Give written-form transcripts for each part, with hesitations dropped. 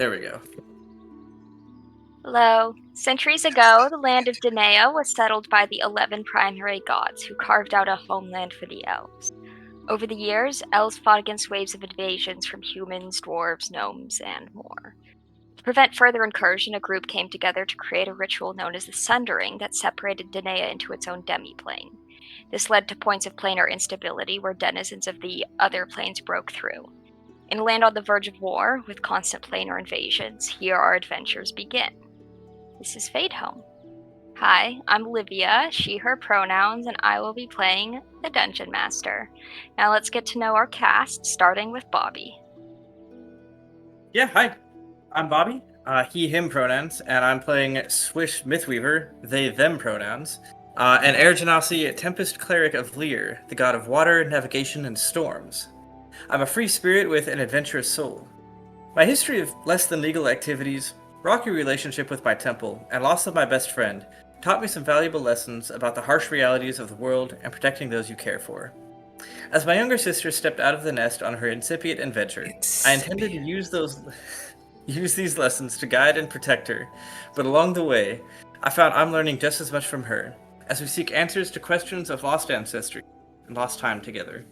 There we go. Hello. Centuries ago, the land of Danaea was settled by the 11 primary gods who carved out a homeland for the elves. Over the years, elves fought against waves of invasions from humans, dwarves, gnomes, and more. To prevent further incursion, a group came together to create a ritual known as the Sundering that separated Danaea into its own demi-plane. This led to points of planar instability where denizens of the other planes broke through. In a land on the verge of war, with constant planar invasions, here our adventures begin. This is Fadehome. Hi, I'm Olivia, she, her pronouns, and I will be playing the Dungeon Master. Now let's get to know our cast, starting with Bobby. Yeah, hi. I'm Bobby, he, him pronouns, and I'm playing Swish Mythweaver, they, them pronouns, and Air Genasi, Tempest Cleric of Lear, the god of water, navigation, and storms. I'm a free spirit with an adventurous soul. My history of less than legal activities, rocky relationship with my temple, and loss of my best friend taught me some valuable lessons about the harsh realities of the world and protecting those you care for. As my younger sister stepped out of the nest on her incipient adventure, I intended to use these lessons to guide and protect her, but along the way, I found I'm learning just as much from her, as we seek answers to questions of lost ancestry and lost time together.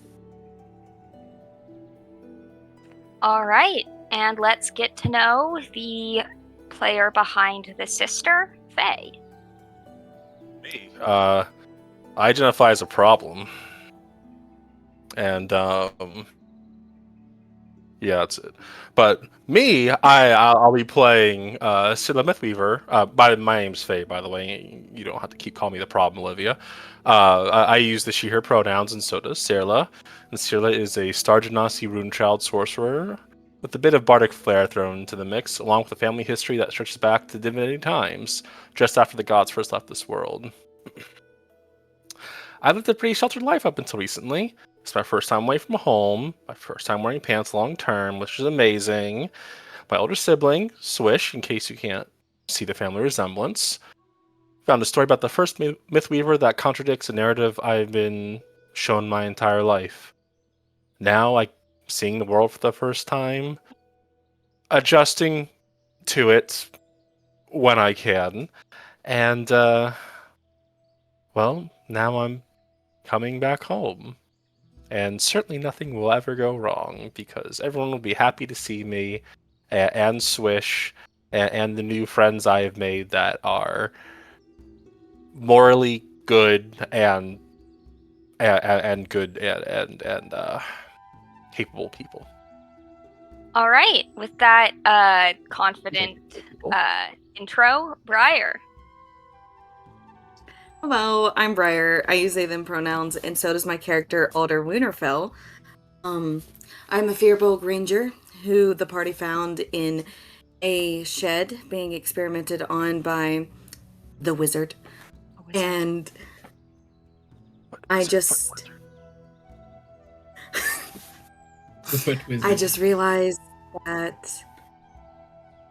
Alright, and let's get to know the player behind the sister, Faye. Me. I identify as a problem. And, yeah, that's it. But me, I'll be playing Scylla Mythweaver. My name's Faye, by the way. You don't have to keep calling me the problem, Olivia. I use the she/her pronouns, and so does Scylla. And Scylla is a Star Genasi Runechild sorcerer with a bit of bardic flair thrown into the mix, along with a family history that stretches back to divinity times, just after the gods first left this world. I lived a pretty sheltered life up until recently. It's my first time away from home, my first time wearing pants long term, which is amazing. My older sibling, Swish, in case you can't see the family resemblance, found a story about the first Mythweaver that contradicts a narrative I've been shown my entire life. Now, like, seeing the world for the first time, adjusting to it when I can, and, well, now I'm coming back home. And certainly nothing will ever go wrong, because everyone will be happy to see me, and Swish, and the new friends I have made that are morally good and good and capable people. All right, with that confident intro, Briar. Hello, I'm Briar. I use they, them pronouns, and so does my character, Alder Winterfell. I'm a Fearbolg Ranger who the party found in a shed being experimented on by the wizard. And I just realized that,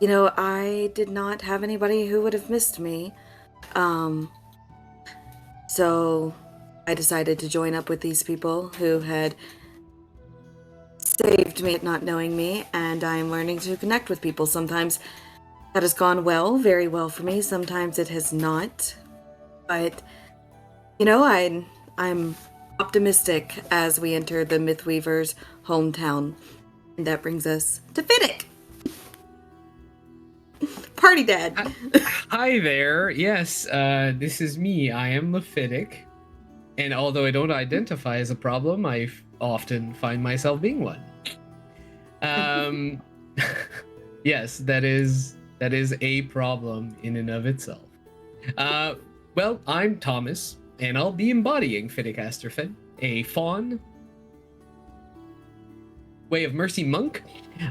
I did not have anybody who would have missed me. So I decided to join up with these people who had saved me at not knowing me, and I'm learning to connect with people. Sometimes that has gone well, very well for me. Sometimes it has not. But, I'm optimistic as we enter the Mythweavers' hometown. And that brings us to Fiddick. Party Dad. Hi there. Yes, this is me. I am Fiddick. And although I don't identify as a problem, I often find myself being one. Yes, that is a problem in and of itself. Well, I'm Thomas, and I'll be embodying Fiddick Asterfin, a fawn Way of Mercy monk.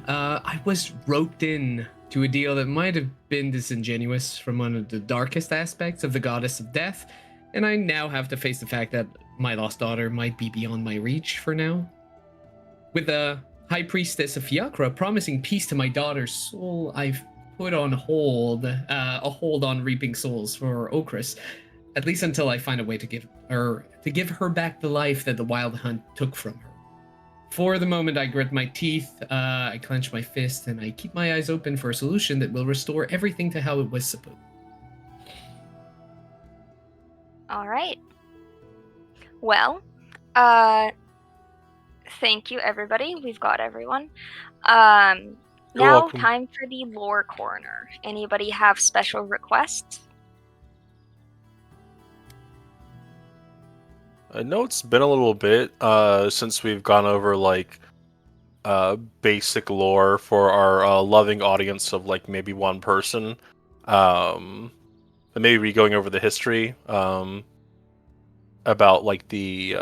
I was roped in to a deal that might have been disingenuous from one of the darkest aspects of the goddess of death, and I now have to face the fact that my lost daughter might be beyond my reach for now. With the High Priestess of Fiacra promising peace to my daughter's soul, I've put on hold, a hold on reaping souls for Okris, at least until I find a way to give her back the life that the Wild Hunt took from her. For the moment, I grit my teeth, I clench my fist, and I keep my eyes open for a solution that will restore everything to how it was supposed. All right. Well, thank you, everybody. We've got everyone. You're Now, welcome. time for the lore corner. Anybody have special requests? I know it's been a little bit since we've gone over like basic lore for our loving audience of like maybe one person. And maybe going over the history about like the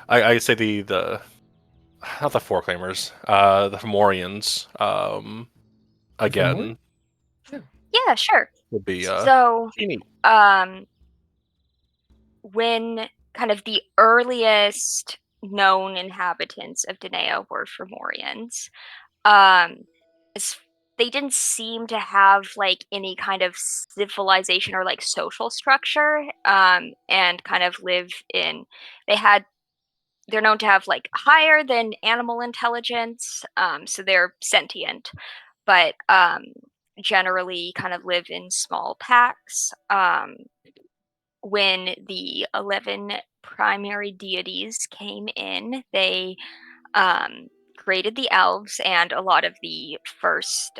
I say the not the Foreclaimers, the Fomorians again Yeah, sure. would be So, neat. when kind of the earliest known inhabitants of Danae were Fomorians, as they didn't seem to have like any kind of civilization or like social structure, and kind of live in. They're known to have like higher than animal intelligence, so they're sentient, but generally kind of live in small packs. When the 11 primary deities came in, they created the elves, and a lot of the first.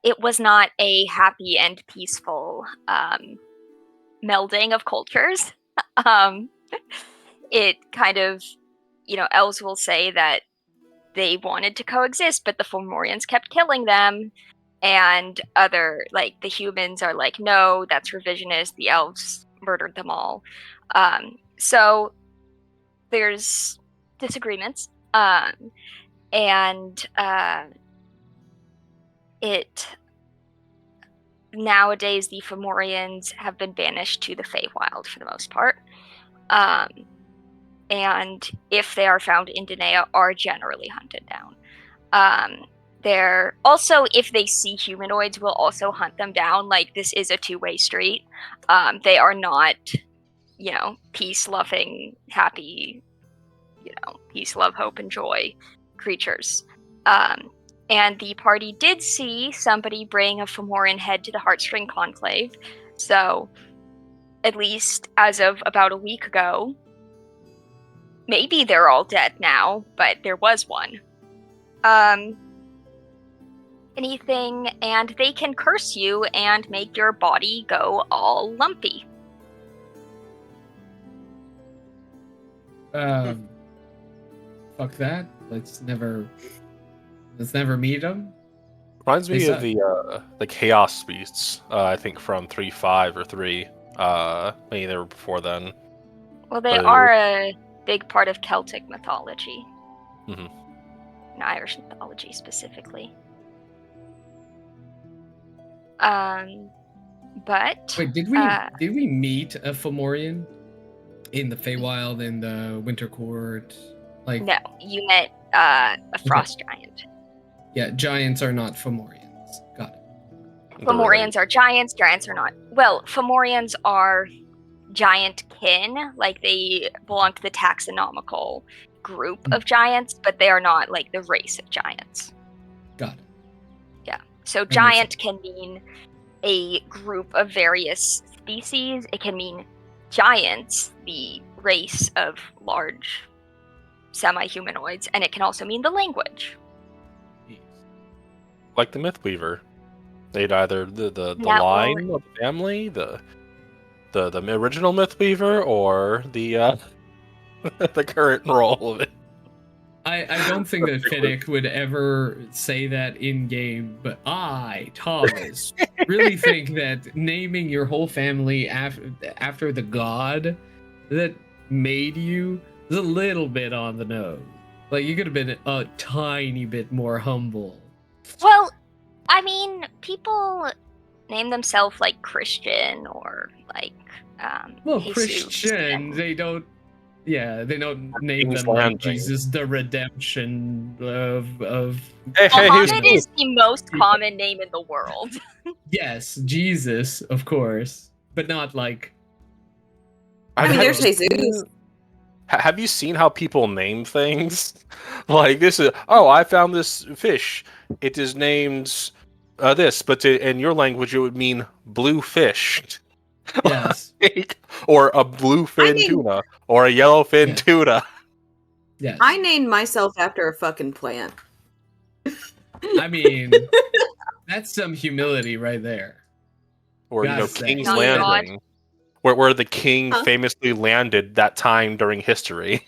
It was not a happy and peaceful melding of cultures. It kind of, elves will say that they wanted to coexist, but the Fomorians kept killing them. And the humans are like, no, that's revisionist. The elves murdered them all. So there's disagreements. And nowadays the Fomorians have been banished to the Feywild for the most part. And if they are found in Danae, are generally hunted down. They're also, if they see humanoids, will also hunt them down. Like, this is a two-way street. They are not, peace-loving, happy, peace, love, hope, and joy creatures. And the party did see somebody bring a Fomorian head to the Heartstring Conclave. So, at least as of about a week ago, maybe they're all dead now, but there was one. Anything, and they can curse you and make your body go all lumpy. Fuck that. Let's never meet them. Reminds me They of the Chaos Beasts, I think from 3.5 or 3. Maybe they were before then. Well, they are a big part of Celtic mythology. Mm-hmm. And Irish mythology specifically. But Wait, did we meet a Fomorian in the Feywild in the Winter Court? Like, no, you met a frost giant. Yeah, giants are not Fomorians. Got it. Fomorians are giants. Giants are not. Well, Fomorians are giant kin. Like, they belong to the taxonomical group of giants, but they are not like the race of giants. Got it. Yeah. So giant can mean a group of various species. It can mean giants, the race of large semi-humanoids, and it can also mean the language. Like the Mythweaver. They'd either the line of the family, the original Mythweaver, or the the current role of it. I don't think that Fiddick would ever say that in game, but I, Thomas, really think that naming your whole family after the god that made you is a little bit on the nose. Like, you could have been a tiny bit more humble. Well, I mean, people name themselves like Christian or like Jesus, Christian, they don't name King's them like Landing. Jesus the redemption of Muhammad is the most common name in the world. Yes, Jesus, of course, but not like I mean, there's Jesus. Have you seen how people name things? Like this is, oh, I found this fish. It is named this, but in your language it would mean blue fish. Yes. Like, or a I bluefin mean, tuna, or a yellowfin Yeah. tuna. Yes. I named myself after a fucking plant. I mean, that's some humility right there. Or, Gotta say. King's Not God. Landing, where the king Huh? famously landed that time during history.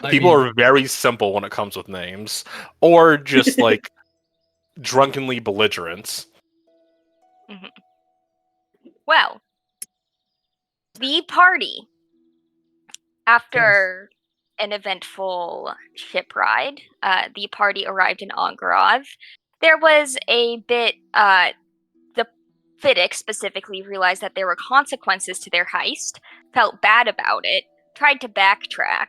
I People mean, are very simple when it comes with names, or just like drunkenly belligerent. Well, the party, after an eventful ship ride, the party arrived in Angarov. There was a bit, the Fiddick specifically realized that there were consequences to their heist, felt bad about it, tried to backtrack.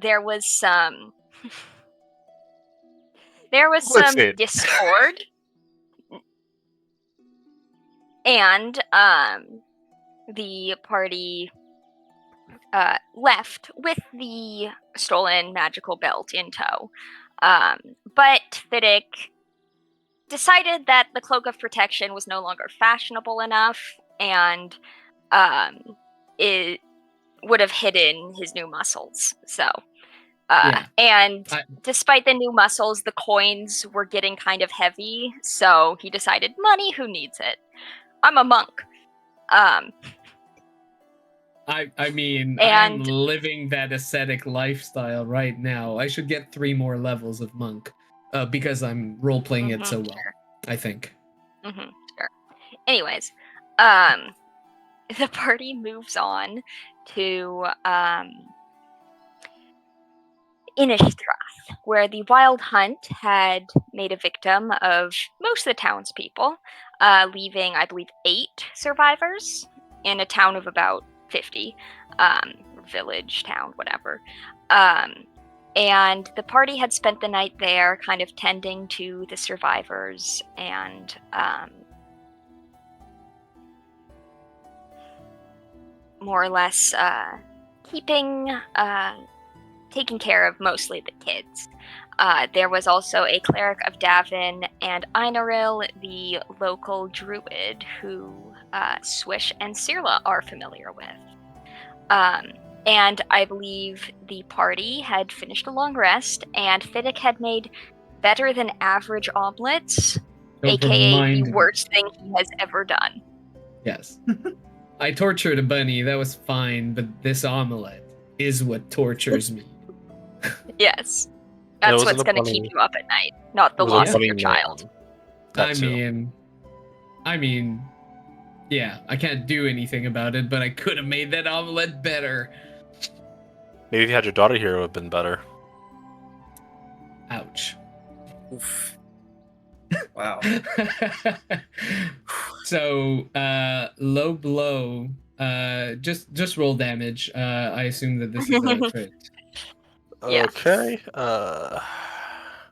There was some Listen. discord, and the party left with the stolen magical belt in tow. But Fiddick decided that the cloak of protection was no longer fashionable enough, and it would have hidden his new muscles. So, and I- despite the new muscles, the coins were getting kind of heavy. So he decided, money, who needs it? I'm a monk. I mean, And- I'm living that ascetic lifestyle right now. I should get 3 more levels of monk, because I'm role playing it so well. Sure. I think. Sure. Anyways, the party moves on to Innistrath, where the Wild Hunt had made a victim of most of the townspeople, leaving, I believe, 8 survivors in a town of about 50, village, town, whatever. And the party had spent the night there, kind of tending to the survivors and more or less taking care of mostly the kids. There was also a cleric of Davin and Einaril, the local druid who Swish and Sirla are familiar with. And I believe the party had finished a long rest, and Fiddick had made better than average omelets, Don't aka remind the me. worst thing he has ever done. Yes. I tortured a bunny, that was fine, but this omelet is what tortures me. Yes. It That's wasn't what's a going to bunny. keep you up at night, not the It was a loss of bunny your man. child. That too. I mean, yeah, I can't do anything about it, but I could have made that omelet better. Maybe if you had your daughter here, it would have been better. Ouch. Oof. Wow. So, low blow. Just roll damage. I assume that this is a crit. Yeah. Okay.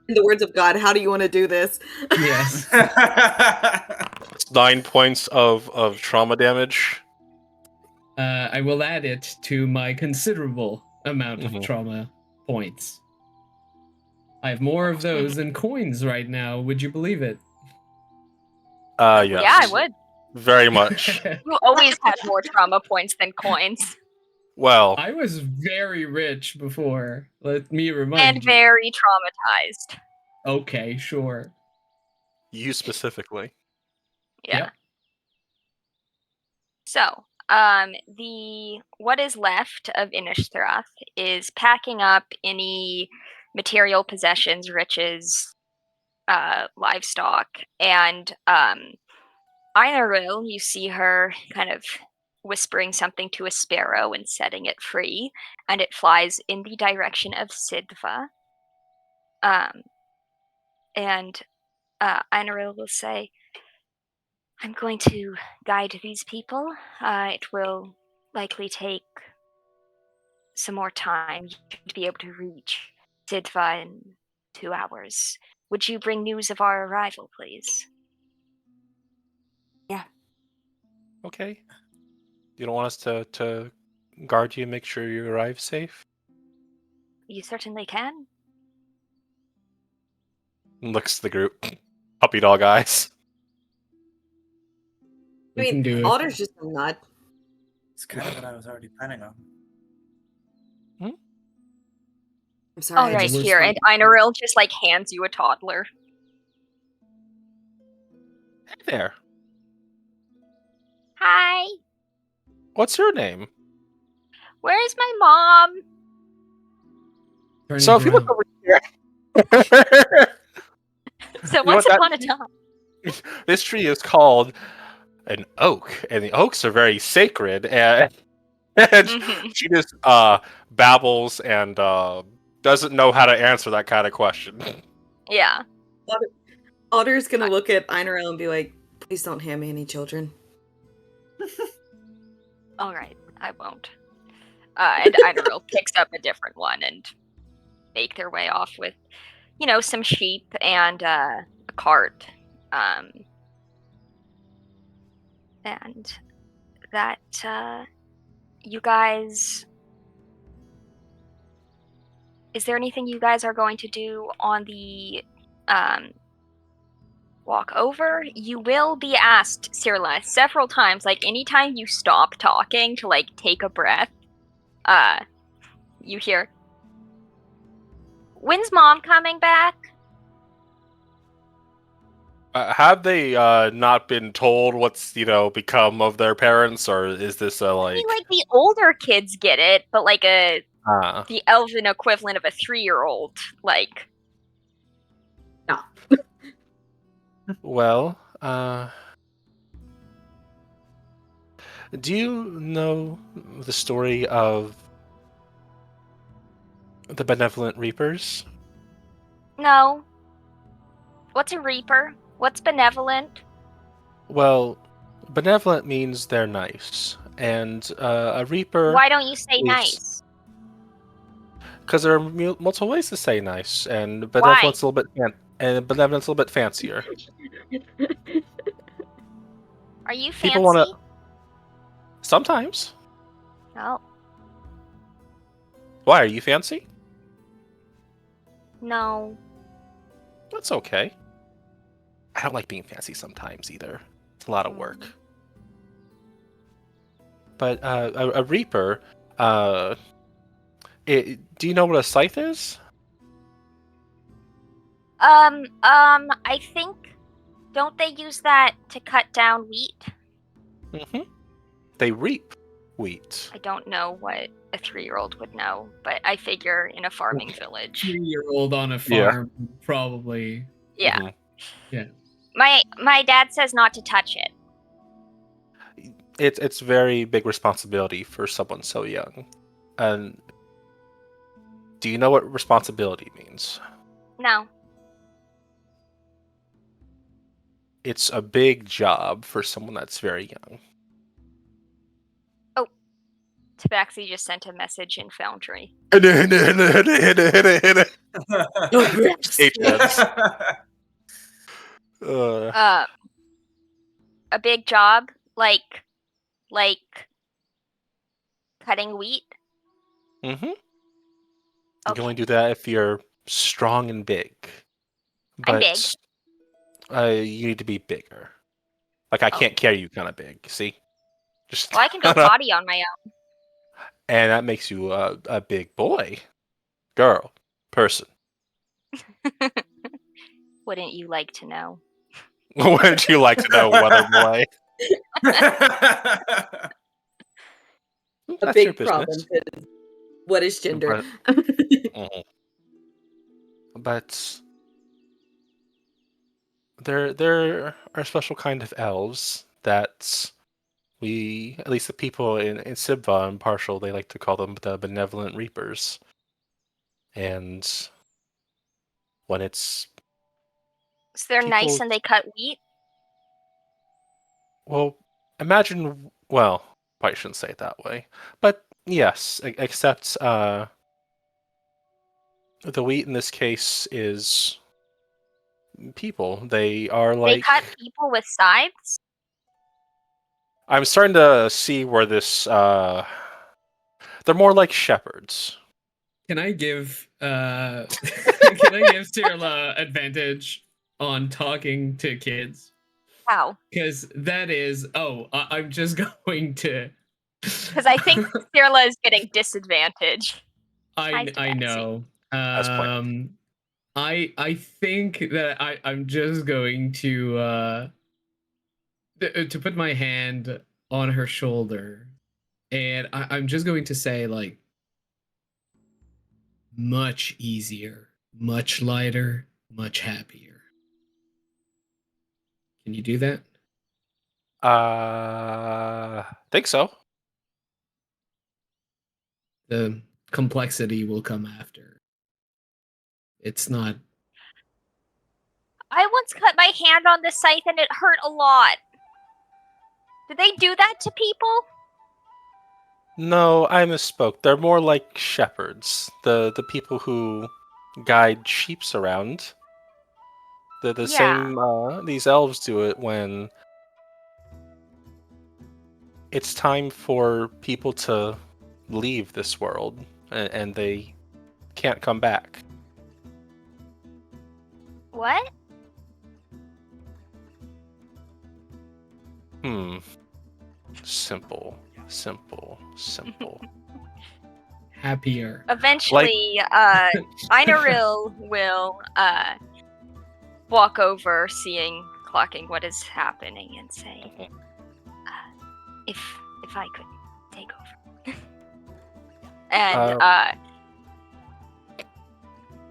In the words of God, how do you want to do this? Yes. It's 9 points of trauma damage. I will add it to my considerable amount of Mhm. trauma points. I have more of those than coins right now. Would you believe it? Yes. Yeah, I would. Very much. You always had more trauma points than coins. Well, I was very rich before. Let me remind And you. very traumatized. Okay, sure. you specifically. Yeah. Yep. So, what is left of Innistrath is packing up any material possessions, riches, livestock, and Einaril, you see her kind of whispering something to a sparrow and setting it free, and it flies in the direction of Sidva. And Einaril will say, I'm going to guide these people. It will likely take some more time to be able to reach Sidva in 2 hours. Would you bring news of our arrival, please? Okay. You don't want us to guard you and make sure you arrive safe? You certainly can. And looks to the group. Puppy dog eyes. I We can mean, do it. Otter's just a nut. It's kind of what I was already planning on. I'm sorry. All I right, just- here, and Einaril just like hands you a toddler. Hey there. Hi, What's your name? where's my mom? Turn So it if you look around. over here, So know once what that- upon a time. this tree is called an oak, and the oaks are very sacred. And Mhm. she just babbles and doesn't know how to answer that kind of question. Yeah. Otter's gonna look at Einarel and be like, please don't hand me any children. All right, I won't. And Einaril picks up a different one and make their way off with, some sheep and a cart. And that you guys. Is there anything you guys are going to do on the walk over? You will be asked, Cirla, several times, like anytime you stop talking to like take a breath, you hear, when's mom coming back? Have they not been told what's become of their parents, or is this I like mean, like the older kids get it, but like ah? the elven equivalent of a 3-year-old, like Well, do you know the story of the benevolent reapers? no. What's a reaper? What's benevolent? Well, benevolent means they're nice, and a reaper. Why don't you say is- nice? Because there are multiple ways to say nice, and Why? benevolent's a little bit benevolent's a little bit fancier. Are you fancy? People want to. Sometimes. No. Why are you fancy? No. That's okay. I don't like being fancy sometimes either. It's a lot of work. But a reaper. Do you know what a scythe is? I think, don't they use that to cut down wheat? Mm-hmm. They reap wheat. I don't know what a 3-year-old would know, but I figure in a farming village. 3-year-old on a Yeah. farm, probably. Yeah. Mhm. Yeah. My dad says not to touch it. It's very big responsibility for someone so young. And do you know what responsibility means? No. It's a big job for someone that's very young. Tabaxi just sent a message in Foundry. H A big job, like cutting wheat. Mm-hmm. You Okay. can only do that if you're strong and big. I'm big. You need to be bigger. Like I can't carry you kind of big. See, just Well, I can go potty on my own. and that makes you a big boy, girl, person. Wouldn't you like to know? Wouldn't you like to know, weather boy? A That's your big problem. business. 'Cause what is gender? Mhm. But there are a special kind of elves that we, at least the people in Sibva and Partial, they like to call them the benevolent reapers. And when it's So they're nice People- and they cut wheat? well, imagine probably shouldn't say it that way, but yes, except the wheat in this case is people. They are They like cut people with scythes? I'm starting to see where this They're more like shepherds. Can I give Cyrilla advantage on talking to kids? How? Because that is I'm just going to. Because I think Cyrilla is getting disadvantage. I Tabaxi. know. As planned. I think that I'm just going to put my hand on her shoulder, and I'm just going to say, like, much easier, much lighter, much happier. Can you do that? Think so. The complexity will come after. It's not. I once cut my hand on the scythe and it hurt a lot. Did they do that to people? No, I misspoke. They're more like shepherds. The people who guide sheeps around. The Yeah. same these elves do it when it's time for people to leave this world and they can't come back. What? Simple. Happier. Eventually, Einaril will walk over, clocking what is happening, and say, "If I could take over," and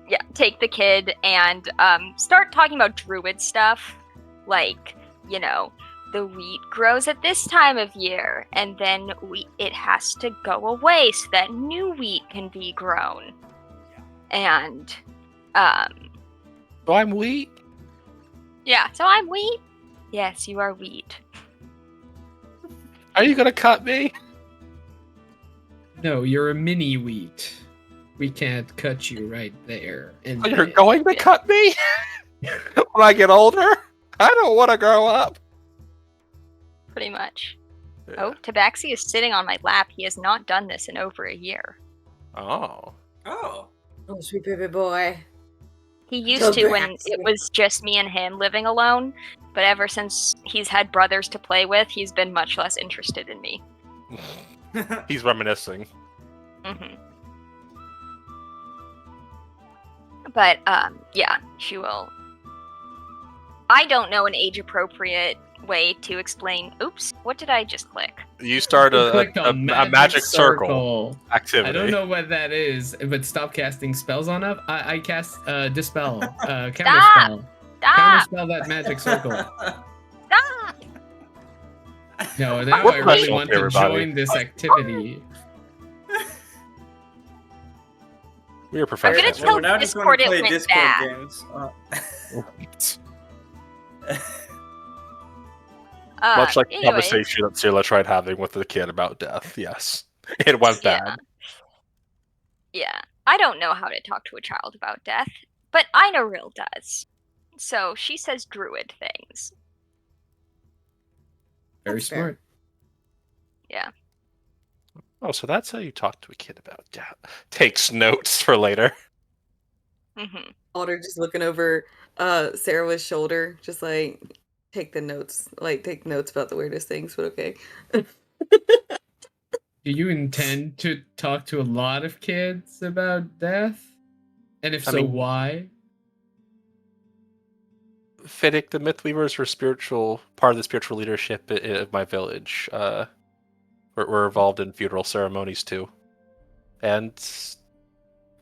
yeah, take the kid and start talking about druid stuff, like, you know, the wheat grows at this time of year, and then it has to go away so that new wheat can be grown. And So I'm wheat. yeah, so I'm wheat. Yes, you are wheat. Are you gonna cut me? No, you're a mini wheat. We can't cut you right there. And Oh, you're going to cut me when I get older? I don't want to grow up. Pretty much. Yeah. Oh, Tabaxi is sitting on my lap. He has not done this in over a year. Oh. Oh. Oh, sweet baby boy. He used to when Tabaxi. it was just me and him living alone, but ever since he's had brothers to play with, he's been much less interested in me. He's reminiscing. Mm-hmm. But, yeah, she will. I don't know an age-appropriate way to explain. Oops, what did I just click? You start You a clicked on magic circle activity. I don't know what that is, but stop casting spells on it. I cast dispel, counterspell. Stop! Counterspell that magic circle. Stop! No, now We're I really professionals want here, to everybody. join this activity. We are I'm professionals. gonna tell we're now just Discord going to it play went Discord bad. games. Much like the Anyways, conversation that Sila tried having with the kid about death. Yes. It went bad. Yeah. I don't know how to talk to a child about death, but Einaril does. So she says druid things. Very That's fair. smart. Yeah. Oh, so that's how you talk to a kid about death. Takes notes for later. Mm-hmm. Alder just looking over Sarah's shoulder, just like take notes about the weirdest things, but okay. Do you intend to talk to a lot of kids about death? And if I so, mean- why? Fiddick, the Mythweavers were part of the spiritual leadership of my village. We're involved in funeral ceremonies too. And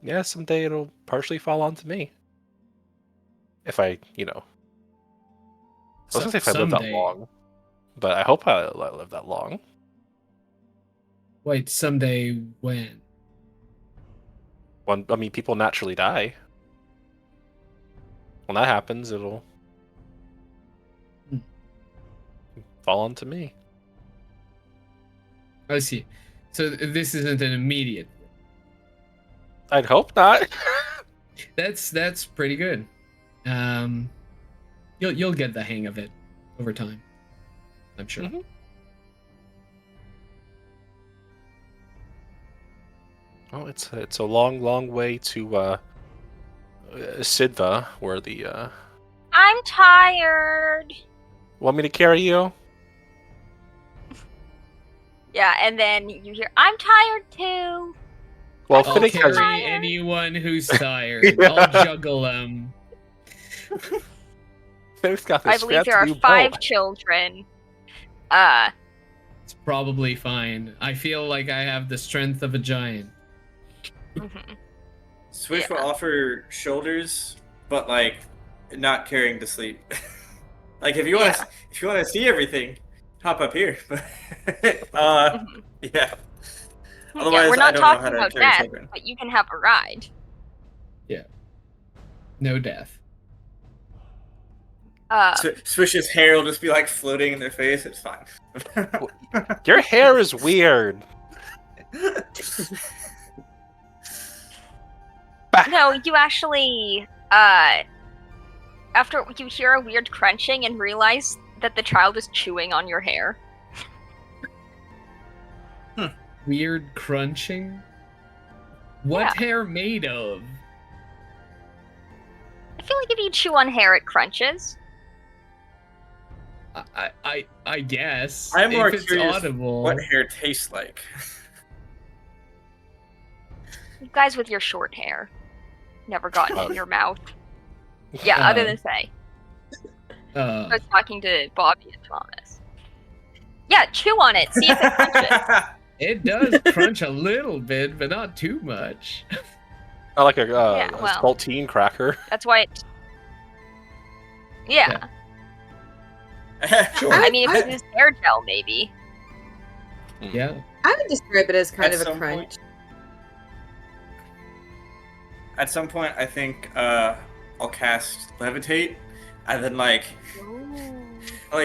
yeah, someday it'll partially fall onto me. If I, I was gonna say if I live that Someday. long. But I hope I live that long. Wait, someday when? When people naturally die. When that happens, it'll fall onto me. I see. So this isn't an immediate. I'd hope not. That's pretty good. You'll get the hang of it over time, I'm sure. Mhm. Well, it's a long way to Sidva, where the I'm tired. want me to carry you? Yeah, and then you hear, I'm tired too. Well, I'll Finnick has carry anyone who's tired. Yeah. I'll juggle them. Finnick's got I this believe there are fancy 5 bow. children. It's probably fine. I feel like I have the strength of a giant. Mhm. Swish will Yeah. offer shoulders, but like not carrying to sleep. Like if you want to see everything, hop up here. But Mhm. yeah. Yeah, Otherwise, we're I not don't know how talking to about carry death, children. but you can have a ride. No death. Swish's hair will just be like floating in their face. It's fine. Your hair is weird. No, you actually, after you hear a weird crunching and realize that the child is chewing on your hair. Weird crunching? What hair made of? I feel like if you chew on hair, it crunches. I guess. I'm more if it's curious audible. what hair tastes like. You guys with your short hair. Never gotten Oh. in your mouth. Yeah, other than Faye. I was talking to Bobby and Thomas. Yeah, chew on it. See if it crunches. It does crunch a little bit, but not too much. I like a well. saltine cracker. That's why it... Yeah. Sure. I mean, if it was hair gel, maybe. Yeah. I would describe it as kind At of a some crunch. point- At some point, I think I'll cast levitate, and then like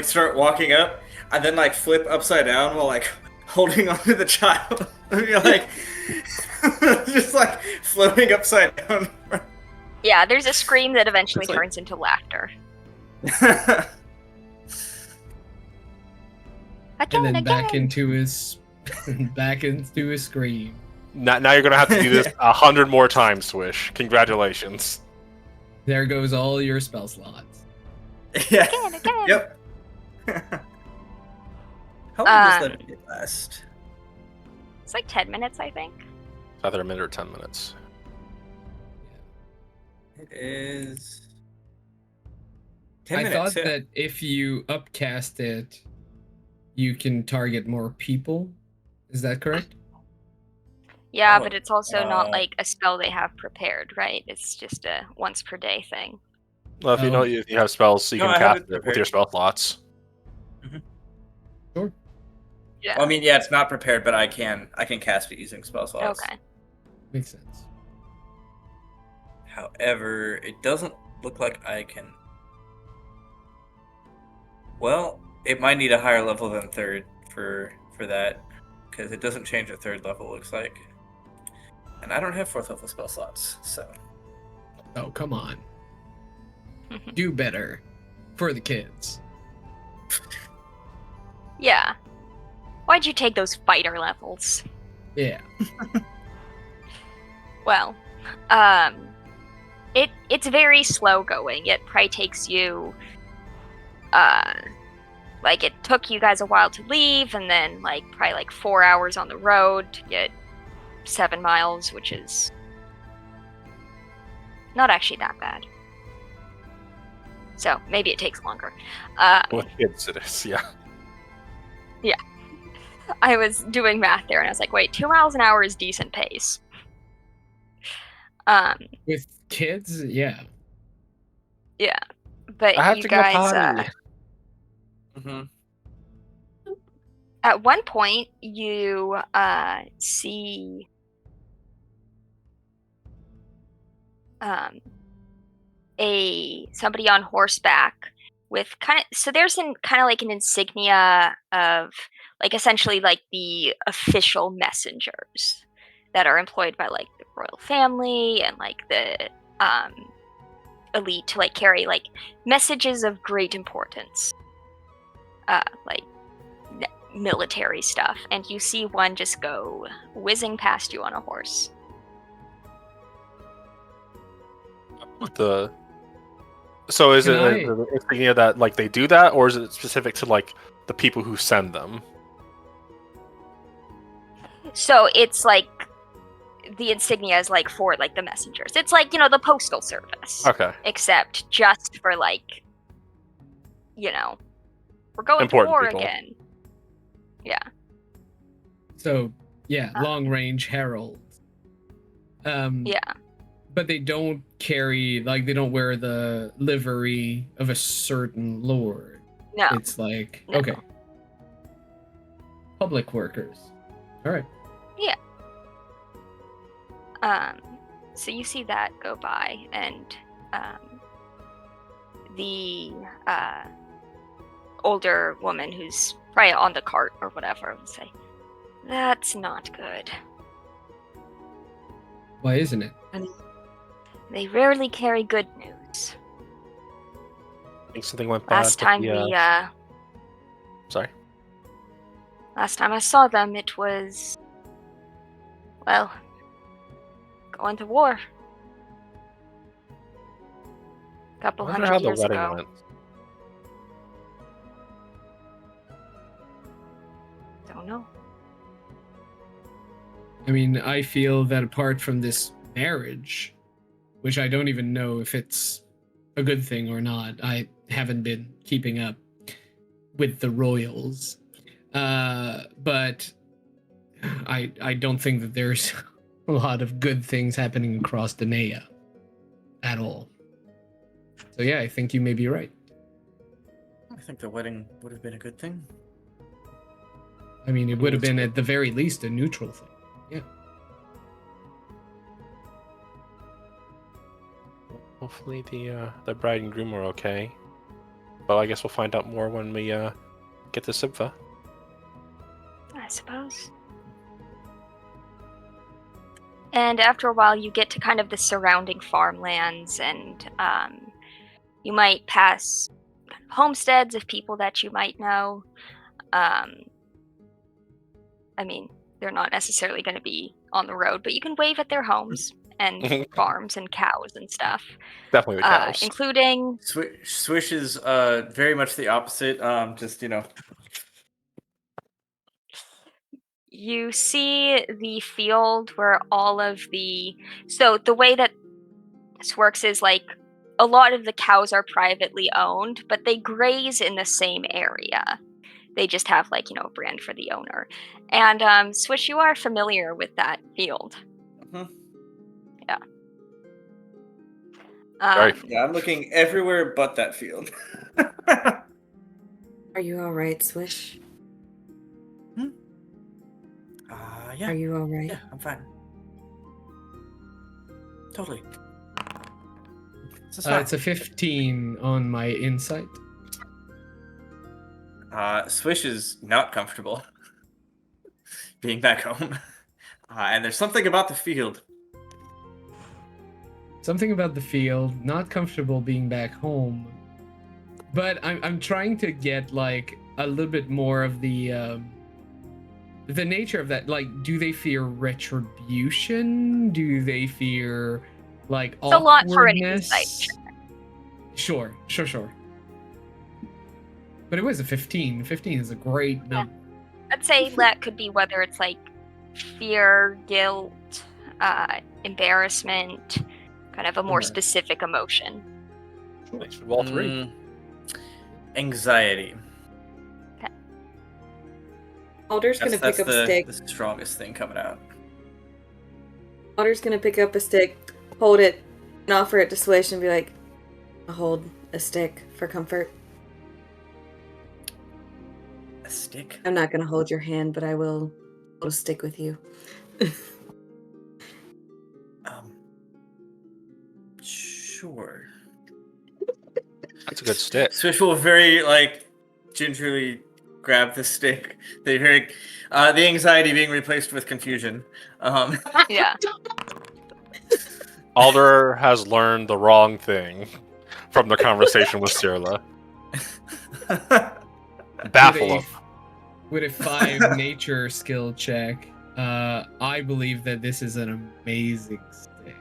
start walking up, and then like flip upside down while like holding onto the child. You're like just like floating upside down. Yeah, there's a scream that eventually It's like- turns into laughter. Again, And then back again. into his scream. Now you're gonna have to do this 100 more times, Swish. Congratulations. There goes all your spell slots. Yeah. Again. Yep. How long does Um, levitate last? It's like 10 minutes, I think. Either a minute or 10 minutes. It is 10 I minutes. thought that if you upcast it, you can target more people. Is that correct? Yeah, Oh, but it's also not uh, like a spell they have prepared, right? It's just a once per day thing. Well, if you know Oh. if you have spells, you No, can I have cast it it with prepared. your spell slots. Sure. Yeah. Well, I mean, yeah, it's not prepared, but I can cast it using spell slots. Okay. Makes sense. However, it doesn't look like I can. Well, it might need a higher level than third for that, because it doesn't change at third level. Looks like, and I don't have fourth level spell slots, so. Oh, come on. Do better. For the kids. Yeah. Why'd you take those fighter levels? Yeah. Well, it's very slow going. It probably takes you, like it took you guys a while to leave, and then probably 4 hours on the road to get 7 miles, which is not actually that bad. So maybe it takes longer. With kids, it is, yeah. I was doing math there, and I was like, wait, 2 miles an hour is decent pace. With kids, yeah. Yeah, but I have you to go guys, potty. Mm-hmm. at one point, you see somebody on horseback with so there's an insignia of essentially the official messengers that are employed by the royal family and the elite to carry messages of great importance, military stuff, and you see one just go whizzing past you on a horse. the. So is Can it I- the insignia that like they do that, or is it specific to like the people who send them? So it's like the insignia is like for like the messengers. It's like, the postal service. Okay. Except just for like, we're going Important to war people. again. Yeah. So yeah, long range heralds. Yeah. But they don't carry they don't wear the livery of a certain lord. No. It's like No. okay. Public workers. All right. So you see that go by, and the older woman who's probably on the cart or whatever will say, "That's not good. Why isn't it? They rarely carry good news. I think something went bad. Last time Sorry. last time I saw them, it was, well, going to war. Couple I wonder hundred how the years wedding ago. went. Don't know. I mean, I feel that apart from this marriage, which I don't even know if it's a good thing or not, I haven't been keeping up with the royals. But I don't think that there's a lot of good things happening across Danaea at all. So yeah, I think you may be right. I think the wedding would have been a good thing. I mean, it would have been at the very least a neutral thing. Yeah. Hopefully the bride and groom are okay. Well, I guess we'll find out more when we get to Sibva. I suppose. And after a while, you get to kind of the surrounding farmlands, and you might pass kind of homesteads of people that you might know. I mean, they're not necessarily going to be on the road, but you can wave at their homes and farms and cows and stuff. Definitely the cows. Including... Swish is very much the opposite. You see the field where all of the... So the way that this works is like a lot of the cows are privately owned, but they graze in the same area. They just have a brand for the owner. And Swish, you are familiar with that field. Mhm. Yeah. Yeah, I'm looking everywhere but that field. Are you all right, Swish? Yeah. Are you all right? Yeah, I'm fine. Totally. It's a 15 on my insight. Swish is not comfortable being back home. And there's something about the field. Something about the field, not comfortable being back home. But I'm trying to get a little bit more of the nature of that. Do they fear retribution? Do they fear it's a lot for an awkwardness? insight check. Sure. But it was a 15. 15 is a great number. I'd say that could be whether it's fear, guilt, embarrassment, kind of a more specific emotion. Thanks for all three. Anxiety. Okay. Alder's gonna pick up a stick. The strongest thing coming out. Alder's gonna pick up a stick, hold it, and offer it to Swish and be like, I'll hold a stick for comfort. A stick? I'm not gonna hold your hand, but I will hold a stick with you. Sure. That's a good stick. Swish will very gingerly grab the stick. The anxiety being replaced with confusion. Yeah. Alder has learned the wrong thing from the conversation with Cyrilla. Baffle him. With a 5 nature skill check, I believe that this is an amazing stick.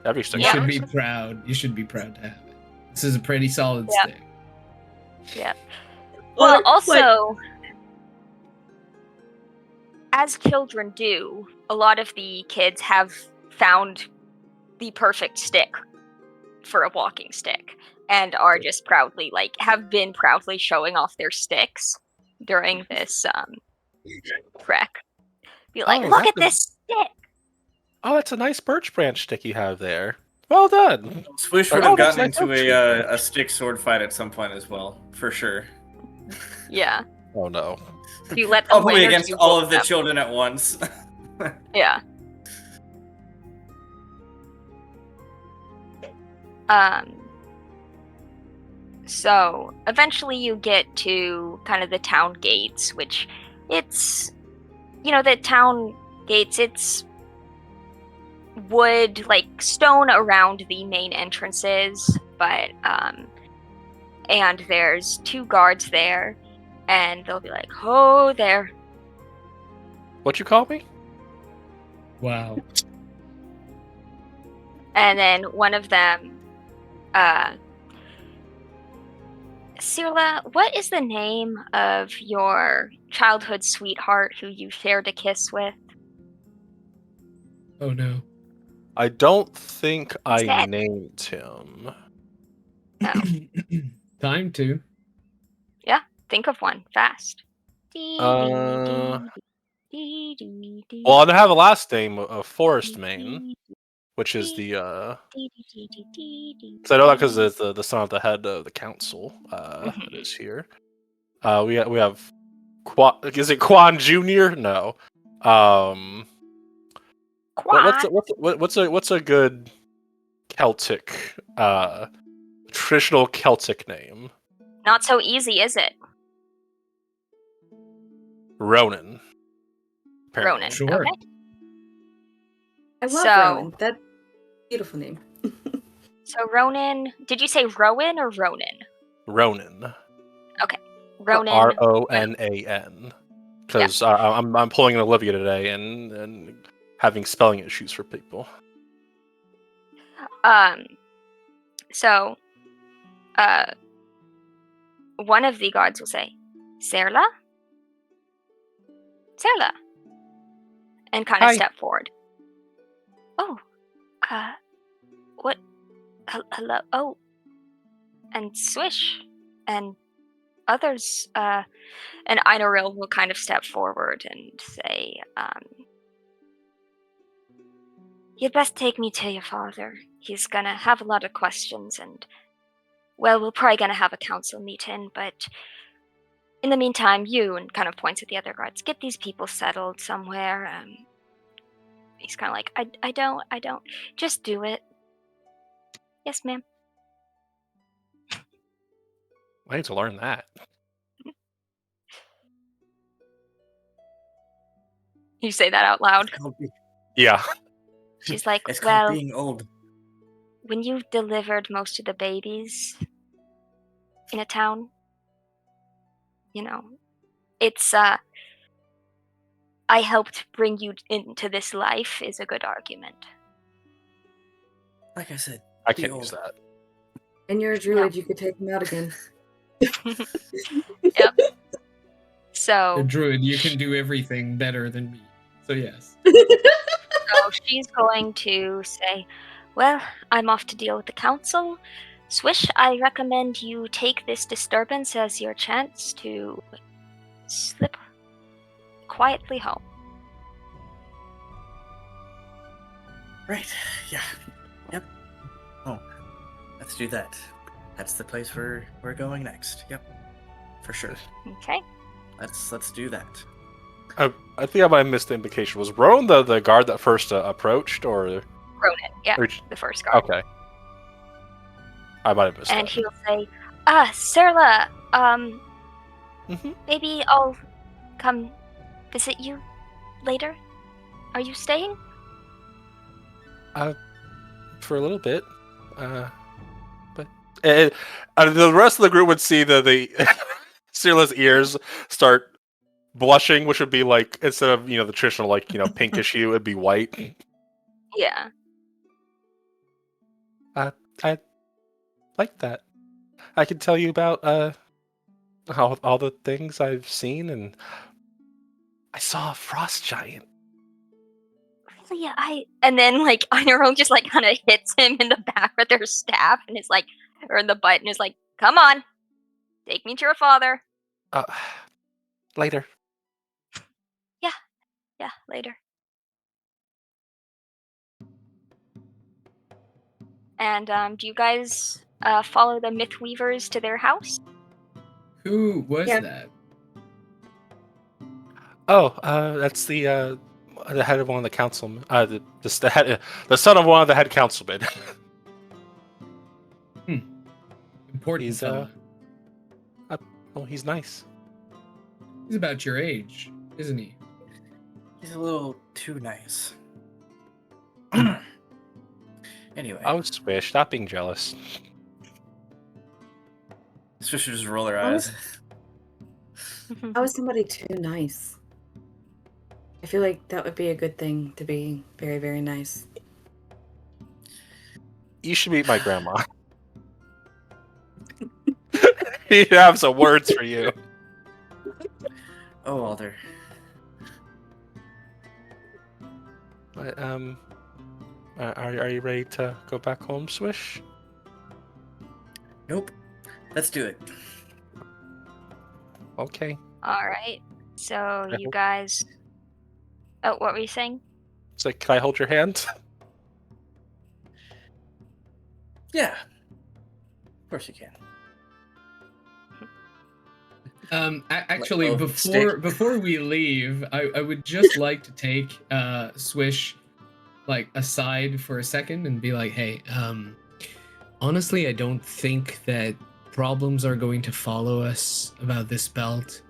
Every stick. You Yeah. should be proud. You should be proud to have it. This is a pretty solid Yeah. stick. Yeah. Well, Like- also, as children do, a lot of the kids have found the perfect stick for a walking stick and are just proudly, like, have been proudly showing off their sticks during this trek. Be like, Oh, look at that's a- this stick! Oh, that's a nice birch branch stick you have there. Well done. Swish Like, would have oh, that's gotten nice into oak tree. a stick sword fight at some point as well, for sure. Yeah. Oh no. Do you let them Probably win or do against you all whoop of the them? children at once. Yeah. Um. So eventually you get to kind of the town gates, which it's, the town gates, it's wood, like stone around the main entrances, but, and there's 2 guards there, and they'll be like, oh, there. What you call me? Wow. And then one of them, Sirla, what is the name of your childhood sweetheart who you shared a kiss with? Oh no. I don't think I dead. named him. Oh, Time to. think of one fast. Well, I have a last name of Forest Main, which is the because I know that because it's the son of the head of the council. It is here. We have is it Quan Junior? No. What's a good Celtic traditional Celtic name? Not so easy, is it? Ronan. apparently. Ronan. Sure. Okay. I love So- Rowan. That beautiful name. So Ronan, did you say Rowan or Ronan? Ronan. Ronan. Ronan. Because I'm pulling an Olivia today and having spelling issues for people. So, one of the guards will say, Serla? Serla. And kind of Hi. step forward. Oh, what? Hello? Oh, and Swish. And others, and Einaril will kind of step forward and say, you'd best take me to your father. He's gonna have a lot of questions and, well, we're probably gonna have a council meeting, but in the meantime, you, and kind of points at the other guards, get these people settled somewhere. He's kind of like, I don't, just do it. Yes, ma'am. I need to learn that. You say that out loud. Yeah. She's like, It's called well, being old. when you've delivered most of the babies in a town, it's, I helped bring you into this life is a good argument. Like I said, I be can't old. use that. And you're a druid, you could take him out again. Yep. A So, druid, you can do everything better than me. So yes. so she's going to say, well, I'm off to deal with the council. Swish, I recommend you take this disturbance as your chance to slip quietly home. Right. Yeah. Yep. Oh, let's do that. That's the place we're going next. Yep. For sure. Okay? Let's do that. I think I might have missed the indication. Was Rowan the guard that first approached, or? Ronan, yeah, or- the first guard. Okay. I might have missed And that. he'll say, Serla, Mhm. maybe I'll come visit you later. Are you staying? For a little bit. But the rest of the group would see the Sirla's ears start blushing, which would be like, instead of the traditional pinkish hue, it'd be white. Yeah. I like that. I can tell you about all the things I've seen, and I saw a frost giant. Really, and then like Iron just like kind of hits him in the back with her staff, and is like, or in the butt, and is like, "Come on, take me to your father." Uh, later. Yeah, later. And do you guys follow the Mythweavers to their house? Who was Yeah. that? Oh, that's the head of one of the councilmen. The son of one of the head councilmen. Important He's fella. oh, he's nice. He's about your age, isn't he? He's a little too nice. Anyway, Oh, Swish, stop being jealous. Swish would just roll her I eyes. How is somebody too nice? I feel like that would be a good thing to be very, very nice. You should meet my grandma. He have some words for you. Oh, Alder. But, are you ready to go back home, Swish? Nope. Let's do it. Okay. All right. So Yeah. you guys. Oh, what were you saying? So, can I hold your hand? Yeah. Of course you can. Actually, oh, before we leave, I would just like to take Swish like aside for a second and be like, hey, honestly, I don't think that problems are going to follow us about this belt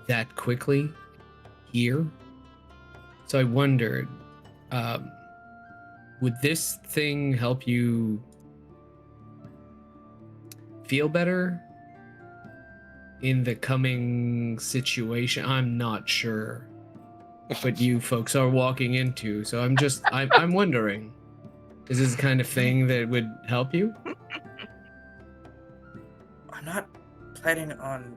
that quickly here. So I wondered, would this thing help you feel better in the coming situation? I'm not sure what you folks are walking into, so I'm wondering, is this the kind of thing that would help you? I'm not planning on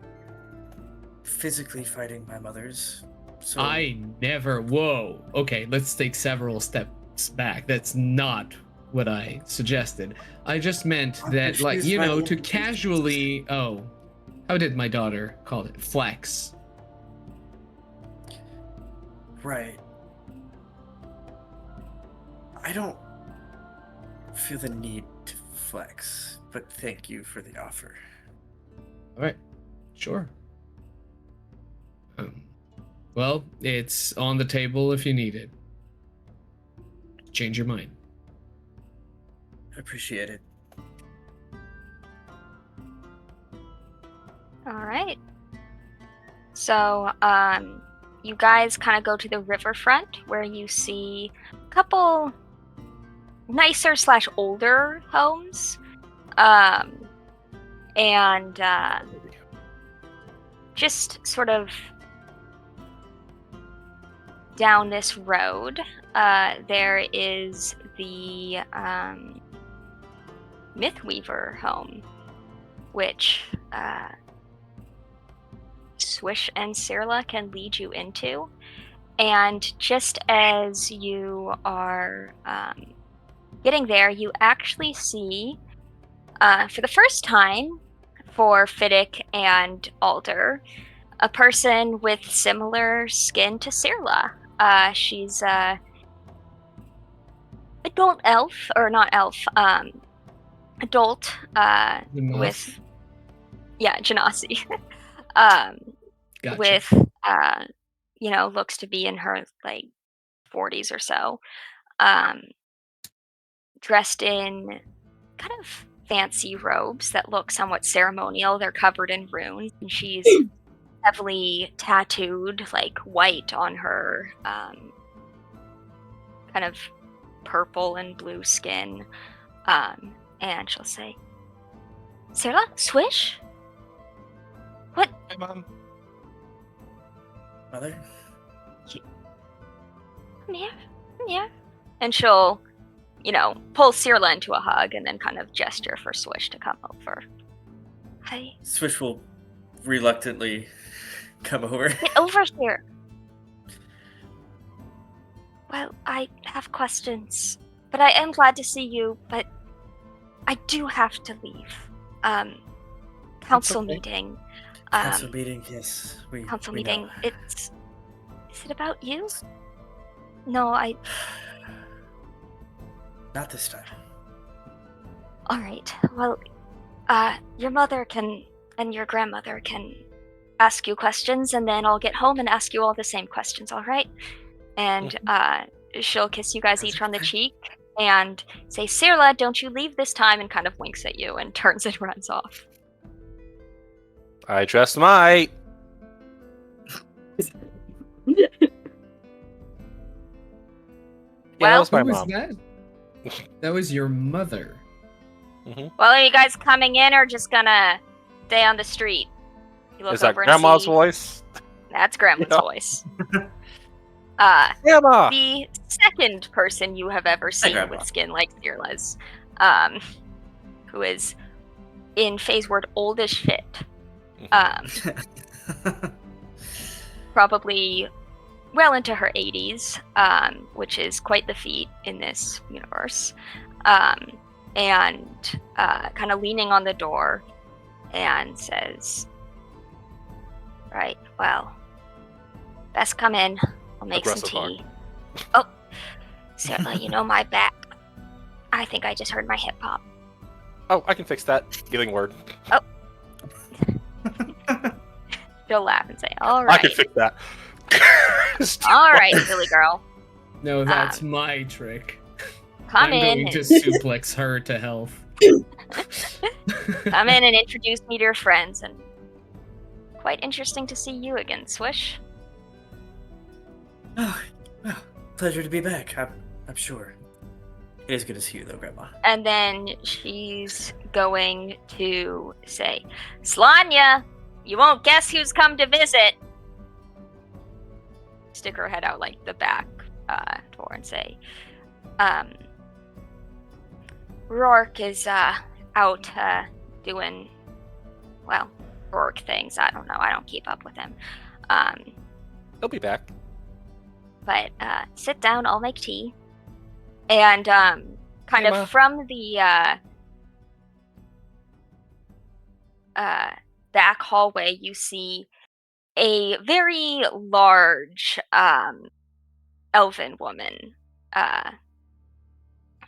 physically fighting my mothers. So Whoa. Okay, let's take several steps back. That's not what I suggested. I just meant I'm that, like, confused by the to implications. casually, how did my daughter call it? Flex. Right. I don't feel the need to flex, but thank you for the offer. All right, sure. Well, it's on the table if you need it. Change your mind. Appreciate it. All right. So, you guys kind of go to the riverfront where you see a couple nicer / older homes, and just sort of down this road, there is the Mythweaver home, which Swish and Sirla can lead you into. And just as you are getting there, you actually see, for the first time for Fiddick and Alder, a person with similar skin to Sirla. She's adult elf, or not elf, adult with, Genasi. Gotcha. With looks to be in her like 40s or so, dressed in kind of fancy robes that look somewhat ceremonial. They're covered in runes, and she's heavily tattooed, like white on her kind of purple and blue skin, and she'll say, "Sarah, Swish? What? Hi, Mom. Mother? Come here, come here." And she'll pull Cirla into a hug and then kind of gesture for Swish to come over. Hi. Swish will reluctantly come over. Get over here. Well, I have questions, but I am glad to see you, but I do have to leave. Council okay. meeting. Council meeting, yes. Council we meeting. know. Is it about you? No, Not this time. Alright, well, your mother and your grandmother can ask you questions, and then I'll get home and ask you all the same questions, alright? And, she'll kiss you guys Sounds each on the okay. cheek, and say, Cirla, don't you leave this time, and kind of winks at you, and turns and runs off. I just might. Yeah, that Well, was my Who was mom. that? That was your mother. Well, are you guys coming in, or just gonna stay on the street? You look Is that over and Grandma's see- voice? That's Grandma's Yeah. voice. Grandma! The second person you have ever seen Grandma. with skin like Cirla's, who is in phase word old as shit. Probably well into her 80s, which is quite the feat in this universe. And kind of leaning on the door and says, right, well, best come in. I'll make some Aggressive tea. Oh, Cirla, you know my back. I think I just heard my hip hop. Oh, I can fix that. Healing word. She'll laugh and say, all I right. can fix that. All right, silly girl. No, that's my trick. Come I'm in. going to suplex her to health. Come in and introduce me to your friends. And quite interesting to see you again, Swish. Oh, well, pleasure to be back. I'm sure. It is good to see you, though, Grandma. And then she's going to say, Slanya, you won't guess who's come to visit. Stick her head out like the back door and say, Rourke is out doing, well, Rourke things. I don't know. I don't keep up with him. He'll be back. But sit down, I'll make tea. And kind Hey, of Ma. from the back hallway, you see a very large elven woman.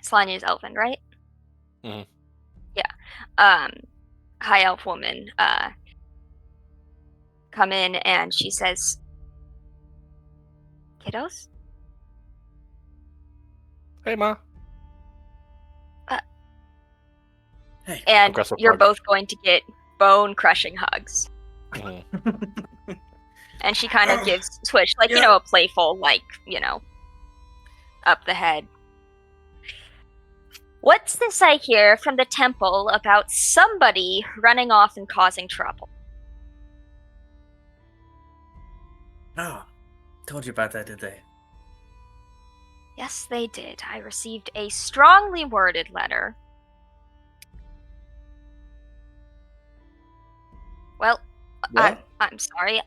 Slanya's elven, right? Mhm. Yeah. High elf woman come in and she says, kiddos? Hey, Ma. Hey. And Aggressive you're hug. both going to get bone-crushing hugs. Mhm. And she kind of gives Swish, like, Yeah. a playful, like, up the head. What's this I hear from the temple about somebody running off and causing trouble? Oh, told you about that, did they? Yes, they did. I received a strongly worded letter. Well, What? I'm sorry.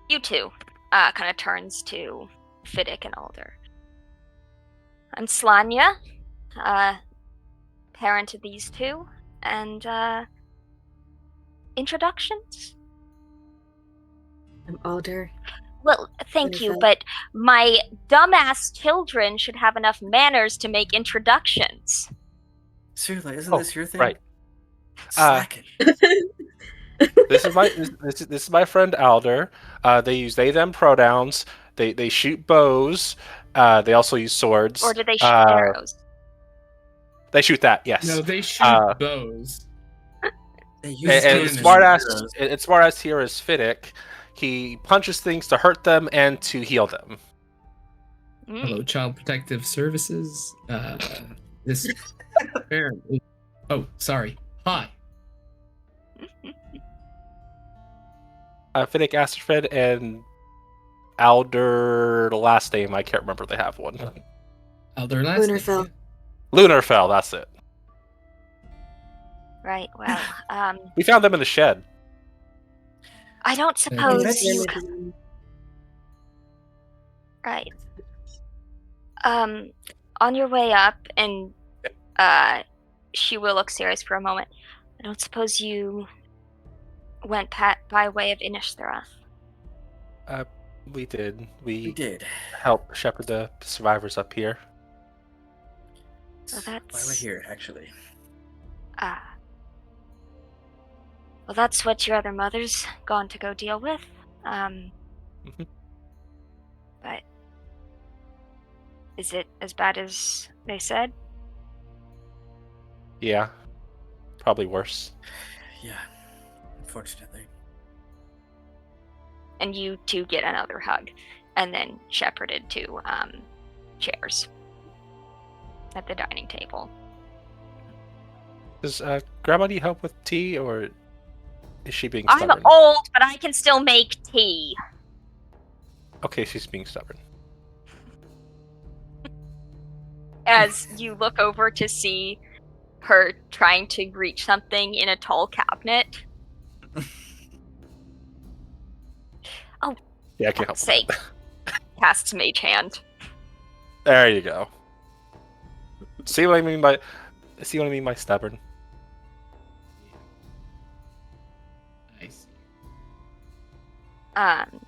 You two. Kind of turns to Fiddick and Alder. I'm Slanya, parent to these two, and introductions? I'm older. Well, thank you, Wonderful. but my dumbass children should have enough manners to make introductions. Seriously, isn't Oh, this your thing? right. Slack it. This is my friend Alder. They use they them pronouns. They shoot bows. They also use swords. Or do they shoot arrows? They shoot that, yes. No, they shoot bows. They use And those Cannon. smartass here is Fiddick. He punches things to hurt them and to heal them. Hello, Child Protective Services. This apparently. Oh, sorry. Hi. Fiddick, Asterfed, and Alder. The last name I can't remember. They have one. Elder last name. Winterfell. Lunar fell, that's it. Right, well, We found them in the shed. I don't suppose that's- you... Right. On your way up, and she will look serious for a moment. I don't suppose you went by way of Innisthra. We did. We We did. helped shepherd the survivors up here. Well, Why we're that's... here, actually. Well, that's what your other mother's gone to go deal with. Mhm. But is it as bad as they said? Yeah. Probably worse. Yeah, unfortunately. And you two get another hug, and then shepherded to chairs at the dining table. Does Grandma need help with tea, or is she being I'm stubborn? old, but I can still make tea. Okay, she's being stubborn. As you look over to see her trying to reach something in a tall cabinet. Yeah, I can help. Sake. Casts Mage Hand. There you go. See what I mean by stubborn? Nice. And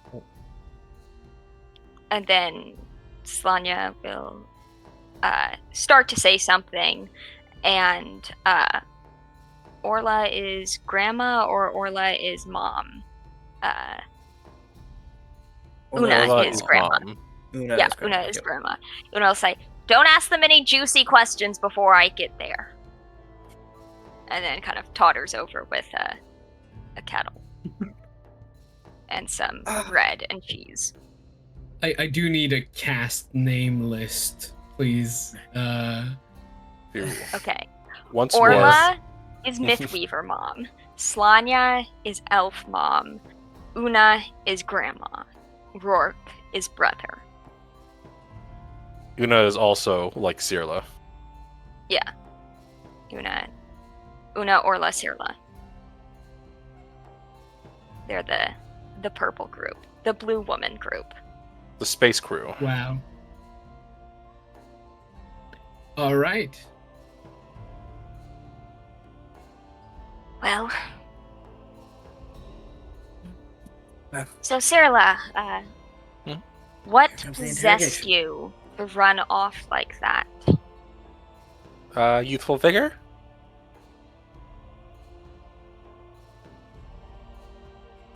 then Slanya will start to say something, and Orla is grandma or Orla is mom? Una Orla is grandma. mom. Una Yeah, is grandma. Una is Yep. grandma. Una will say, "Don't ask them any juicy questions before I get there." And then kind of totters over with a kettle and some bread and cheese. I do need a cast name list, please. Okay. Once Orla is Mythweaver mom. Slanya is elf mom. Una is grandma. Rourke is brother. more. Una is also like Cirla. Yeah. Una, Orla, Sirla. They're the purple group. The blue woman group. The space crew. Wow. All right. Well. So, Sirla, what Here comes the possessed interrogation. you to run off like that? Youthful vigor?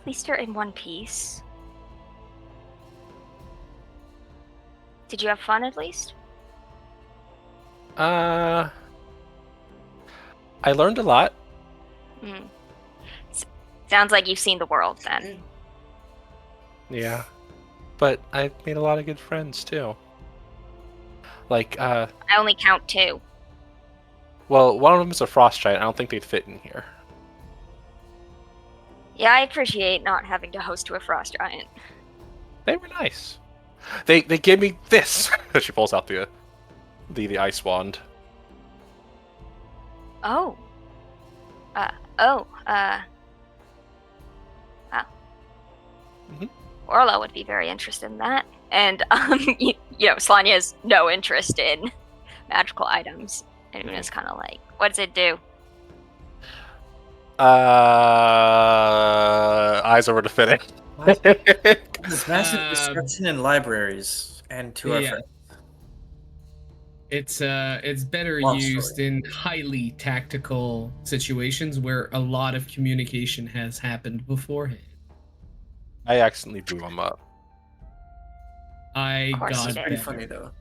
At least you're in one piece. Did you have fun at least? I learned a lot. Sounds like you've seen the world then. Yeah. But I made a lot of good friends too. Like, I only count 2. well, one of them is a frost giant. I don't think they'd fit in here. Yeah, I appreciate not having to host to a frost giant. They were nice. They gave me this. She pulls out the ice wand. Oh. Mhm. Orla would be very interested in that. And, you know, Slanya has no interest in magical items. And Una's kind of like, what does it do? Eyes over to Finnick. This massive destruction in libraries and to our Yeah. friends. It's better Long used story. in highly tactical situations where a lot of communication has happened beforehand. I accidentally blew him up. I Of course got you It's did. pretty better. funny though.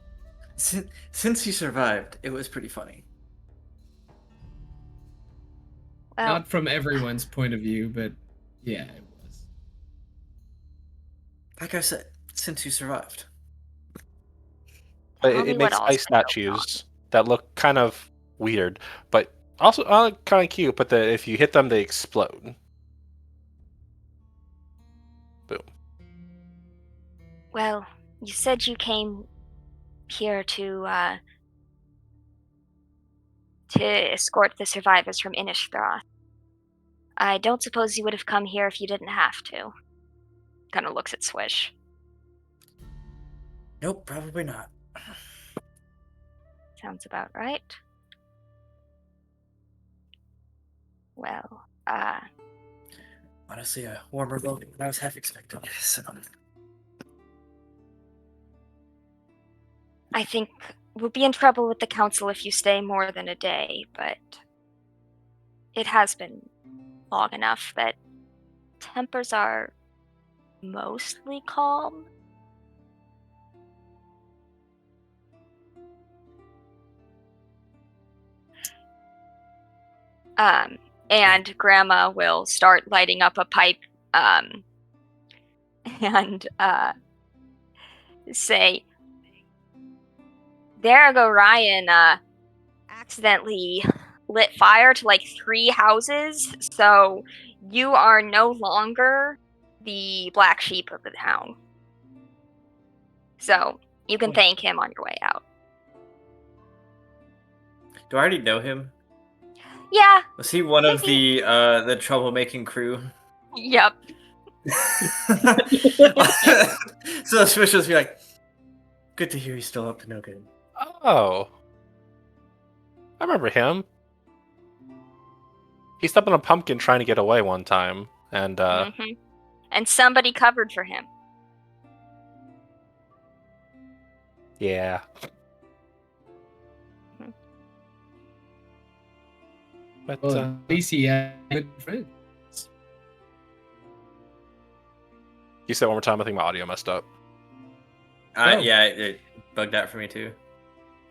Since you survived, it was pretty funny. Well, Not from everyone's point of view, but yeah, it was. Like I said, since you survived. But tell me it what makes all's ice been going on. statues that look kind of weird, but also kind of cute. But if you hit them, they explode. Boom. Well, you said you came here to to escort the survivors from Innisthroth. I don't suppose you would have come here if you didn't have to. Kind of looks at Swish. Nope, probably not. Sounds about right. Well, Honestly, a warmer welcome than I was half expecting. So. I think we'll be in trouble with the council if you stay more than a day, but it has been long enough that tempers are mostly calm. And Grandma will start lighting up a pipe, and say, there go Ryan, accidentally lit fire to like 3 houses, so you are no longer the black sheep of the town. So you can thank him on your way out. Do I already know him? Yeah. Was he one of the troublemaking crew? Yep. So Swish will be like, good to hear he's still up to no good. Oh. I remember him. He stepped on a pumpkin trying to get away one time, and And somebody covered for him. yeah. But Well, at least he had good friends. you said one more time, I think my audio messed up. Oh. Yeah, it bugged out for me too.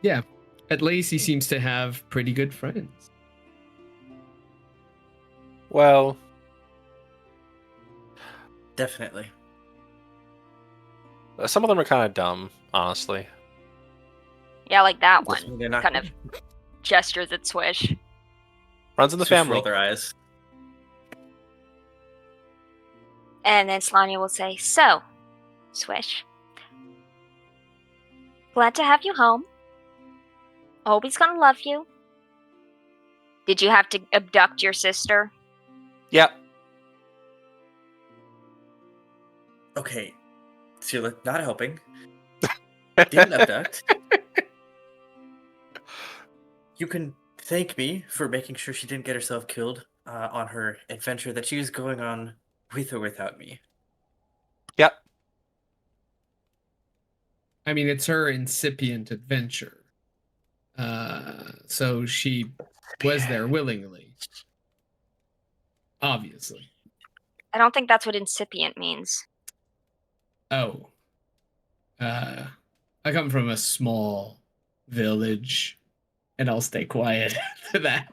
Yeah, at least he seems to have pretty good friends. Well, Definitely. some of them are kind of dumb, honestly. Yeah, like that one. Doesn't mean they're not Kind of good. gestures at Swish. Runs in the Swish family. roll their eyes. And then Slania will say, so, Swish, glad to have you home. Always gonna love you. Did you have to abduct your sister? Yep. Okay, so you're not helping. Didn't abduct. You can thank me for making sure she didn't get herself killed on her adventure that she was going on with or without me. Yep. I mean, it's her incipient adventure. So she was there willingly. Obviously. I don't think that's what incipient means. Oh. I come from a small village, and I'll stay quiet to that.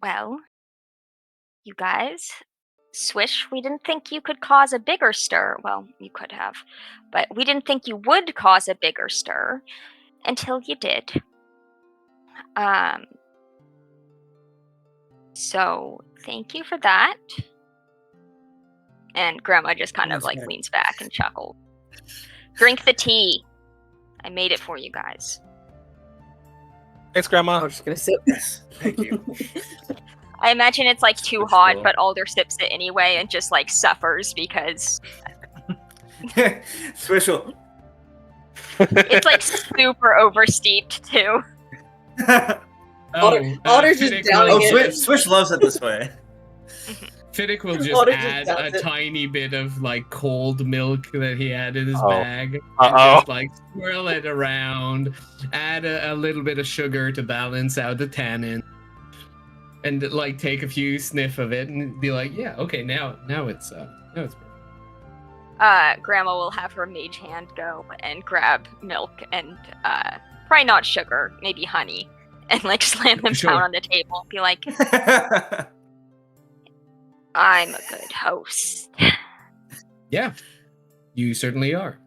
Well, you guys, Swish, we didn't think you could cause a bigger stir. Well, you could have, but we didn't think you would cause a bigger stir until you did. So thank you for that. And Grandma just kind of like leans back and chuckles. Drink the tea. I made it for you guys. Thanks, Grandma. I'm just gonna sip. Yes, thank you. I imagine it's like too That's hot, cool. but Alder sips it anyway and just like suffers because Swish will. it's like super oversteeped too. Otter's just Fiddick downing will- it. Swish loves it this way. Fiddick will just Otter just add does a it. tiny bit of like cold milk that he had in his Oh. bag, and Uh-oh. just like swirl it around, add a little bit of sugar to balance out the tannin, and like take a few sniff of it and be like, yeah, okay, now it's perfect. Grandma will have her mage hand go and grab milk and probably not sugar, maybe honey, and like slam them Sure. down on the table and be like, I'm a good host. Yeah, you certainly are.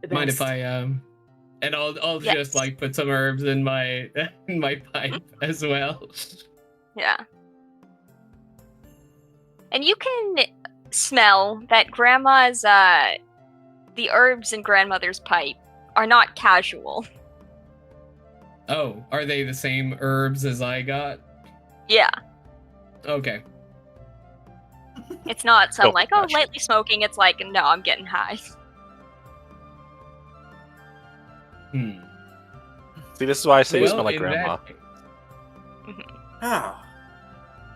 The Mind if best. I and I'll Yes. just like put some herbs in my in my pipe as well. Yeah. And you can smell that Grandma's the herbs in grandmother's pipe are not casual. Oh, are they the same herbs as I got? Yeah, Okay. it's not some Filthy like, oh, casual. lightly smoking. It's like, no, I'm getting high. See, this is why I say you Well, smell like in grandma. that case, Oh,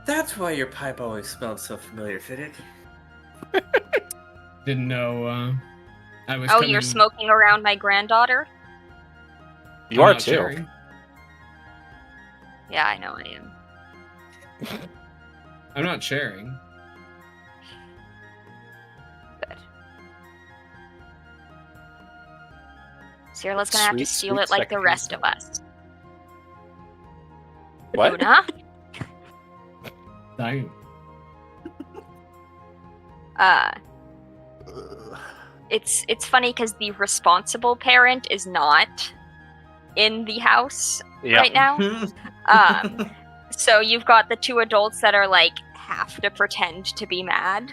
that's why your pipe always smelled so familiar, Fiddick. didn't know I was Oh, coming. you're smoking around my granddaughter? You I'm are not too. sharing. Yeah, I know I am. I'm not sharing. Good. Cyrilla's gonna have to Sweet, steal sweet it like the second rest hand. of us. What? Una? Damn. It's funny because the responsible parent is not in the house Yeah. right now. So you've got the two adults that are like have to pretend to be mad.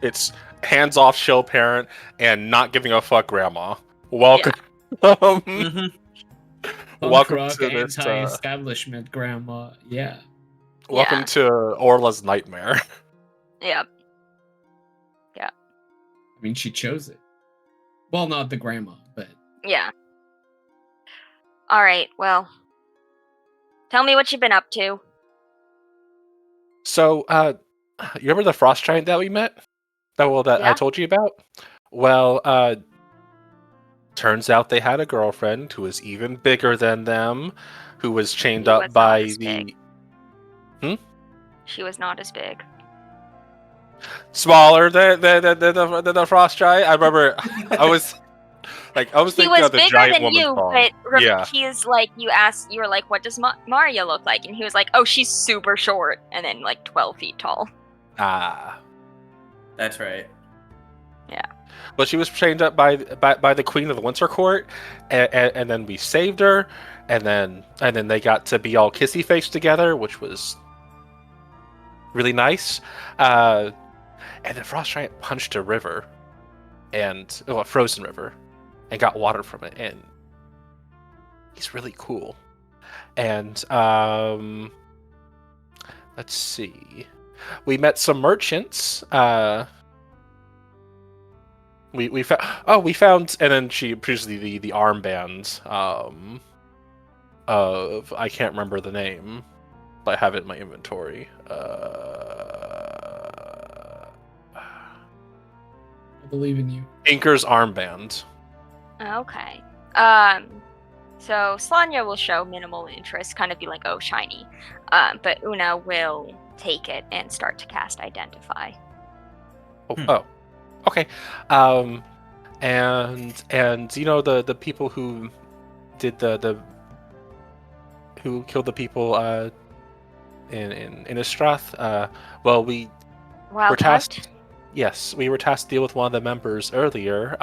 It's hands off, chill parent, and not giving a fuck, grandma. Welcome. Mhm. Welcome Punk rock to this. anti-establishment grandma. Yeah. Welcome Yeah. to Orla's nightmare. Yep. I mean, she chose it. Well, not the grandma, but Yeah. All right. Well, tell me what you've been up to. So, you remember the frost giant that we met? That I Yeah. told you about? Well, turns out they had a girlfriend who was even bigger than them, who was chained She up was by not as the big. She was not as big. smaller than the frost giant. I remember I was He thinking was of the bigger giant than woman you, song. but Yeah. he is like, you were like, what does Maria look like? And he was like, oh, she's super short and then like 12 feet tall. Ah. That's right. But she was chained up by the queen of the Winter Court, and then we saved her, and then they got to be all kissy faced together, which was really nice. And the frost giant punched a river, a frozen river, and got water from it, and he's really cool. And let's see, we met some merchants. We found, and then she produced the armband of, I can't remember the name, but I have it in my inventory. I believe in you. Inker's armband. Okay. So Slanya will show minimal interest, kind of be like, oh, shiny. But Una will take it and start to cast Identify. Oh, okay. And you know the people who did the who killed the people in Istrath. Well, we Wild were tasked. Heart? Yes, we were tasked to deal with one of the members earlier.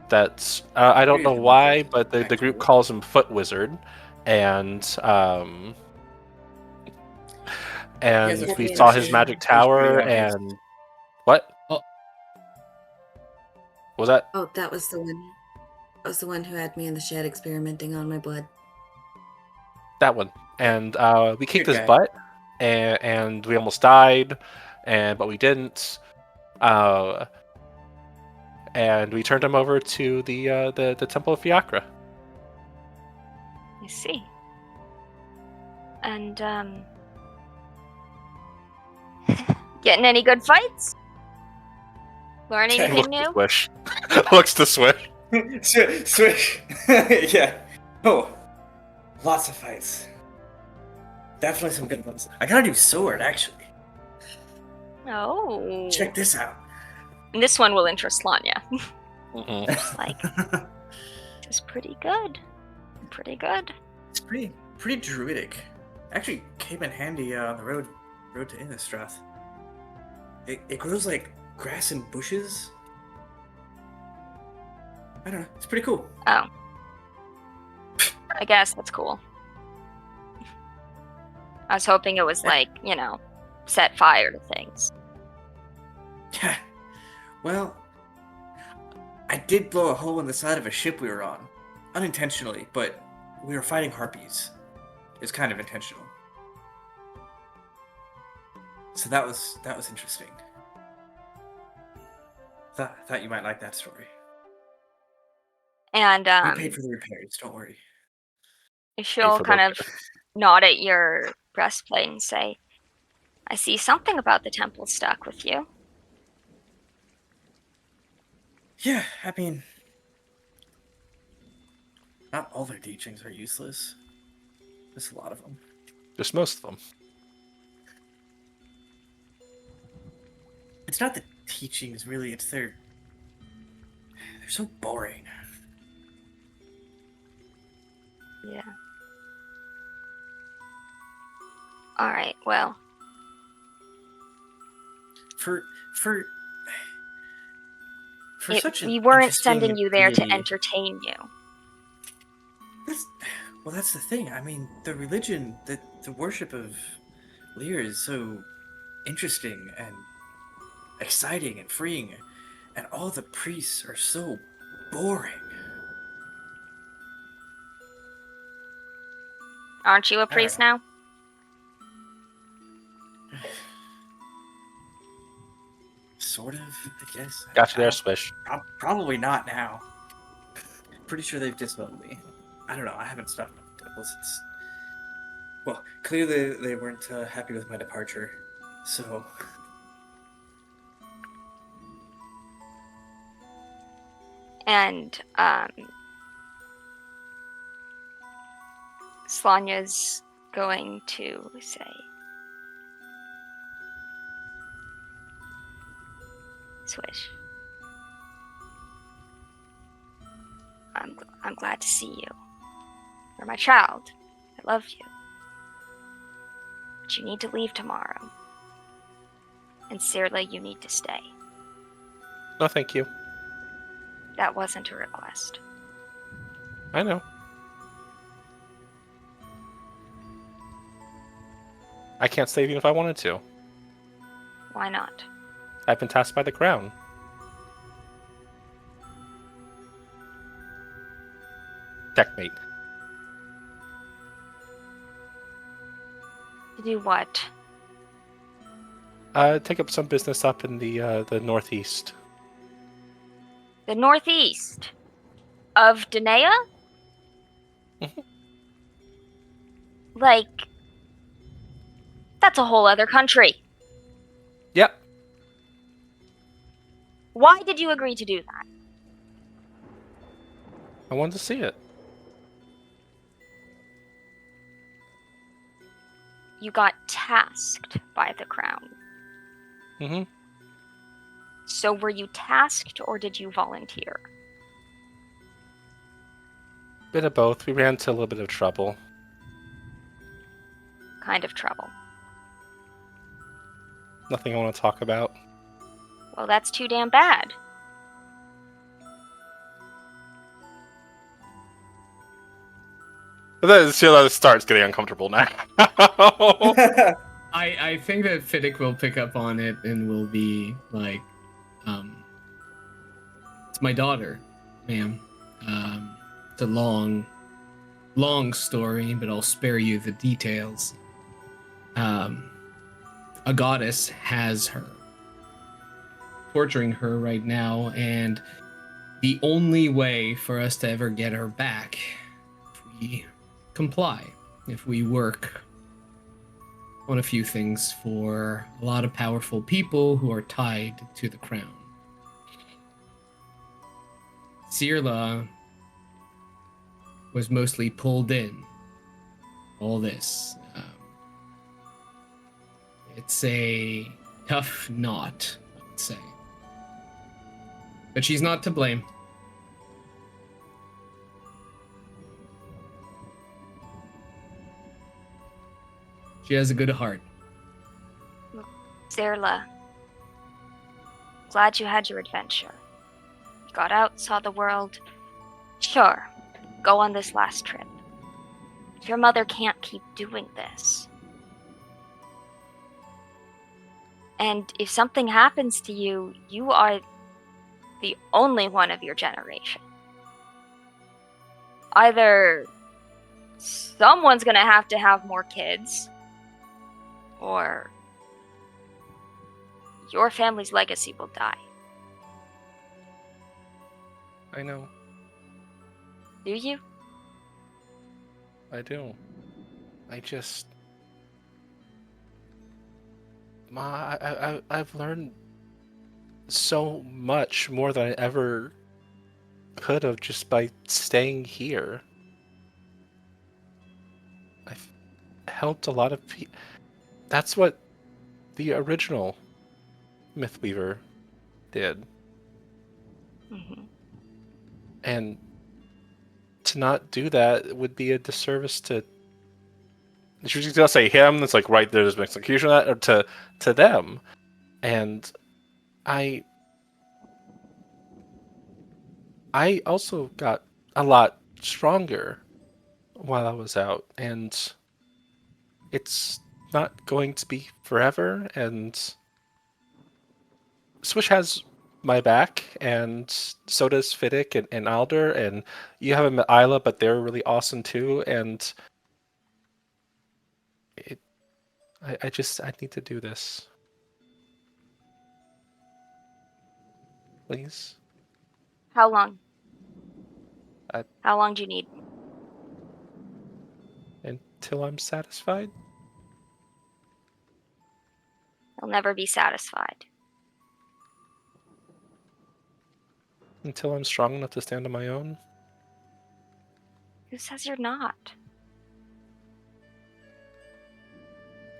That's I don't know Crazy why, wizard. but the Back group to it. calls him Foot Wizard, and has a we feet saw and his shoes. magic It's pretty tower, obvious. and what? Oh. Was that? Oh, that was the one. That was the one who had me in the shed experimenting on my blood. That one. And we kicked Good his guy. butt, and we almost died, but we didn't. And we turned him over to the Temple of Fiacra. I see. And, getting any good fights? Learn anything Looks new? to Swish. Looks to Swish. Swish. Yeah. Oh, lots of fights. Definitely some good ones. I got a new sword, actually. Oh. Check this out. And this one will interest Slanya. Mhm. It's like, this is pretty good. Pretty good. It's pretty druidic. Actually, came in handy on the road to Innistrath. It grows like grass and bushes. I don't know. It's pretty cool. Oh. I guess that's cool. I was hoping it was like, set fire to things. Yeah. Well, I did blow a hole in the side of a ship we were on. Unintentionally, but we were fighting harpies. It was kind of intentional. So that was interesting. Thought you might like that story. And We paid for the repairs, don't worry. she'll for kind both. of nod at your breastplate and say, I see something about the temple stuck with you. Yeah, I mean, not all their teachings are useless. There's a lot of them. Just most of them. It's not the teachings, really. It's they're so boring. Yeah. Alright, well. For such an We weren't interesting sending you there to deity- entertain you. That's the thing. I mean, the religion, the worship of Lear is so interesting and exciting and freeing, and all the priests are so boring. Aren't you a priest now? Sort of, I guess. Got you there, Swish. Probably not now. Pretty sure they've disowned me. I don't know. I haven't stopped with devils. Well, clearly they weren't happy with my departure, so. And Slanya's going to say, Swish, I'm glad to see you. You're my child. I love you. But you need to leave tomorrow. And Cirla, you need to stay. No, thank you. That wasn't a request. I know. I can't stay even if I wanted to. Why not? I've been tasked by the crown. Checkmate. To do what? Take up some business up in the northeast. The northeast of Danaea? Mhm. Like, that's a whole other country. Yep. Why did you agree to do that? I wanted to see it. You got tasked by the crown. Mm-hmm. So were you tasked or did you volunteer? Bit of both. We ran into a little bit of trouble. Kind of trouble. Nothing I want to talk about. Well, that's too damn bad. But then it starts getting uncomfortable now. I think that Fiddick will pick up on it and will be like, it's my daughter, ma'am. It's a long story, but I'll spare you the details. A goddess has her, torturing her right now, and the only way for us to ever get her back, if we comply, if we work on a few things for a lot of powerful people who are tied to the crown. Cirla was mostly pulled in all this. It's a tough knot, I would say. But she's not to blame. She has a good heart. Zerla, glad you had your adventure. You got out, saw the world. Sure, go on this last trip. Your mother can't keep doing this. And if something happens to you, you are The only one of your generation. Either someone's gonna have to have more kids, or your family's legacy will die. I know. Do you? I do. I just... Ma, I've learned so much more than I ever could have just by staying here. I've helped a lot of people. That's what the original Mythweaver did. Mm-hmm. And to not do that would be a disservice to... She was gonna say him, that's like right there's an execution of that, or to them. And I also got a lot stronger while I was out, and it's not going to be forever, and Swish has my back, and so does Fiddick and Alder, and you haven't met Isla, but they're really awesome too, and I need to do this. Please? How long? I- How long do you need? Until I'm satisfied? You'll never be satisfied. Until I'm strong enough to stand on my own? Who says you're not?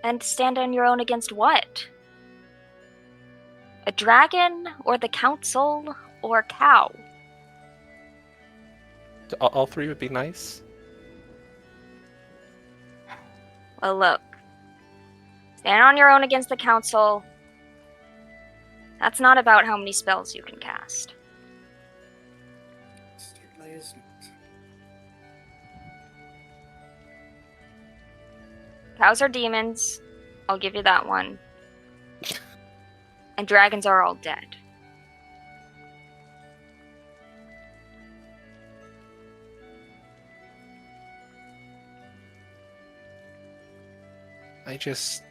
And stand on your own against what? A dragon, or the council, or a cow? All three would be nice. Well, look. Stand on your own against the council. That's not about how many spells you can cast. Certainly isn't. Cows are demons. I'll give you that one. And dragons are all dead. I just...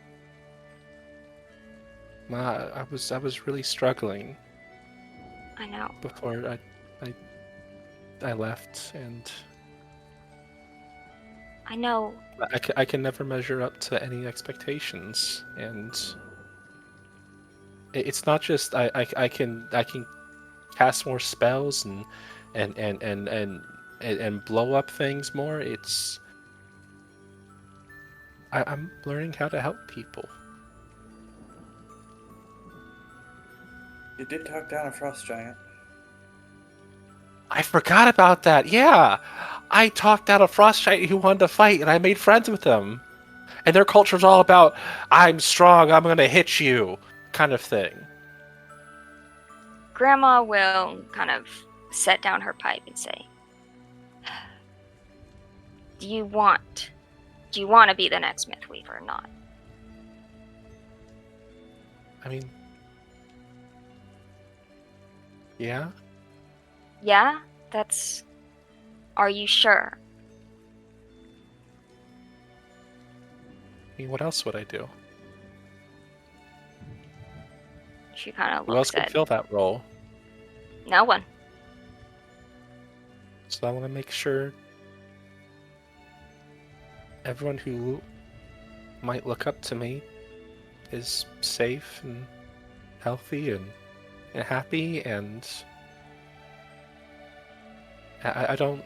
I was really struggling I know. before I left, and I know. I can never measure up to any expectations, and it's not just I can cast more spells and blow up things more. It's I'm learning how to help people. You did talk down a frost giant. I forgot about that. Yeah, I talked out a frost giant who wanted to fight, and I made friends with them. And their culture's all about "I'm strong, I'm gonna hit you" kind of thing. Grandma will kind of set down her pipe and say, Do you want to be the next Mythweaver or not? I mean, yeah. Yeah? That's... Are you sure? I mean, what else would I do? She kind of Who else looks could at fill that role? no one. So I want to make sure everyone who might look up to me is safe and healthy and happy, and I don't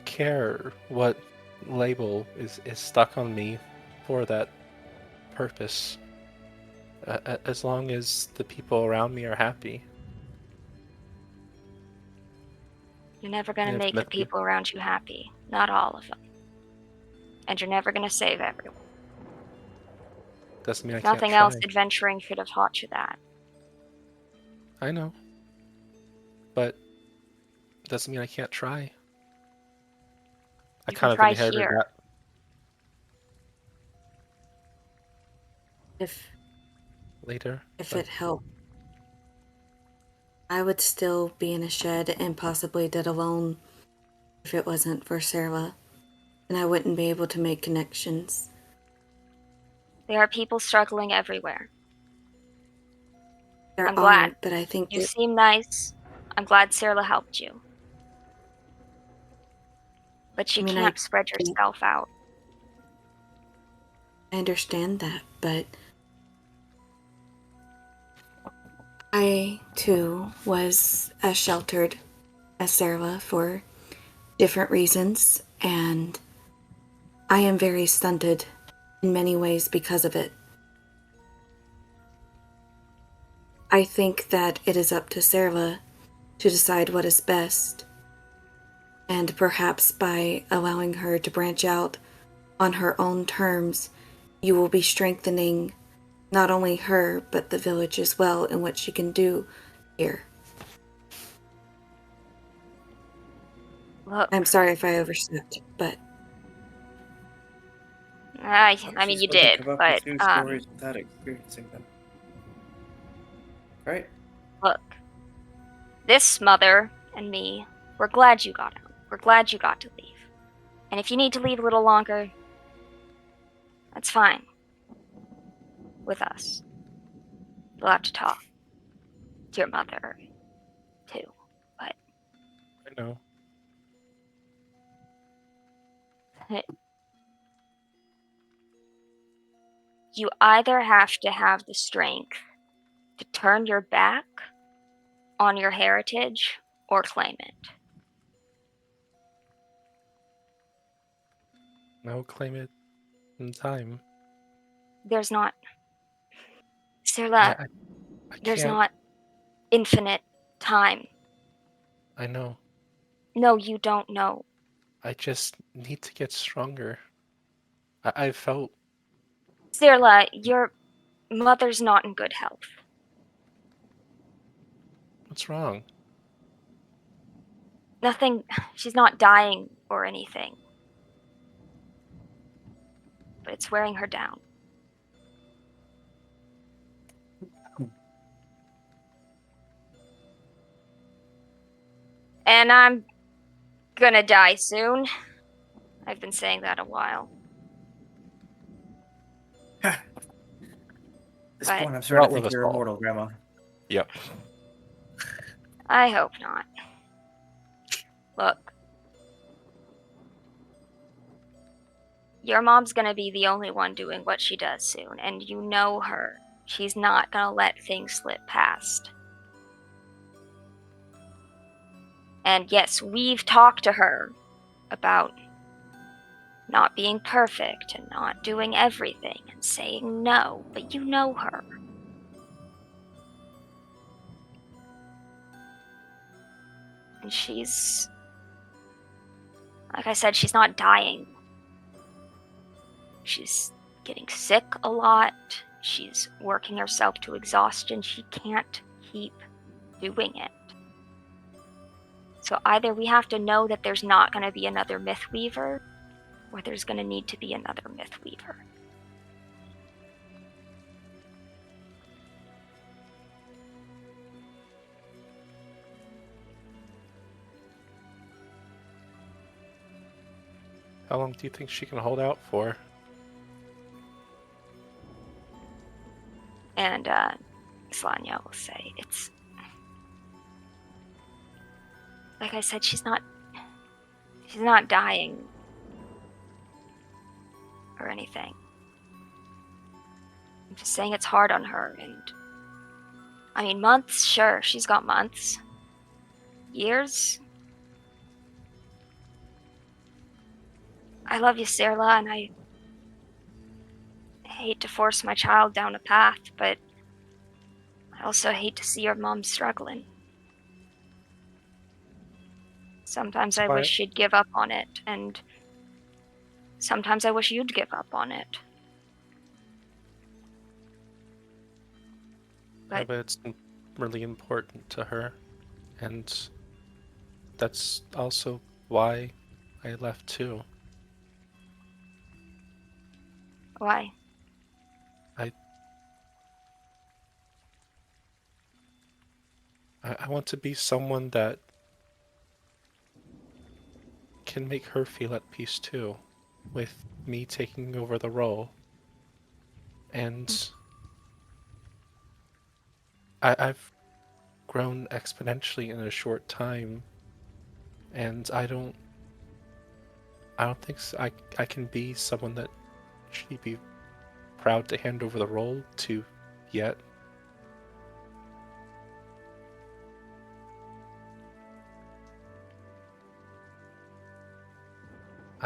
care what label is stuck on me for that purpose, as long as the people around me are happy. You're never going to Yeah, make the Mythweaver. people around you happy. Not all of them. And you're never going to save everyone. Doesn't mean I If can't nothing try. else, adventuring should have taught you that. I know, but doesn't mean I can't try. I You kind can of try inherited here. that. If Later. if but it helps, I would still be in a shed and possibly dead alone if it wasn't for Sarah, and I wouldn't be able to make connections. There are people struggling everywhere. There I'm are, glad. but I think You that seem nice. I'm glad Sarah helped you. But you I can't spread yourself out. I understand that, but I, too, was as sheltered as Sarah for different reasons, and I am very stunted in many ways because of it. I think that it is up to Sarah to decide what is best, and perhaps by allowing her to branch out on her own terms, you will be strengthening not only her, but the village as well in what she can do here. Look, I'm sorry if I overstepped, but I mean, She's you supposed to did, come up but with new stories without experiencing them. Right? look, this mother and me, we're glad you got out. We're glad you got to leave. And if you need to leave a little longer, that's fine. With us. You'll have to talk to your mother, too. But I know. you either have to have the strength to turn your back on your heritage or claim it. I'll claim it in time. There's not, I, Sarah, I, I there's can't. not infinite time. I know. No, you don't know. I just need to get stronger. I felt. Sarah, your mother's not in good health. What's wrong? Nothing, she's not dying or anything. But it's wearing her down. And I'm gonna die soon. I've been saying that a while. At this But point, I'm starting to Not with think us you're all. immortal, Grandma. Yep. I hope not. Look. Your mom's gonna be the only one doing what she does soon, and you know her. She's not gonna let things slip past. And yes, we've talked to her about not being perfect and not doing everything and saying no, but you know her. And she's, like I said, she's not dying. She's getting sick a lot. She's working herself to exhaustion. She can't keep doing it. So either we have to know that there's not going to be another Mythweaver, or there's going to need to be another Mythweaver. How long do you think she can hold out for? And Slanya will say, it's... Like I said, she's not dying or anything. I'm just saying it's hard on her, and I mean, months, sure, she's got months. Years? I love you, Sarah, and I hate to force my child down a path, but I also hate to see your mom struggling. Sometimes I wish she'd give up on it, and sometimes I wish you'd give up on it. Yeah, but it's really important to her, and that's also why I left too. Why? I want to be someone that can make her feel at peace too, with me taking over the role. And I've grown exponentially in a short time, and I don't think I can be someone that she'd be proud to hand over the role to yet.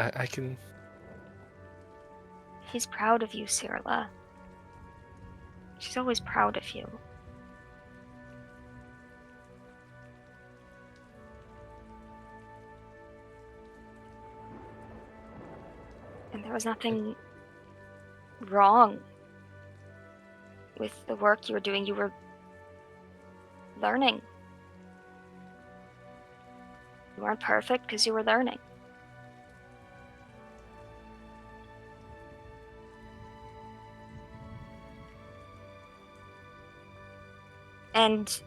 I can. She's proud of you, Cyrilla. She's always proud of you. And there was nothing wrong with the work you were doing. You were learning. You weren't perfect because you were learning. And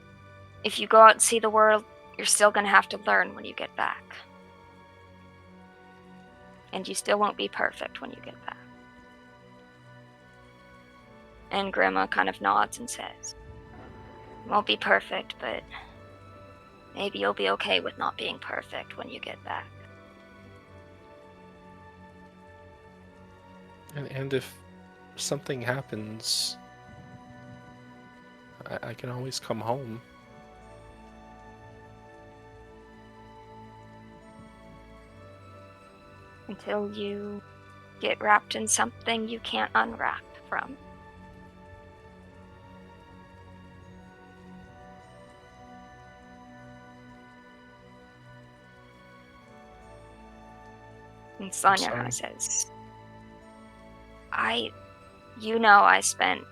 if you go out and see the world, you're still going to have to learn when you get back. And you still won't be perfect when you get back. And Grandma kind of nods and says, "You won't be perfect, but maybe you'll be okay with not being perfect when you get back." And if something happens, I can always come home. Until you get wrapped in something you can't unwrap from. And Sonia kind of says, I spent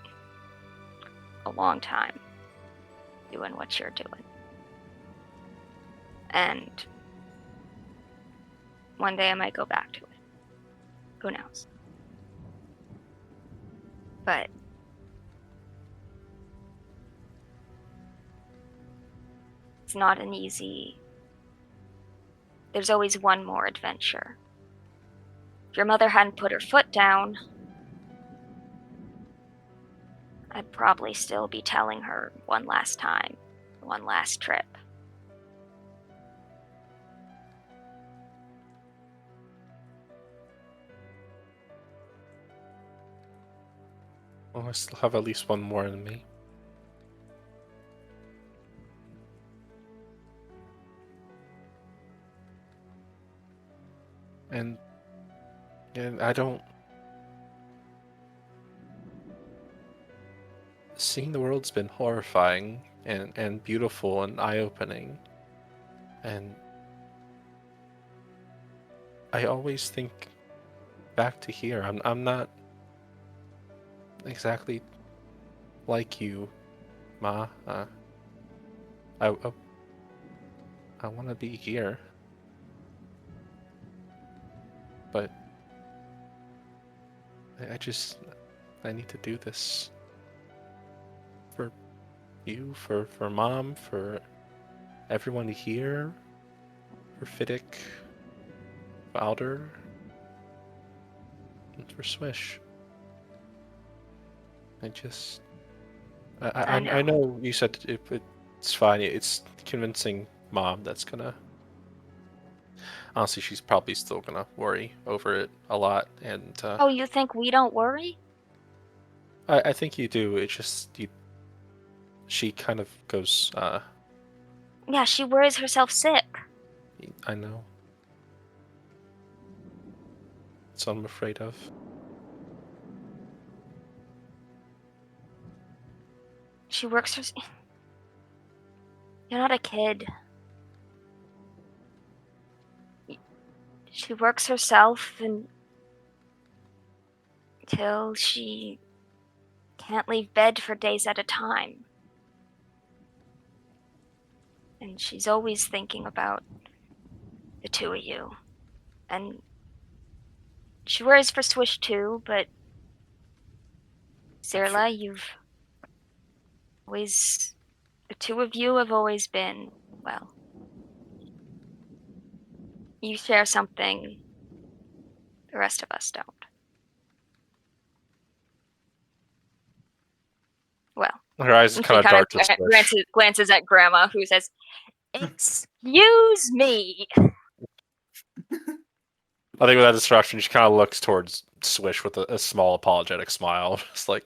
a long time doing what you're doing. And one day I might go back to it. Who knows? But it's not an easy... There's always one more adventure. If your mother hadn't put her foot down, I'd probably still be telling her one last time, one last trip. Well, I still have at least one more in me. And I don't... Seeing the world's been horrifying and beautiful and eye-opening. And I always think back to here. I'm not exactly like you, Ma. I want to be here. But I need to do this for you, for Mom, for everyone here, for Fiddick, for Alder, and for Swish. I know you said it's fine. It's convincing Mom that's gonna... Honestly, she's probably still gonna worry over it a lot, and Oh, you think we don't worry? I think you do. It's just she kind of goes. Yeah, she worries herself sick. I know. That's what I'm afraid of. She works her... You're not a kid. She works herself until she can't leave bed for days at a time. And she's always thinking about the two of you. And she worries for Swish too, but Zirla, you've always The two of you have always been, well, you share something the rest of us don't. Well, Her eyes and kind she of kind dart of to Swish. glances at Grandma, who says, "Excuse me." I think with that instruction, she kind of looks towards Swish with a small apologetic smile. Just like,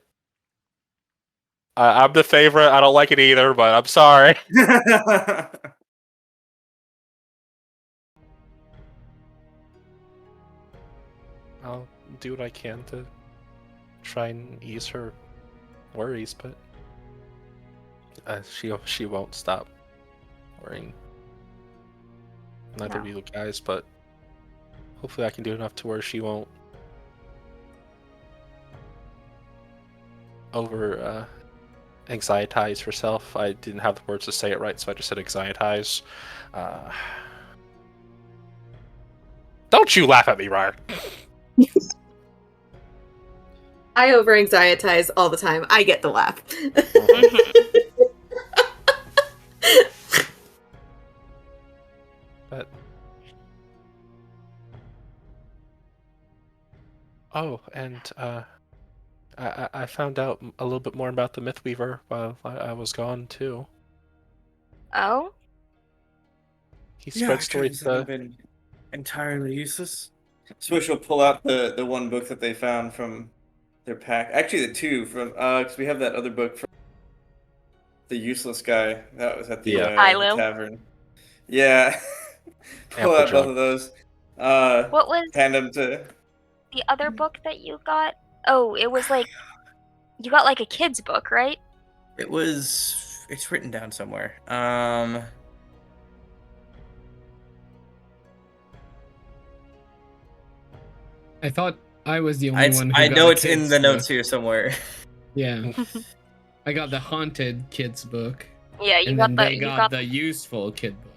I'm the favorite. I don't like it either, but I'm sorry. I'll do what I can to try and ease her worries, but she won't stop worrying. Neither of No. you guys, but hopefully I can do enough to where she won't over anxietize herself. I didn't have the words to say it right, so I just said anxietize. Don't you laugh at me, Ryan. I over anxietize all the time. I get the laugh. But oh, and I found out a little bit more about the Mythweaver while I was gone too. Oh? He Yeah, spread our stories. travels haven't been entirely useless. Swish will pull out the one book that they found from their pack. Actually, the two from because we have that other book from the useless guy that was at the the Ilo. tavern. Yeah, pull Ample out both jug. of those. What was Hand them to. the other book that you got? Oh, it was like you got like a kid's book, right? It was. It's written down somewhere. I thought I was the only one who I got know a it's in kid's the notes book. here somewhere. Yeah. I got the haunted kids book. Yeah, you And got then the they got the useful kid book.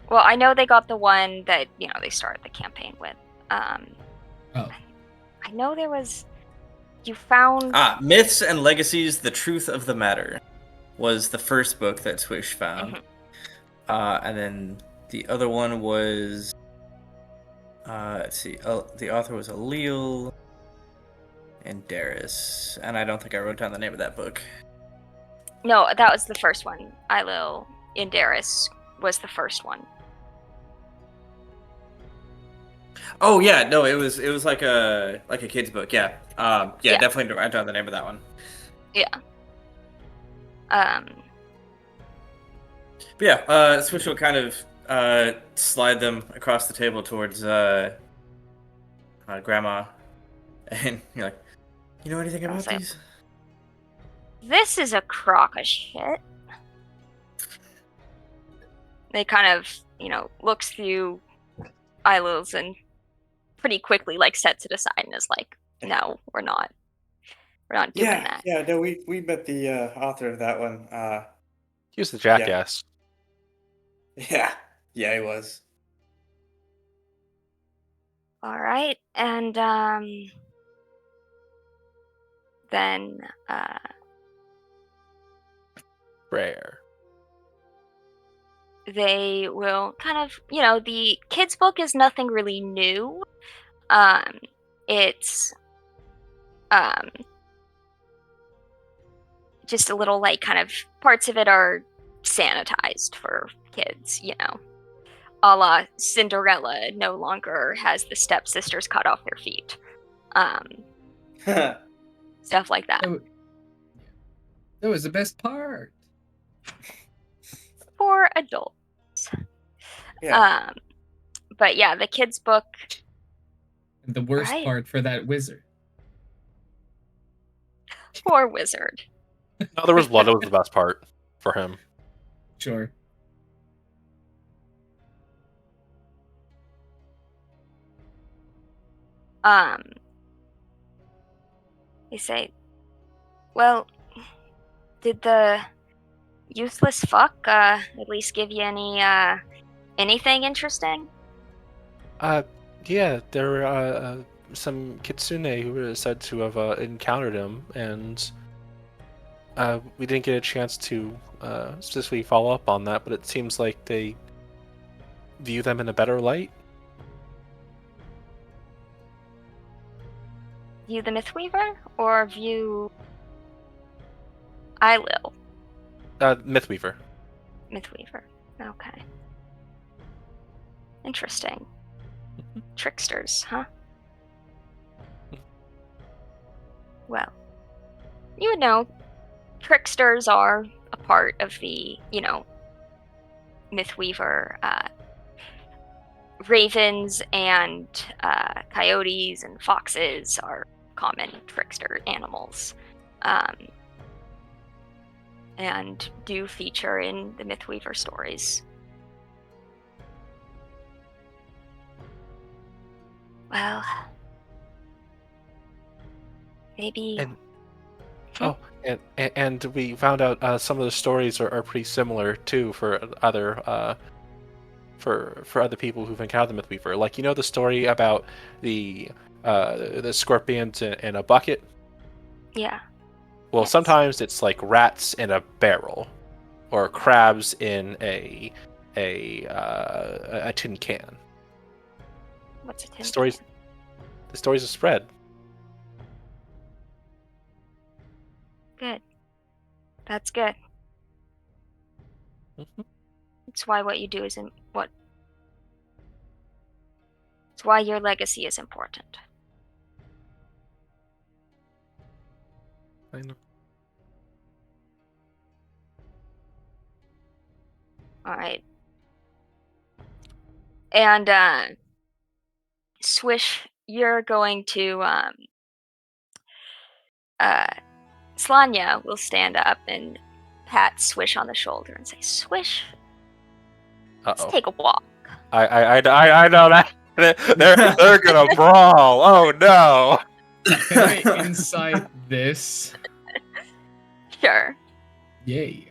Well, I know they got the one that, they started the campaign with. Oh. I know there was you found Myths and Legacies: The Truth of the Matter was the first book that Swish found. And then the other one was let's see. The author was Alil and Darius, and I don't think I wrote down the name of that book. No, that was the first one. Ilil Indaris was the first one. Oh yeah, no, it was like a kid's book. Yeah, Yeah. definitely don't write down the name of that one. Yeah. But yeah, Switch will kind of slide them across the table towards Grandma, and you're like, you know anything about say- these? This is a crock of shit. They kind of, looks through Ilil's and pretty quickly sets it aside and is like, no, we're not doing that. Yeah, no, we met the author of that one. He was the jackass. Yeah, he was. All right, and then Rare. they will kind of, the kids' book is nothing really new. It's just a little kind of parts of it are sanitized for kids, a la Cinderella no longer has the stepsisters cut off their feet. Stuff like that. That was the best part. For adults. Yeah. But yeah, the kids' book. And the worst Right. part for that wizard. Poor wizard. No, there was blood. That was the best part for him. Sure. They say, well, did the useless fuck at least give you anything interesting? Yeah, there were some kitsune who were said to have encountered him, and we didn't get a chance to specifically follow up on that, but it seems like they view them in a better light. View the Mythweaver or view Ilil? Mythweaver. Mythweaver. Okay. Interesting. Tricksters, huh? Well, you would know tricksters are a part of the, Mythweaver. Ravens and coyotes and foxes are common trickster animals. And do feature in the Mythweaver stories. Well, maybe. And we found out some of the stories are pretty similar too for other for other people who've encountered the Mythweaver. Like the story about the scorpions in a bucket. Yeah. Well, Yes. sometimes it's like rats in a barrel, or crabs in a tin can. What's a tin Stories. can? The stories are spread. Good. That's good. Mhm. It's why what you do is what. It's why your legacy is important. I know. All right. And Swish, you're going to Slanya will stand up and pat Swish on the shoulder and say, "Swish, let's Uh-oh. take a walk." I know that they're gonna brawl. Oh no! Can I insight this? Sure. Yay.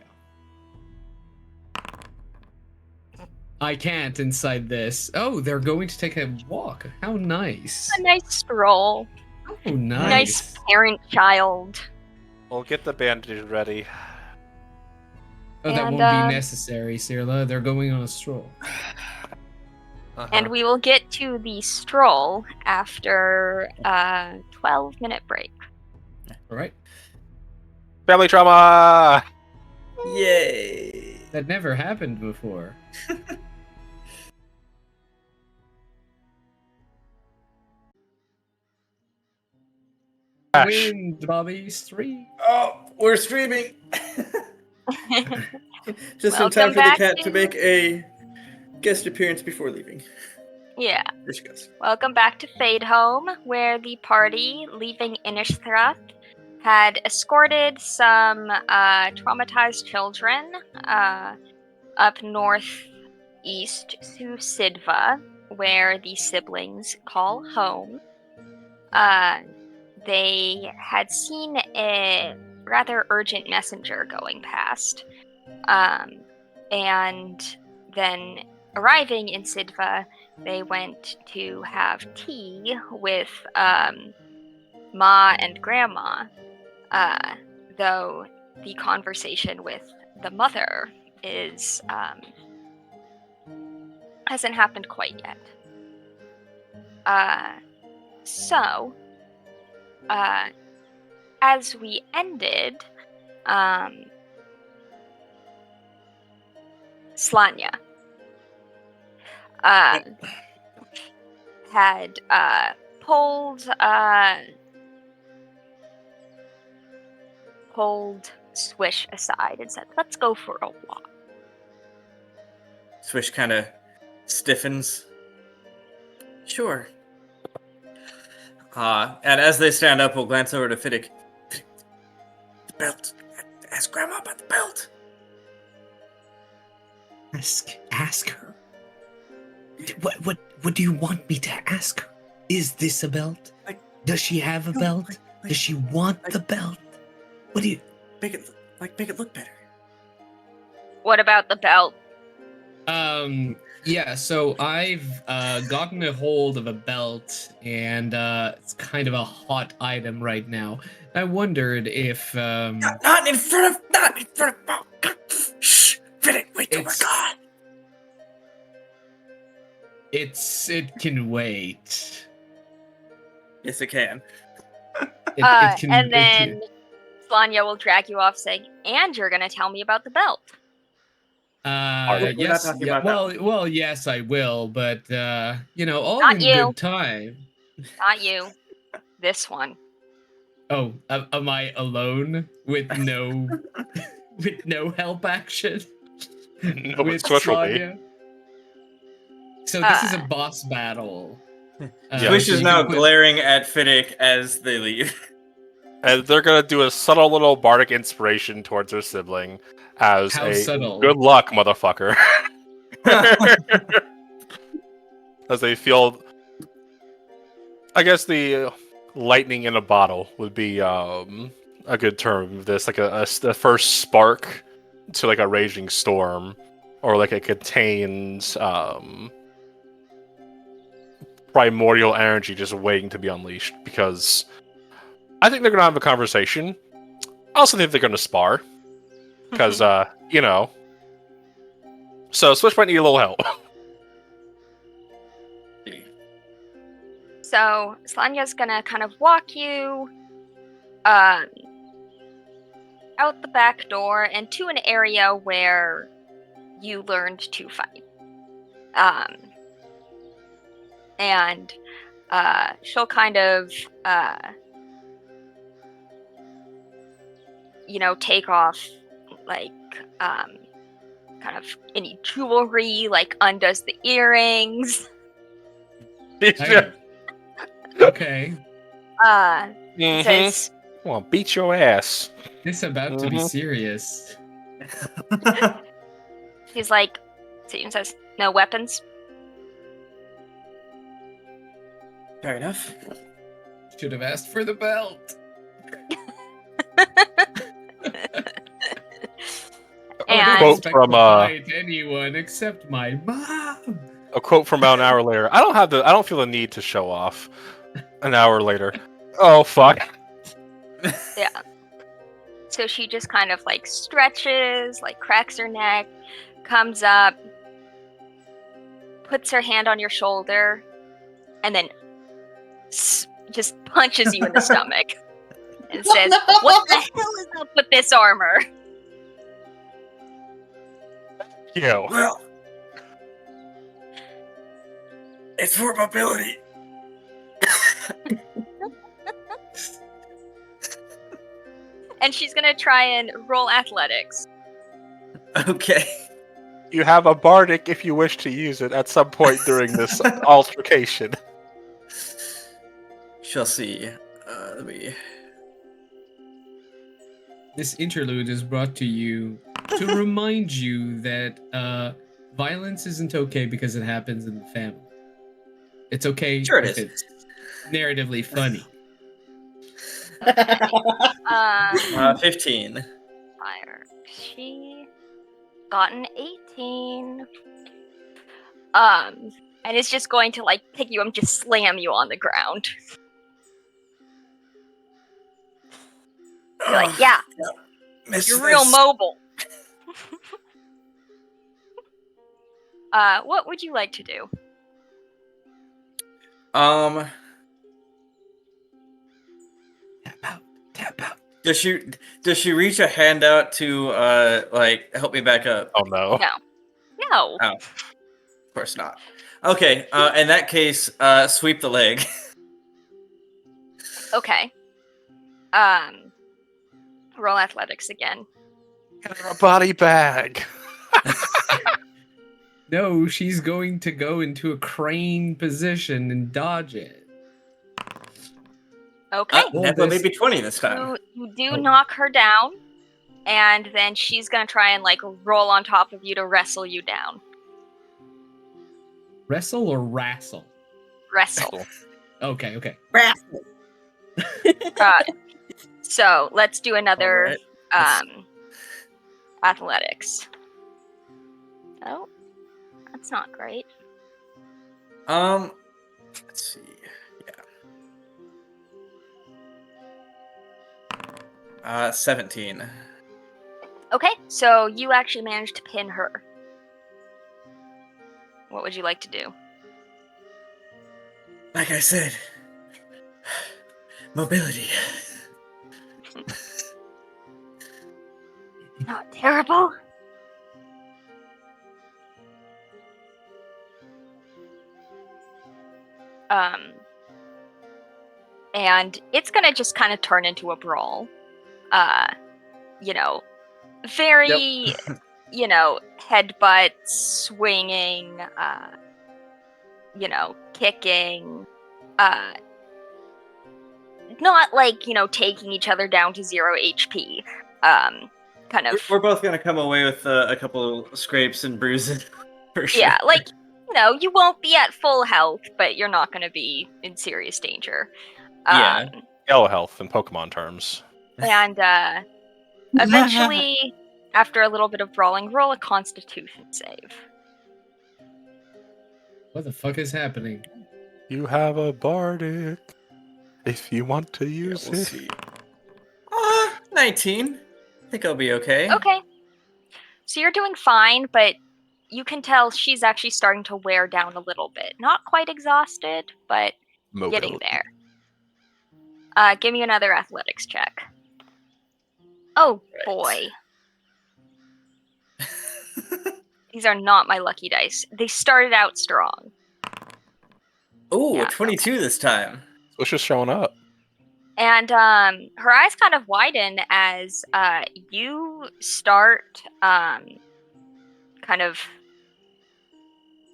I can't inside this. Oh, they're going to take a walk. How nice. A nice stroll. Oh, Nice nice. parent-child. We'll get the bandage ready. Oh, that And, won't be necessary, Sirla. They're going on a stroll. And we will get to the stroll after a 12-minute break. All right. Family trauma. Yay! That never happened before. Ash. Wind, Bobby, stream. Oh, we're streaming. Just in time Welcome for the back cat to- to make a guest appearance before leaving. Yeah. There she goes. Welcome back to Fadehome, where the party, leaving Inishthrath, had escorted some traumatized children up northeast to Sidva, where the siblings call home. They had seen a rather urgent messenger going past, and then arriving in Sidva, they went to have tea with Ma and Grandma, though the conversation with the mother is hasn't happened quite yet. So, as we ended, Slanya had pulled Swish aside and said, "Let's go for a walk." Swish kind of stiffens. Sure. And as they stand up, we'll glance over to Fiddick. The belt. Ask Grandma about the belt. Ask her. What do you want me to ask her? Is this a belt? Does she have a belt? Does she want the belt? What do you Make it look better. What about the belt? Yeah, so I've gotten a hold of a belt, and it's kind of a hot item right now. I wondered if Not in front of. Oh, God. Shh. Fiddick, wait till we're It's- gone. it can wait. Yes, it can. It can. And then Slanya will drag you off, saying, "And you're gonna tell me about the belt." We're not Yes, talking yeah. about that Well, yes, I will, but all Not in you. good time. Not you. This one. Oh, am I alone with no with no help action? No, but With Swish will be. Slanya? So this is a Uh, boss battle. Swish so is you now can put- glaring at Fiddick as they leave. And they're gonna do a subtle little bardic inspiration towards their sibling as How a subtle? good luck, motherfucker. As they feel, I guess the lightning in a bottle would be a good term of this, like the first spark to like a raging storm, or like it contains primordial energy just waiting to be unleashed. Because I think they're gonna have a conversation. I also think they're gonna spar. Because, So Switch might need a little help. So Slanya's gonna kind of walk you out the back door and to an area where you learned to fight. And she'll kind of take off like kind of any jewelry, like undoes the earrings. Okay, Mhm. Says, Come on, beat your ass. this is about to be Mhm. serious. he's like, Satan says, "No weapons." Fair enough. Should have asked for the belt. And Quote expect from, to fight anyone except my mom. A quote from about an hour later. I don't feel the need to show off. An hour later. Oh fuck. yeah. So she just kind of like stretches, like cracks her neck, comes up, puts her hand on your shoulder, and then just punches you in the stomach and says, "What the hell is up with this armor?" Yo. Well, it's for mobility. And she's gonna try and roll athletics. Okay. You have a bardic if you wish to use it at some point during this altercation. Shall see. Let me. This interlude is brought to you to remind you that violence isn't okay because it happens in the family. It's okay Sure it if is. it's narratively funny. 15. Fire. She got an 18. And it's just going to like pick you up and just slam you on the ground. You're like, yeah, you're real mobile. What would you like to do? Tap out. Does she reach a hand out to like help me back up? Oh no. No. No. Oh, of course not. Okay. In that case, sweep the leg. Okay. Roll athletics again. A body bag. No, she's going to go into a crane position and dodge it. Okay. Maybe 20 this time. You do Oh. knock her down, and then she's gonna try and like roll on top of you to wrestle you down. Wrestle or wrestle? Wrestle. Okay. Raffle. So let's do another Alright. athletics. Oh, That's not great. Let's see. Yeah. 17. Okay, so you actually managed to pin her. What would you like to do? Like I said, mobility. Not terrible. And it's gonna just kind of turn into a brawl. You know, very, you know, headbutt, swinging, kicking, not like, taking each other down to 0 HP. Kind of. We're both gonna come away with a couple scrapes and bruises. For sure. Yeah, like, you won't be at full health, but you're not going to be in serious danger. Yeah. Yellow health in Pokemon terms. And eventually, after a little bit of brawling, roll a Constitution save. What the fuck is happening? You have a bardic. If you want to use we'll it. see. 19. I think I'll be okay. Okay. So you're doing fine, but you can tell she's actually starting to wear down a little bit. Not quite exhausted, but getting there. Give me another athletics check. Oh, boy. These are not my lucky dice. They started out strong. Ooh, Yeah, 22 this time. It's just showing up. And her eyes kind of widen as you start kind of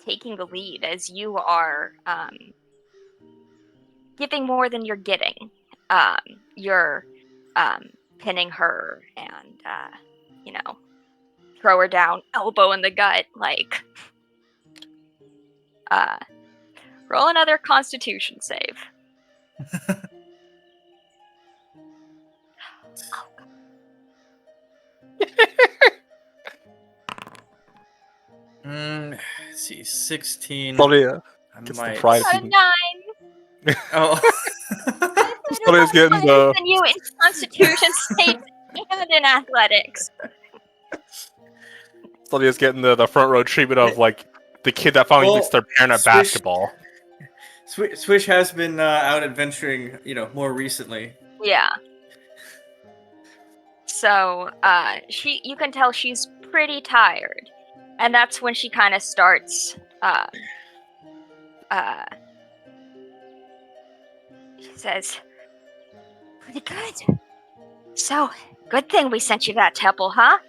taking the lead, as you are giving more than you're getting. You're pinning her and, throw her down, elbow in the gut, like... roll another Constitution save. Let's see, 16. Claudia I gets might. the pride A of being... 9! Oh. Claudia's getting the... Than you in Constitution save and in athletics. Claudia's getting the front row treatment of, like, the kid that finally gets their parent at basketball. Swish has been out adventuring, more recently. Yeah. So, you can tell she's pretty tired. And that's when she kind of starts, she says, pretty good. So, good thing we sent you that temple, huh?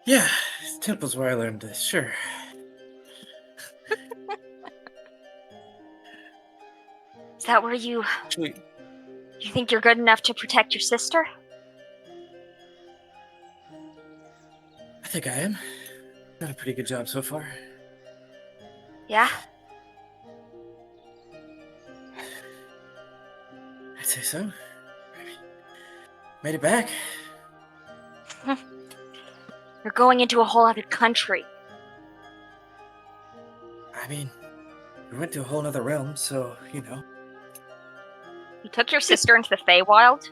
Yeah, temple's where I learned this, sure. Is that where you Actually, think you're good enough to protect your sister? I think I am. Done a pretty good job so far. Yeah? I'd say so. Made it back. You're going into a whole other country. I mean, we went to a whole other realm, so, You took your sister into the Feywild?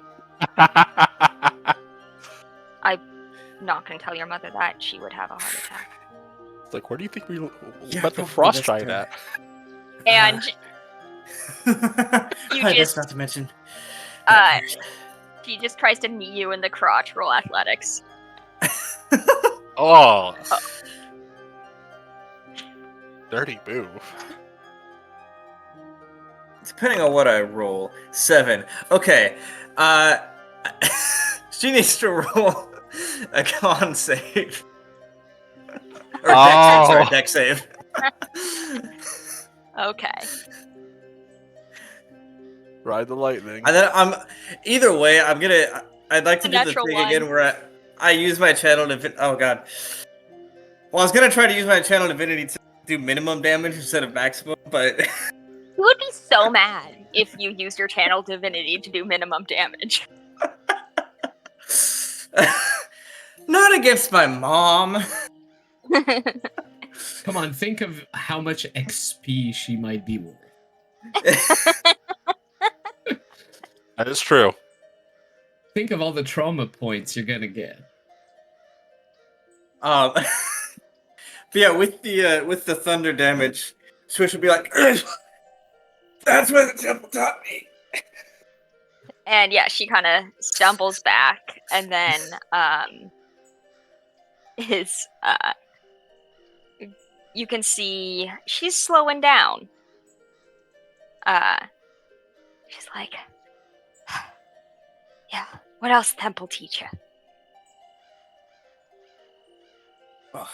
I'm not going to tell your mother that. She would have a heart attack. It's like, where do you think we Yeah, met the probably frost best giant to- at? And I just- guess not to mention. she just tries to knee you in the crotch. Roll athletics. Oh. Dirty move. Depending on what I roll, 7. Okay, she needs to roll a con save. Or deck save. Okay. Ride the lightning. And then either way, I'd like to do the natural thing one. again where I use my channel oh god. Well, I was gonna try to use my channel divinity to do minimum damage instead of maximum, but You would be so mad if you used your channel divinity to do minimum damage. not against my mom. Come on, think of how much XP she might be worth. That is true. Think of all the trauma points you're gonna get. But yeah, with the thunder damage, Swish would be like, "That's what the temple taught me." And yeah, she kind of stumbles back, and then is you can see she's slowing down. She's like, yeah, what else temple teach you? Well,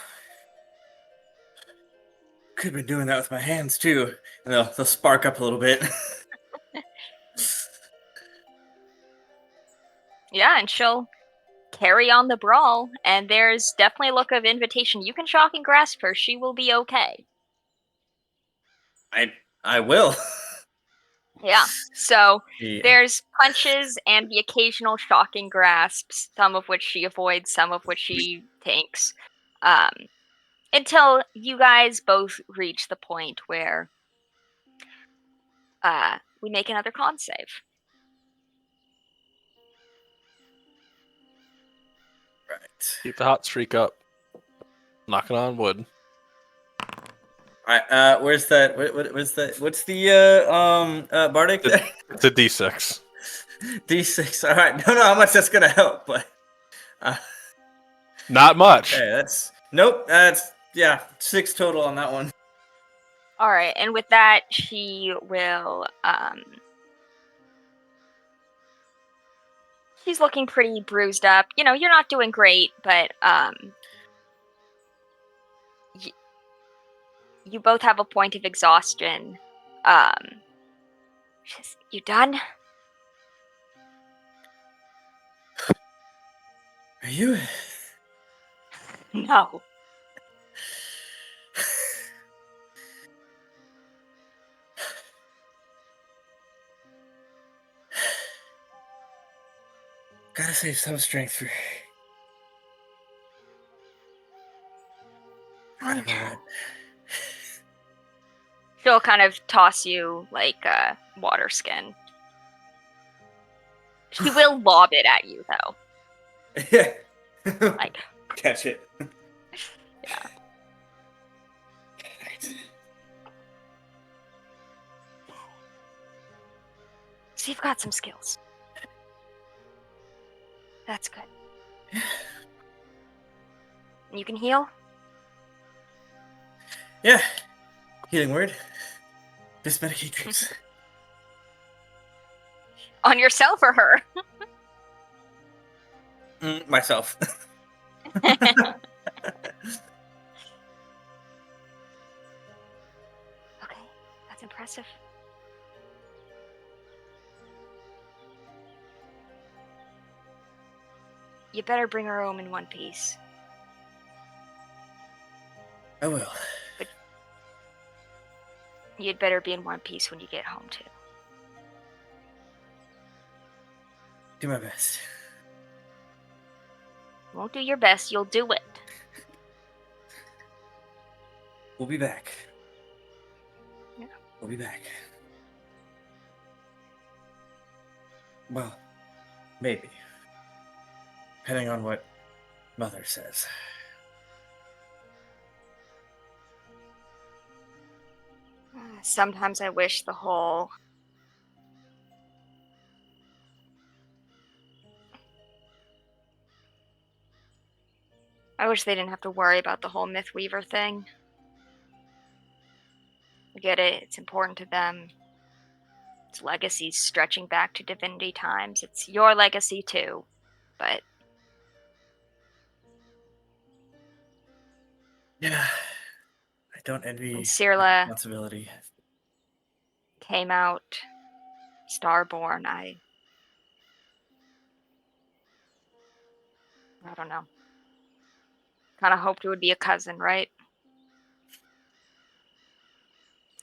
could have been doing that with my hands too. And they'll spark up a little bit. Yeah, and she'll carry on the brawl, and there's definitely a look of invitation. You can shock and grasp her; she will be okay. I will. Yeah. So Yeah. there's punches and the occasional shocking grasps, some of which she avoids, some of which she tanks, until you guys both reach the point where we make another con save. Right. Keep the hot streak up. Knocking on wood. All right. Where's that? What's that? What's the bardic there? It's a D6. D6. All right. Don't know how much that's gonna help, but Not much. hey, that's nope. That's 6 total on that one. All right, and with that, she will. She's looking pretty bruised up. You know, you're not doing great, but you both have a point of exhaustion. You done? Are you? No. Gotta save some strength for. She'll kind of toss you like water skin. She will lob it at you though. Yeah. Like Catch it. yeah. So you've got some skills. That's good. You can heal? Yeah. Healing word. Dismedicate creeps. On yourself or her? Myself. Okay, that's impressive. You better bring her home in one piece. I will. You'd better be in one piece when you get home too. Do my best. Won't do your best, you'll do it. We'll be back. Yeah. We'll be back. Well, maybe. Depending on what Mother says. Sometimes I wish the whole I wish they didn't have to worry about the whole Mythweaver thing. I get it, it's important to them. Its legacy's stretching back to divinity times. It's your legacy too, but Yeah. I don't envy when the Cirla responsibility. came out starborn, I don't know. Kind of hoped it would be a cousin, right?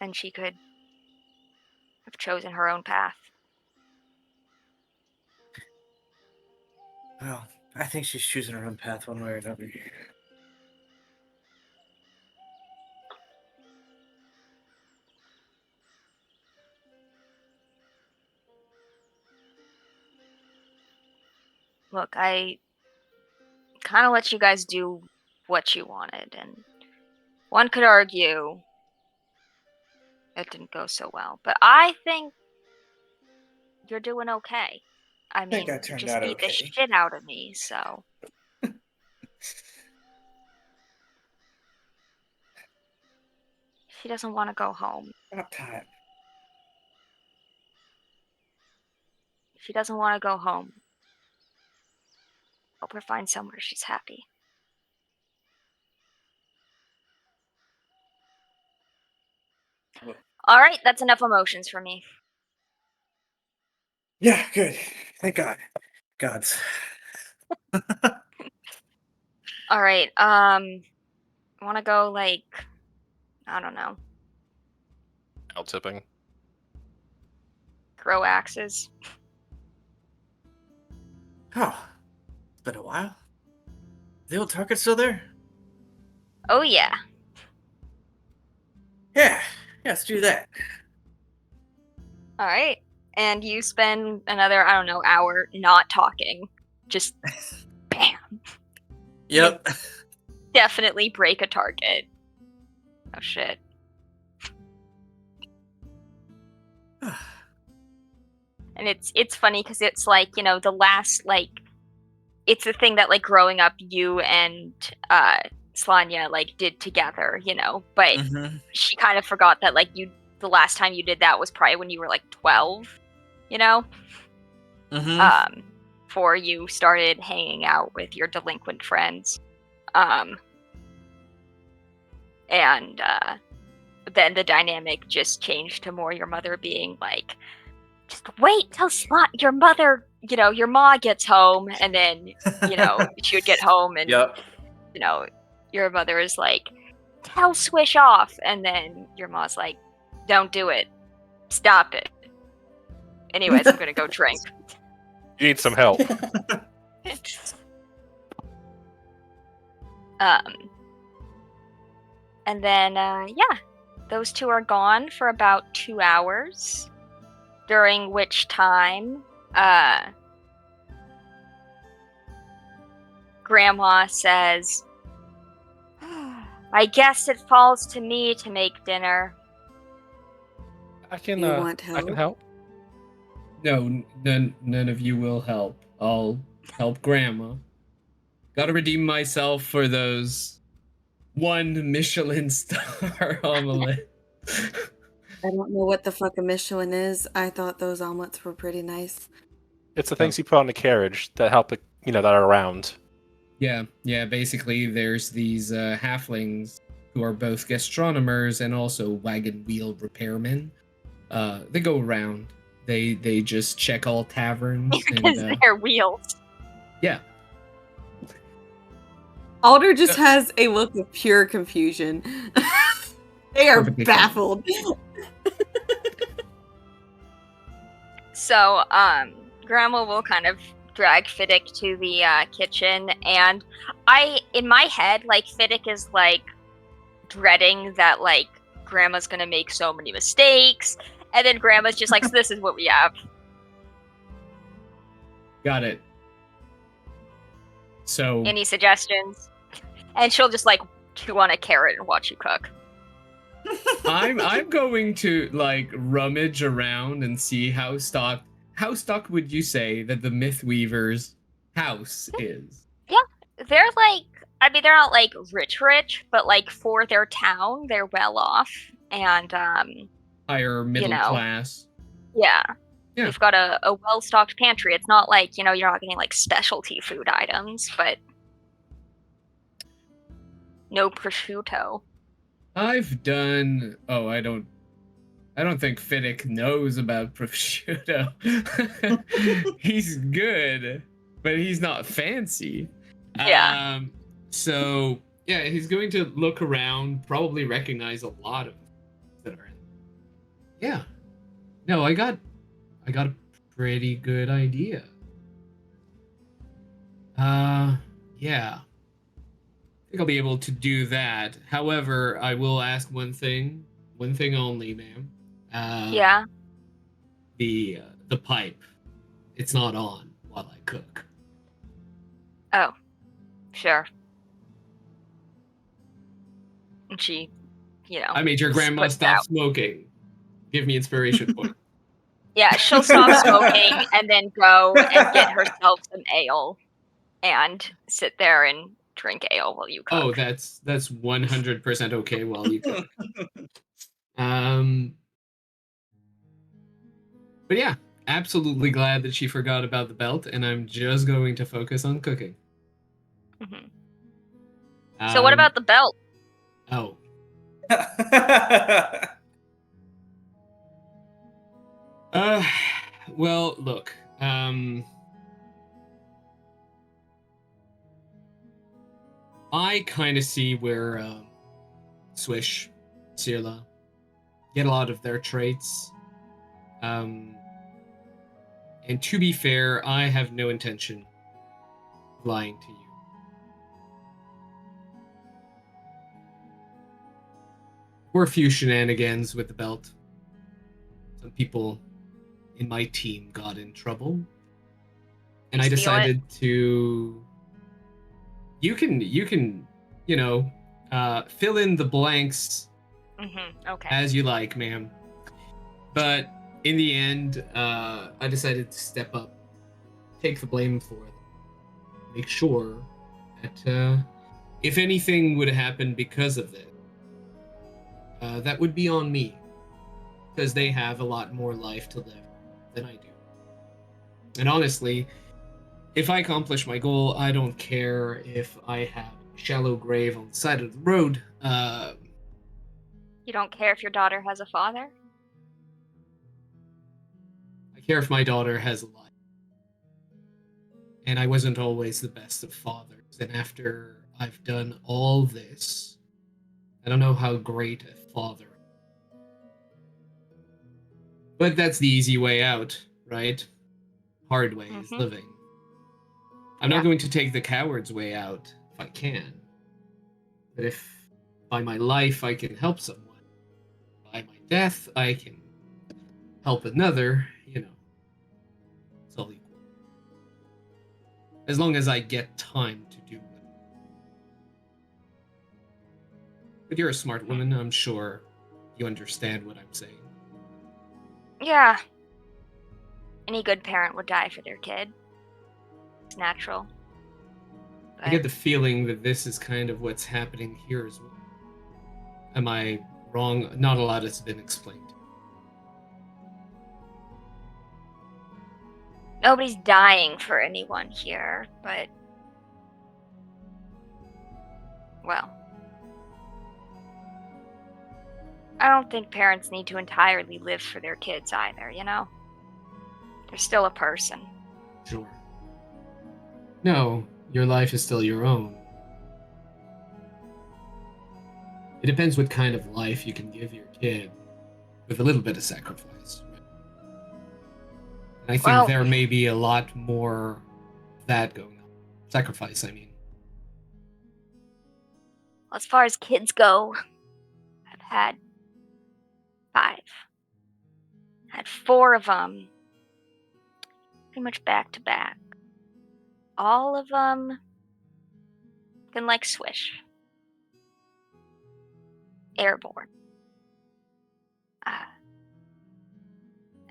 And she could have chosen her own path. Well, I think she's choosing her own path one way or another. Look, I kind of let you guys do what you wanted, and one could argue it didn't go so well. But I think you're doing okay. I think mean, I you turned just out beat the okay. shit out of me, so. She doesn't want to go home. About time. She doesn't want to go home. Help her find somewhere she's happy. Well, All right, that's enough emotions for me. yeah, good. Thank God. Gods. All right, want to go like, I don't know, Out tipping. throw axes? Oh, it's been a while. The old target still there? Oh yeah. Yeah, let's do that. All right, and you spend another, I don't know, hour not talking. Just bam. Yep. Definitely break a target. Oh shit. And it's funny because it's like, you know, the last, like, it's the thing that, like, growing up you and Slanya, like, did together, you know, but Mhm. she kind of forgot that, like, the last time you did that was probably when you were like 12, you know, Mhm. before you started hanging out with your delinquent friends, and then the dynamic just changed to more your mother being like, just wait till your mother, you know, your ma gets home, and then, you know, she would get home and, Yep. you know, your mother is like, tell Swish off, and then your ma's like, don't do it, stop it. Anyways, I'm gonna go drink. You need some help. And then yeah, those two are gone for about 2 hours, during which time Grandma says, I guess it falls to me to make dinner. I can You want I can help? help. No, none of you will help. I'll help Grandma. Gotta redeem myself for those 1 Michelin star omelet. I don't know what the fuck a Michelin is. I thought those omelets were pretty nice. It's the things you put on the carriage that help, you know, that are around. Yeah. Basically, there's these halflings who are both gastronomers and also wagon wheel repairmen. They go around. They just check all taverns Because and they're wheels. yeah. Alder just has a look of pure confusion. They are Perfectly fine. baffled. So, Grandma will kind of drag Fiddick to the kitchen, and in my head, like, Fiddick is, like, dreading that, like, Grandma's gonna make so many mistakes, and then Grandma's just like, so this is what we have. Got it. So Any suggestions? And she'll just, like, chew on a carrot and watch you cook. I'm going to, like, rummage around and see how stocked would you say that the Mythweavers house is? They're, like, I mean, they're not, like, rich, but, like, for their town, they're well off, and, Higher middle know. class. yeah. Yeah. They've got a well-stocked pantry. It's not like, you know, you're not getting, like, specialty food items, but no prosciutto. I've done I don't think Fiddick knows about prosciutto. He's good, but he's not fancy. Yeah. So yeah, he's going to look around, probably recognize a lot of that are in. Yeah. No, I got a pretty good idea. Yeah. I think I'll be able to do that. However, I will ask one thing only, ma'am. Yeah. The pipe. It's not on while I cook. Oh, sure. And she, I made your grandma puts stop out. smoking. Give me inspiration point. Yeah, she'll stop smoking and then go and get herself some ale and sit there and drink ale while you cook. Oh, that's 100% okay while you cook. But yeah, absolutely glad that she forgot about the belt, and I'm just going to focus on cooking. Mhm. So what about the belt? Oh, well, look, I kind of see where Swish, Sirla get a lot of their traits. And to be fair, I have no intention of lying to you. Were a few shenanigans with the belt. Some people in my team got in trouble, and I Steal it? decided to. You can, fill in the blanks Okay. as you like, ma'am. But in the end, I decided to step up, take the blame for it, make sure that if anything would happen because of this, that would be on me, because they have a lot more life to live than I do. And honestly, if I accomplish my goal, I don't care if I have a shallow grave on the side of the road. You don't care if your daughter has a father? I care if my daughter has a life. And I wasn't always the best of fathers. And after I've done all this, I don't know how great a father. But that's the easy way out, right? Hard way is living. I'm not going to take the coward's way out if I can. But if by my life I can help someone, by my death I can help another, it's all equal. As long as I get time to do it. But you're a smart woman, I'm sure you understand what I'm saying. Yeah. Any good parent would die for their kid. It's natural. I get the feeling that this is kind of what's happening here as well. Am I wrong? Not a lot has been explained. Nobody's dying for anyone here, but... well... I don't think parents need to entirely live for their kids either, They're still a person. Sure. No, your life is still your own. It depends what kind of life you can give your kid with a little bit of sacrifice. And I think there may be a lot more of that going on. Sacrifice, I mean. As far as kids go, I've had 5. Had 4 of them, pretty much back to back. All of them can like Swish. Airborne.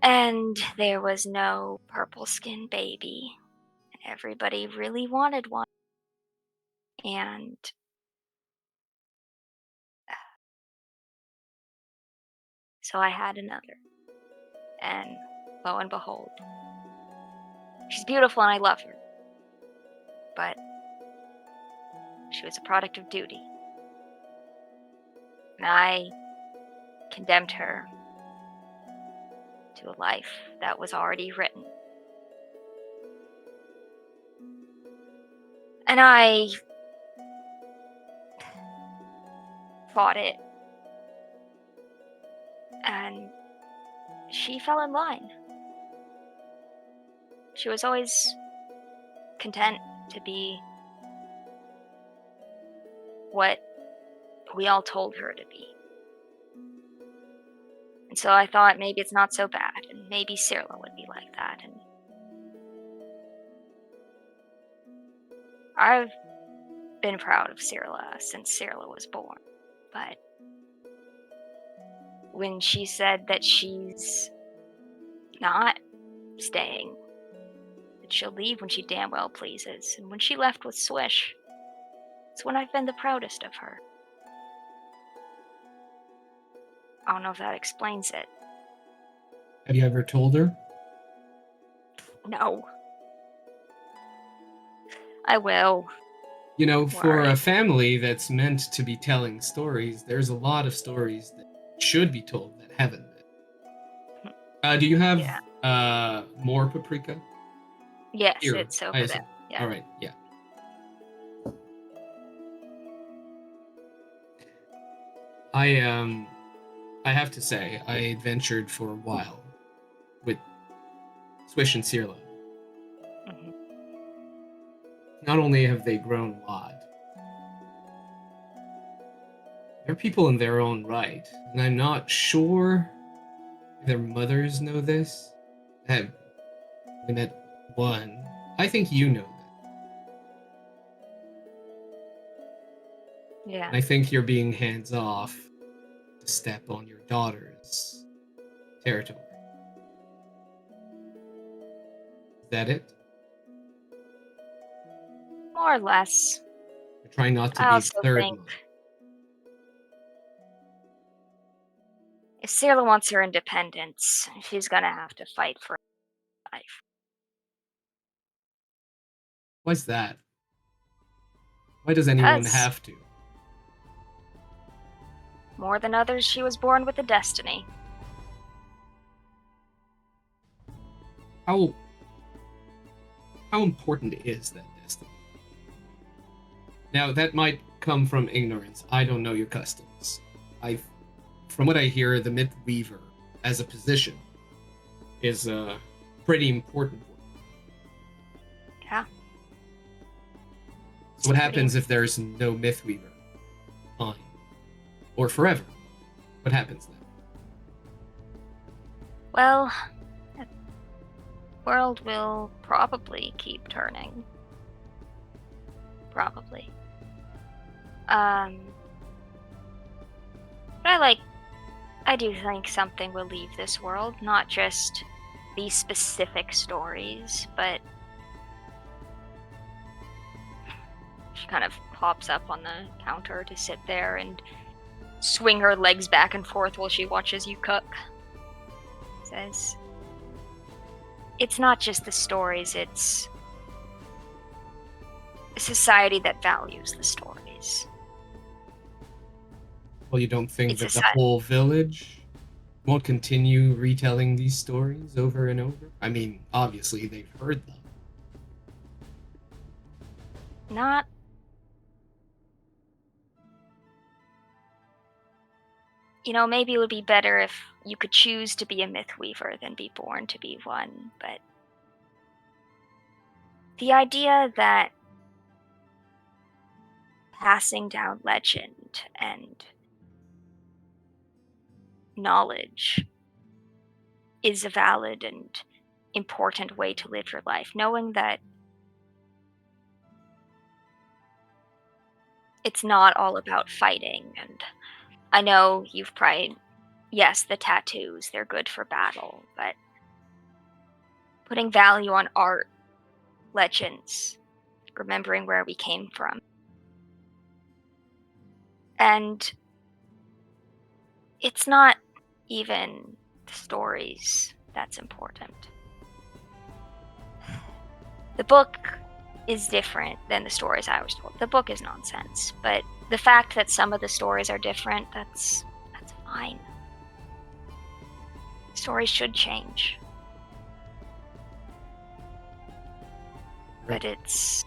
And there was no purple skin baby. Everybody really wanted one. And so I had another. And lo and behold, she's beautiful and I love her. But she was a product of duty. And I condemned her to a life that was already written. And I fought it. And she fell in line. She was always content to be what we all told her to be. And so I thought maybe it's not so bad, and maybe Cyrilla would be like that. And I've been proud of Cyrilla since Cyrilla was born, but when she said that she's not staying, that she'll leave when she damn well pleases, and when she left with Swish, it's when I've been the proudest of her. I don't know if that explains it. Have you ever told her? No. I will. You know, for Worry. a family that's meant to be telling stories, there's a lot of stories that should be told that haven't been. Do you have more paprika? Yes, Here, it's I over assume. there. Yeah. All right, yeah. I have to say, I adventured for a while with Swish and Cirla. Mhm. Not only have they grown a lot, they're people in their own right, and I'm not sure if their mothers know this. I met one. I think you know that. Yeah. And I think you're being hands off to step on your daughter's territory. Is that it? More or less. You're trying not to I be the also third think one. if Cyrilla wants her independence, she's gonna have to fight for her life. Why's that? Why does anyone Because have to? more than others, she was born with a destiny. How important is that destiny? Now, that might come from ignorance. I don't know your customs. From what I hear, the Mythweaver as a position is a pretty important one. Yeah. So what happens if there's no Mythweaver? Fine. Or forever? What happens then? Well, the world will probably keep turning. Probably. But I do think something will leave this world, not just these specific stories, but she kind of hops up on the counter to sit there and swing her legs back and forth while she watches you cook. Says, it's not just the stories, it's a society that values the stories. Well, you don't think It's that a the sad- whole village won't continue retelling these stories over and over? I mean, obviously they've heard them. Not. Maybe it would be better if you could choose to be a Mythweaver than be born to be one, but the idea that passing down legend and knowledge is a valid and important way to live your life, knowing that it's not all about fighting. And I know you've probably, yes, the tattoos, they're good for battle, but putting value on art, legends, remembering where we came from. And it's not even the stories that's important. The book is different than the stories I was told. The book is nonsense, but the fact that some of the stories are different, that's fine. Stories should change. But it's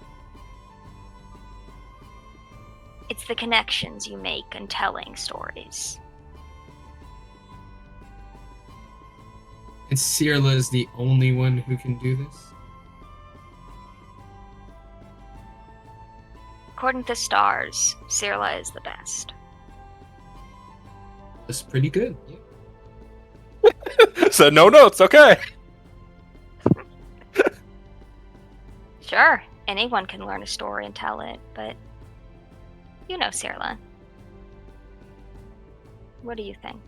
the connections you make in telling stories. And Cirla is the only one who can do this? According to stars, Cirla is the best. That's pretty good. Yeah. So no notes, okay. Sure, anyone can learn a story and tell it, but you know Sirla. What do you think?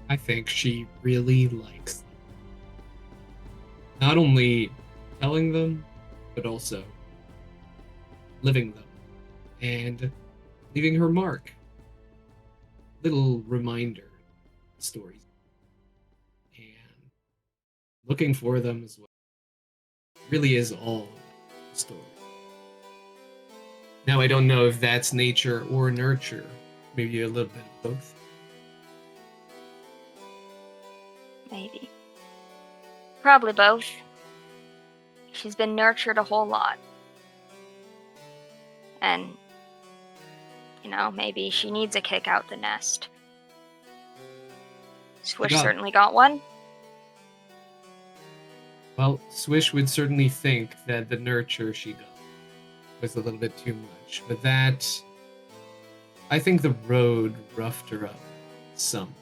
I think she really likes not only telling them, but also living them and leaving her mark. Little reminder stories and looking for them as well. Really is all the story. Now I don't know if that's nature or nurture. Maybe a little bit of both. Maybe. Probably both. She's been nurtured a whole lot. And, you know, maybe she needs a kick out the nest. Swish got it. certainly got one. Well, Swish would certainly think that the nurture she got was a little bit too much, but that I think the road roughed her up some.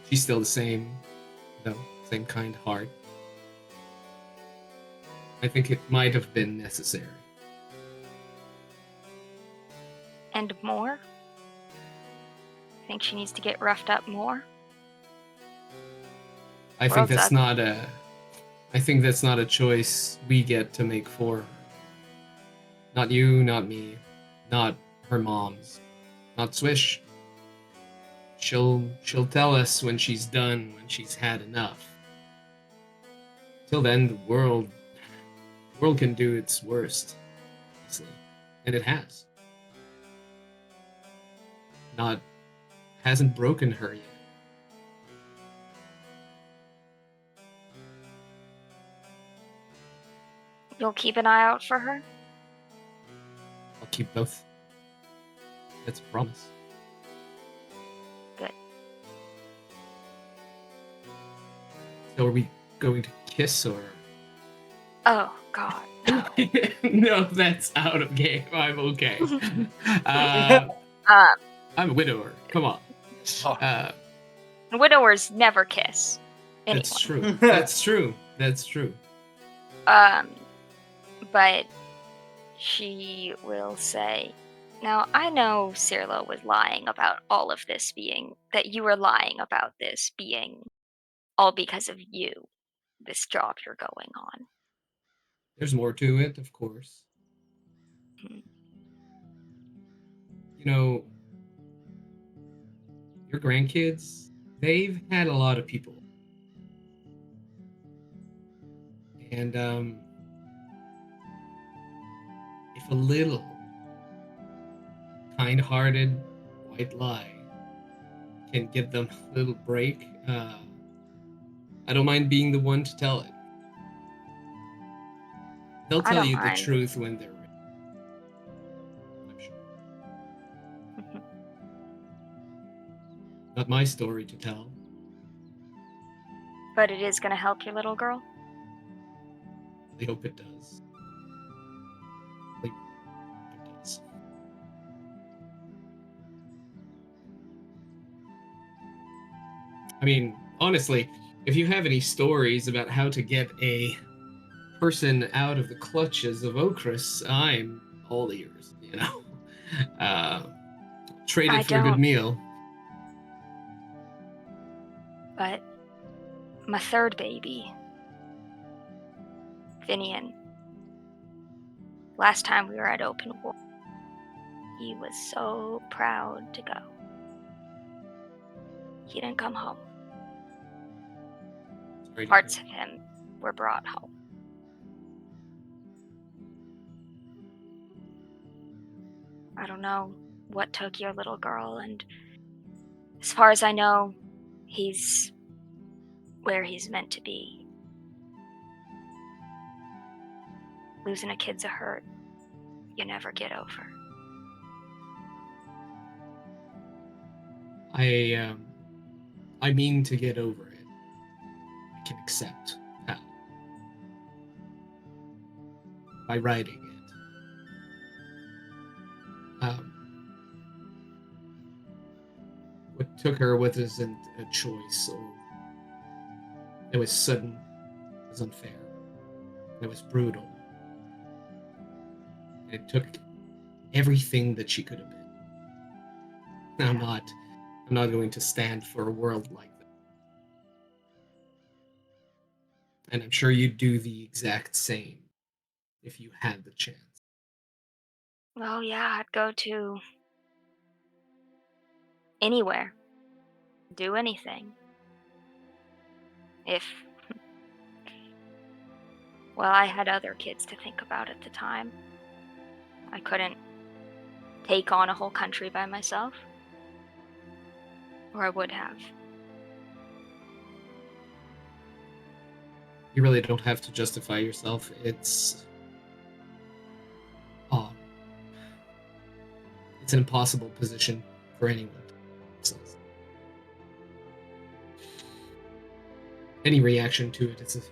She's still the same, though, same kind heart. I think it might have been necessary. And more? Think she needs to get roughed up more? I think World's that's ugly. not a. I think that's not a choice we get to make for her. Not you, not me, not her mom's, not Swish. She'll tell us when she's done, when she's had enough. Till then, the world can do its worst, honestly. And it has. Hasn't broken her yet. You'll keep an eye out for her? I'll keep both. That's a promise. Good. So are we going to kiss or? Oh, God. No, that's out of game. I'm okay. I'm a widower. Come on. Widowers never kiss anyone. That's true. That's true. That's true. But she will say, now I know Sirlo was lying about all of this that you were lying about this being all because of you, this job you're going on. There's more to it, of course. Hmm. You know, your grandkids, they've had a lot of people. And if a little kind-hearted white lie can give them a little break, I don't mind being the one to tell it. They'll I tell don't you the mind. truth when they're ready. I'm sure. Mhm. Not my story to tell. But it is going to help your little girl? I hope it does. I hope it does. I mean, honestly, if you have any stories about how to get a person out of the clutches of Okris, I'm all ears, you know? Trade I it for a good don't. meal. But my third baby, Finian, last time we were at Open War, he was so proud to go. He didn't come home. Sorry to Parts hear. of him were brought home. I don't know what took your little girl, and as far as I know, he's where he's meant to be. Losing a kid's a hurt you never get over. I mean to get over it. I can accept how. By writing it. What took her wasn't a choice, or it was sudden, it was unfair, it was brutal. It took everything that she could have been. And I'm not going to stand for a world like that. And I'm sure you'd do the exact same if you had the chance. Oh yeah, I'd go to anywhere, do anything. If, well, I had other kids to think about at the time. I couldn't take on a whole country by myself. Or I would have. You really don't have to justify yourself. It's it's an impossible position for anyone to put themselves in. Any reaction to it is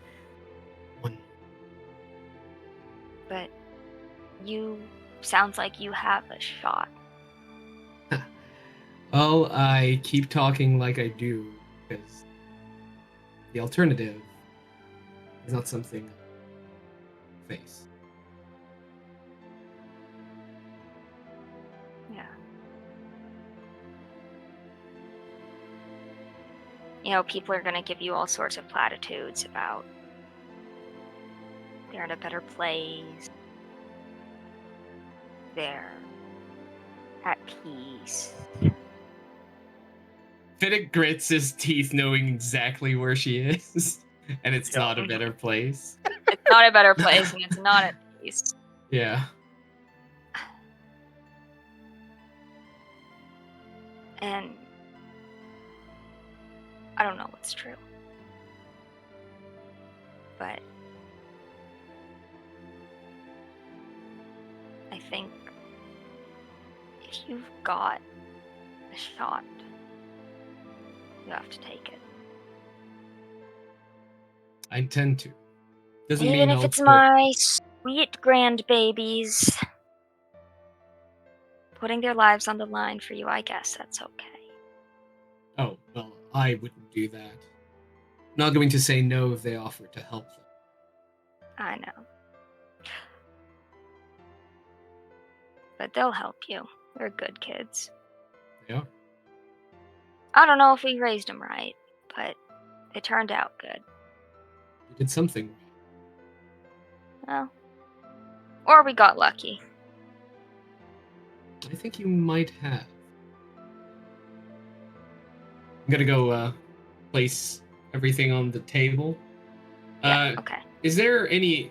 one. But you sounds like you have a shot. Well, I keep talking like I do because the alternative is not something I face. Yeah. You know, people are going to give you all sorts of platitudes about they're in a better place. They're at peace. Fiddick grits his teeth knowing exactly where she is, and it's not a better place. It's not a better place, and it's not at peace. Yeah. And I don't know what's true. But I think if you've got a shot, you have to take it. I intend to. Doesn't Even mean if I'll it's put- my sweet grandbabies putting their lives on the line for you, I guess that's okay. Oh, well, I wouldn't do that. I'm not going to say no if they offer to help them. I know. But they'll help you. They're good kids. They are. I don't know if we raised them right, but it turned out good. You did something right. Well, or we got lucky. I think you might have. I'm gonna go place everything on the table. Yeah, okay. Is there any...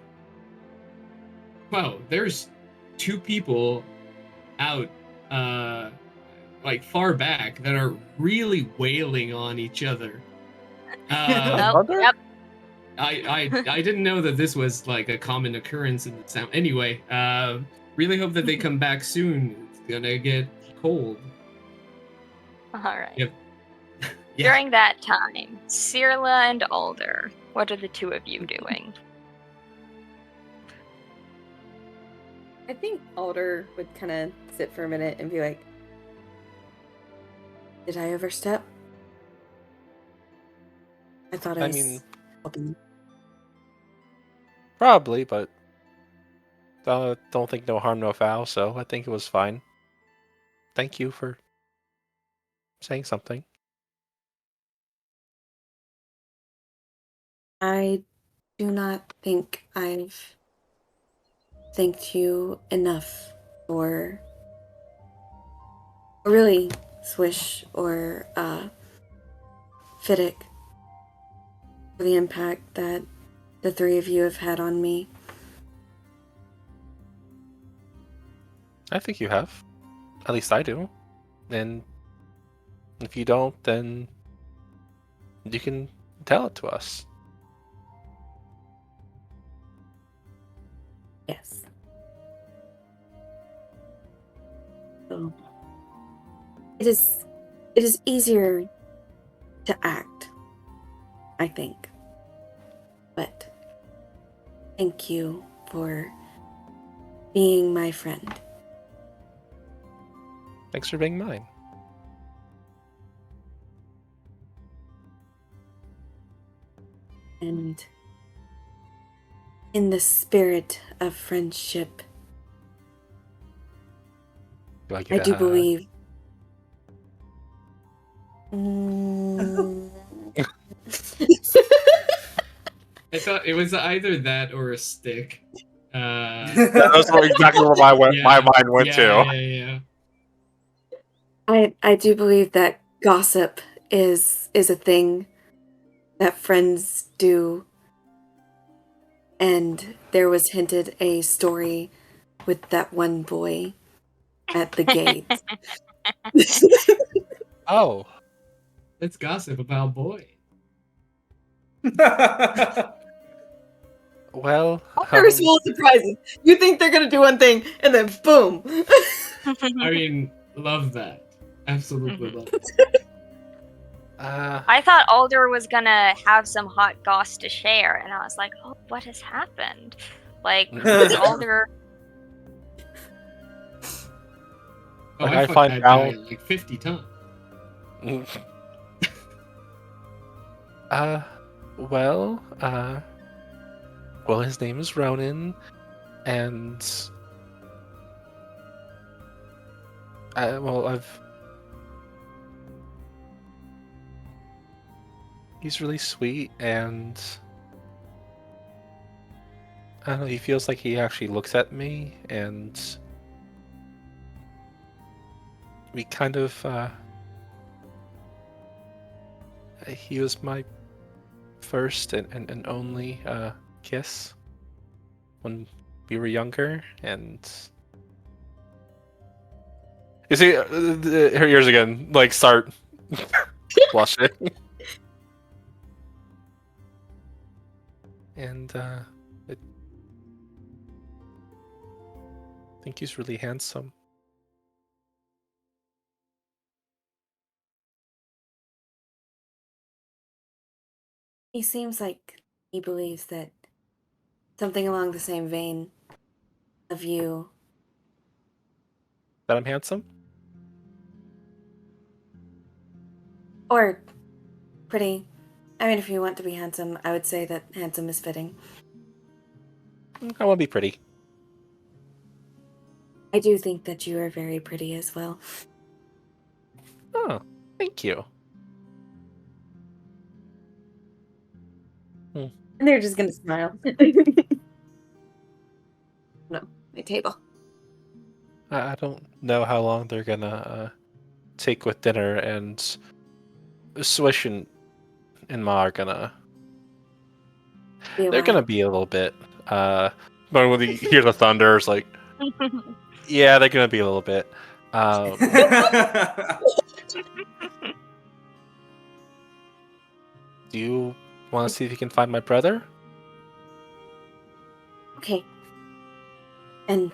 Well, there's two people out, like far back that are really wailing on each other. Nope, yep. I didn't know that this was like a common occurrence in the sound. Anyway, really hope that they come back soon. It's gonna get cold. Alright. Yep. Yeah. During that time, Cirla and Alder, what are the two of you doing? I think Alder would kind of sit for a minute and be like, did I overstep? I thought I I was mean, helping. probably, but don't think no harm, no foul, so I think it was fine. Thank you for saying something. I do not think I've thanked you enough for, or really, Swish or Fiddick, for the impact that the three of you have had on me. I think you have. At least I do. And if you don't, then you can tell it to us. Yes. So it is easier to act, I think. But thank you for being my friend. Thanks for being mine. And in the spirit of friendship, I I get do a believe. Mm. I thought it was either that or a stick. That's exactly where my mind went to. Yeah. I do believe that gossip is a thing that friends do, and there was hinted a story with that one boy at the gate. Oh, Let's gossip about boy. well, First of all, surprises. You think they're gonna do one thing, and then boom. I mean, love that. Absolutely love it. I thought Alder was gonna have some hot goss to share, and I was like, "Oh, what has happened? Like, is Alder?" Oh, Like, I I fucked find that guy out- like 50 times. Well, his name is Ronan, and he's really sweet, and I don't know, he feels like he actually looks at me, and we kind of, he was my first and only kiss when we were younger, and you see, her ears again, like, start blushing. And I think he's really handsome. He seems like he believes that something along the same vein of you. That I'm handsome? Or pretty. I mean, if you want to be handsome, I would say that handsome is fitting. I want to be pretty. I do think that you are very pretty as well. Oh, thank you. And they're just gonna smile. No, my table. I don't know how long they're gonna take with dinner, and Swish and Ma are gonna. Be a They're gonna while. be a little bit. But when you hear the thunder, it's like, yeah, they're gonna be a little bit. Do you want to see if you can find my brother? Okay. And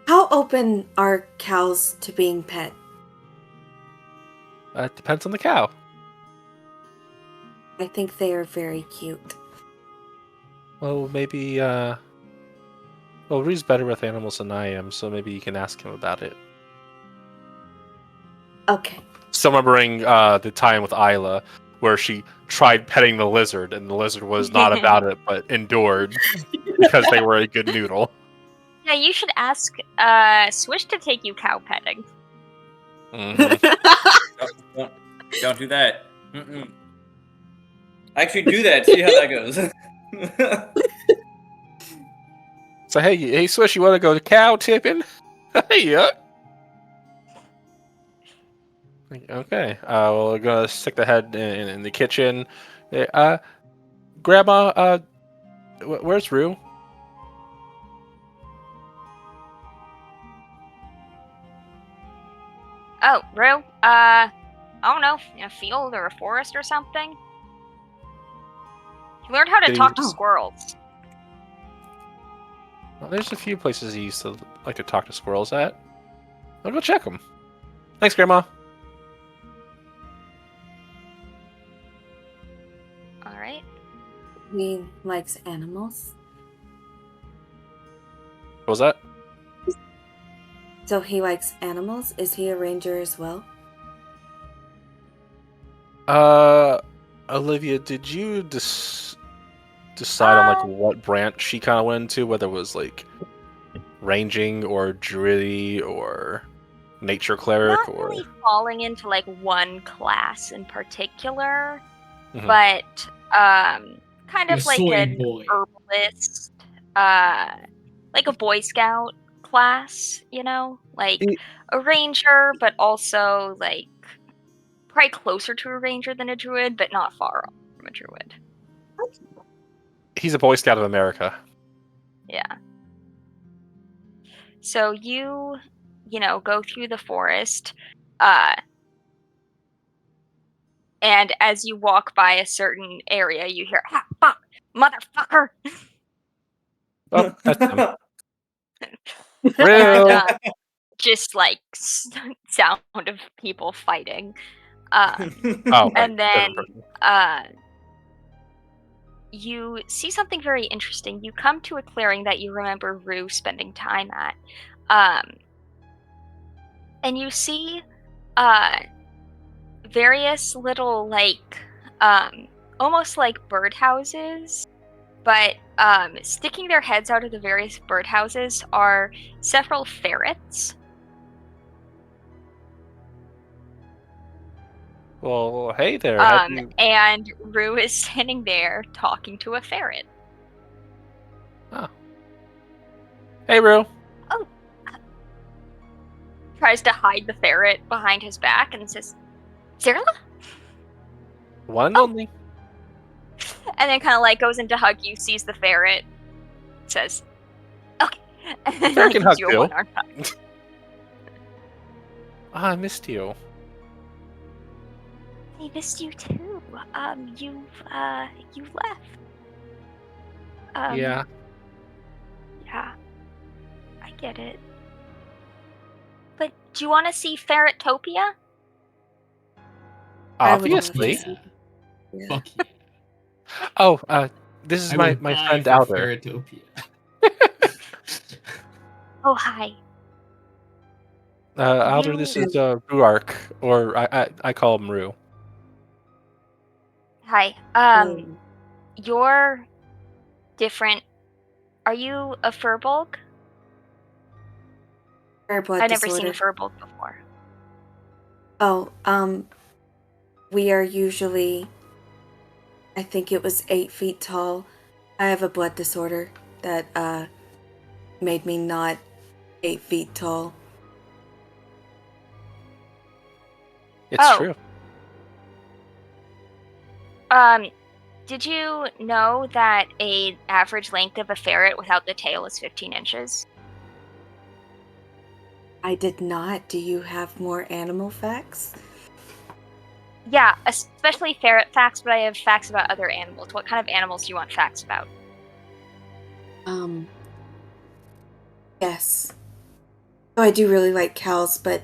how open are cows to being pet? It depends on the cow. I think they are very cute. Well, maybe. Well, Rue's better with animals than I am, so maybe you can ask him about it. Okay. Still remembering the time with Isla, where she tried petting the lizard, and the lizard was not about it, but endured because they were a good noodle. Yeah, you should ask Swish to take you cow petting. Mm-hmm. Don't do that. Mm-mm. Actually, do that. See how that goes. So hey, Swish, you want to go cow tipping? Yeah. Okay. Well, we're gonna stick the head in the kitchen. Grandma. Where's Rue? Oh, Rue? I don't know, in a field or a forest or something. He learned how to Did he- talk to squirrels. Well, there's a few places he used to like to talk to squirrels at. I'll go check them. Thanks, Grandma. Alright. He likes animals. What was that? So he likes animals? Is he a ranger as well? Olivia, did you decide on like what branch she kind of went into? Whether it was like ranging or druidy or nature cleric Not or? really falling into like one class in particular, Mhm. but kind You're of like soy an boy. herbalist, like a Boy Scout class, you know, like Y- a ranger, but also like probably closer to a ranger than a druid, but not far off from a druid. He's a Boy Scout of America. Yeah. So you know, go through the forest, and as you walk by a certain area, you hear, "Ah, fuck, motherfucker!" Oh, that's him. and Real. just like sound of people fighting. Um, Oh, right. and then Different person. you see something very interesting. You come to a clearing that you remember Rue spending time at, and you see various little like almost like birdhouses, but sticking their heads out of the various birdhouses are several ferrets. Well, hey there. Have you... And Rue is standing there talking to a ferret. Hey, Rue. Tries to hide the ferret behind his back and says, "Zerla?" One and only. And then kind of like goes in to hug you, sees the ferret, says, "Okay." And then Ferret can gives hug you a too. one-arm hug. I missed you. I missed you too. You left. Yeah. Yeah. I get it. But do you want to see Ferretopia? I would love to Obviously. see- Yeah. Fuck yeah. Oh, this is I my would die friend for Alder. Ferretopia. Oh, hi. Alder, this is Ruark, or I call him Rue. Hi. Um, You're different. Are you a furbolg? rare blood I've never seen a disorder. furbolg before. Oh, we are usually, I think it was 8 feet tall. I have a blood disorder that made me not 8 feet tall. It's Oh. true. Did you know that a average length of a ferret without the tail is 15 inches? I did not. Do you have more animal facts? Yeah, especially ferret facts, but I have facts about other animals. What kind of animals do you want facts about? Yes. Oh, I do really like cows, but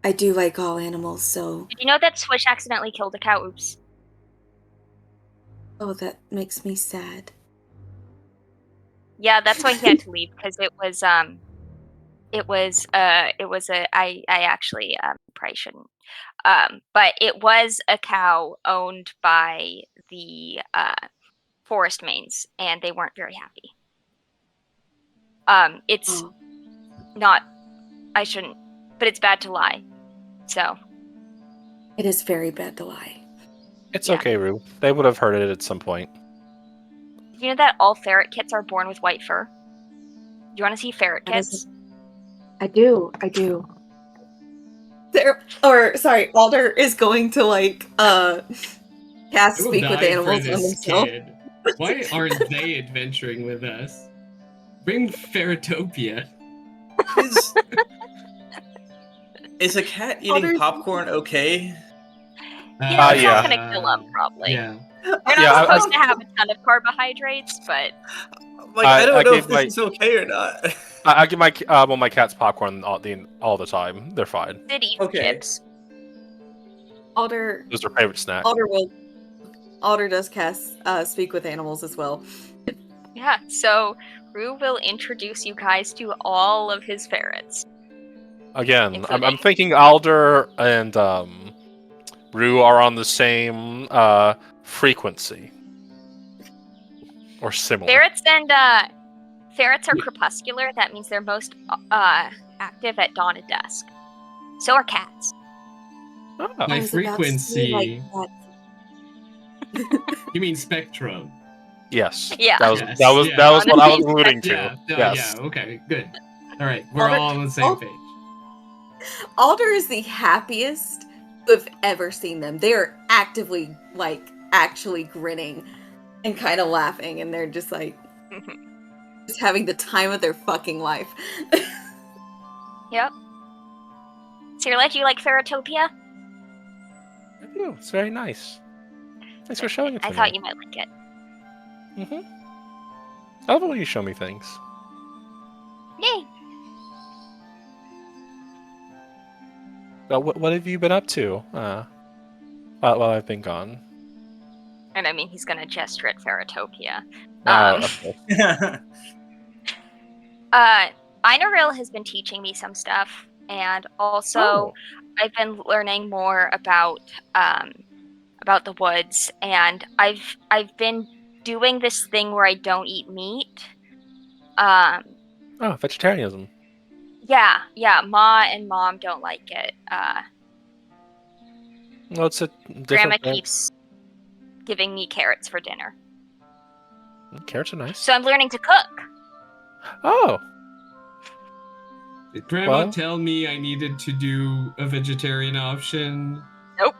I do like all animals, so... Did you know that Swish accidentally killed a cow? Oops. Oh, that makes me sad. Yeah, that's why he had to leave, because it was I actually probably shouldn't. But it was a cow owned by the forest mains, and they weren't very happy. It's Oh, not, I shouldn't, but it's bad to lie. So, it is very bad to lie. It's Yeah. okay, Rue. They would have heard it at some point. you know that all ferret kits are born with white fur? Do you want to see ferret That is- kits? I do. Sorry, Alder is going to cast I will Speak with die for Animals on this himself. kid. Why aren't they adventuring with us? Bring Ferretopia. Is a cat eating Alder's- popcorn okay? You know, it's yeah. not going to kill them, probably. Yeah. They're Yeah, not I- supposed to have a ton of carbohydrates, but Like, I don't know gave if this is okay or not. I give my my cats popcorn all the time. They're fine. it eats Okay. chips. Alder Those are favorite snack. Alder does cast Speak with Animals as well. Yeah, so Rue will introduce you guys to all of his ferrets. Again, I'm Including- thinking Alder and Rue are on the same frequency or similar. ferrets are crepuscular. That means they're most active at dawn and dusk. So are cats. Oh. I My was about to say, frequency. like, You mean spectrum? Yes. Yeah. That was Yes, that was yeah. that was what I was Honestly, alluding to. Yeah. Yes. Yeah. Okay. Good. All right. We're Alder- all on the same Al- page. Alder is the happiest we've ever seen them. They are actively, like, actually grinning and kind of laughing, and they're just like, just having the time of their fucking life. Yep. Sirla, do you like Ferrotopia? I do. It's very nice. Thanks for showing it to I me. thought you might like it. I love it when you show me things. Yay! Well, what have you been up to while I've been gone? And I mean, he's gonna gesture at Ferrotopia. Of course. Einaril has been teaching me some stuff, and also Oh. I've been learning more about the woods, and I've been doing this thing where I don't eat meat. Oh, vegetarianism. Yeah, Ma and Mom don't like it. Well, it's a different. Grandma keeps giving me carrots for dinner, Carrots are nice. so I'm learning to cook. Oh, Did Grandma Well- tell me I needed to do a vegetarian option? Nope.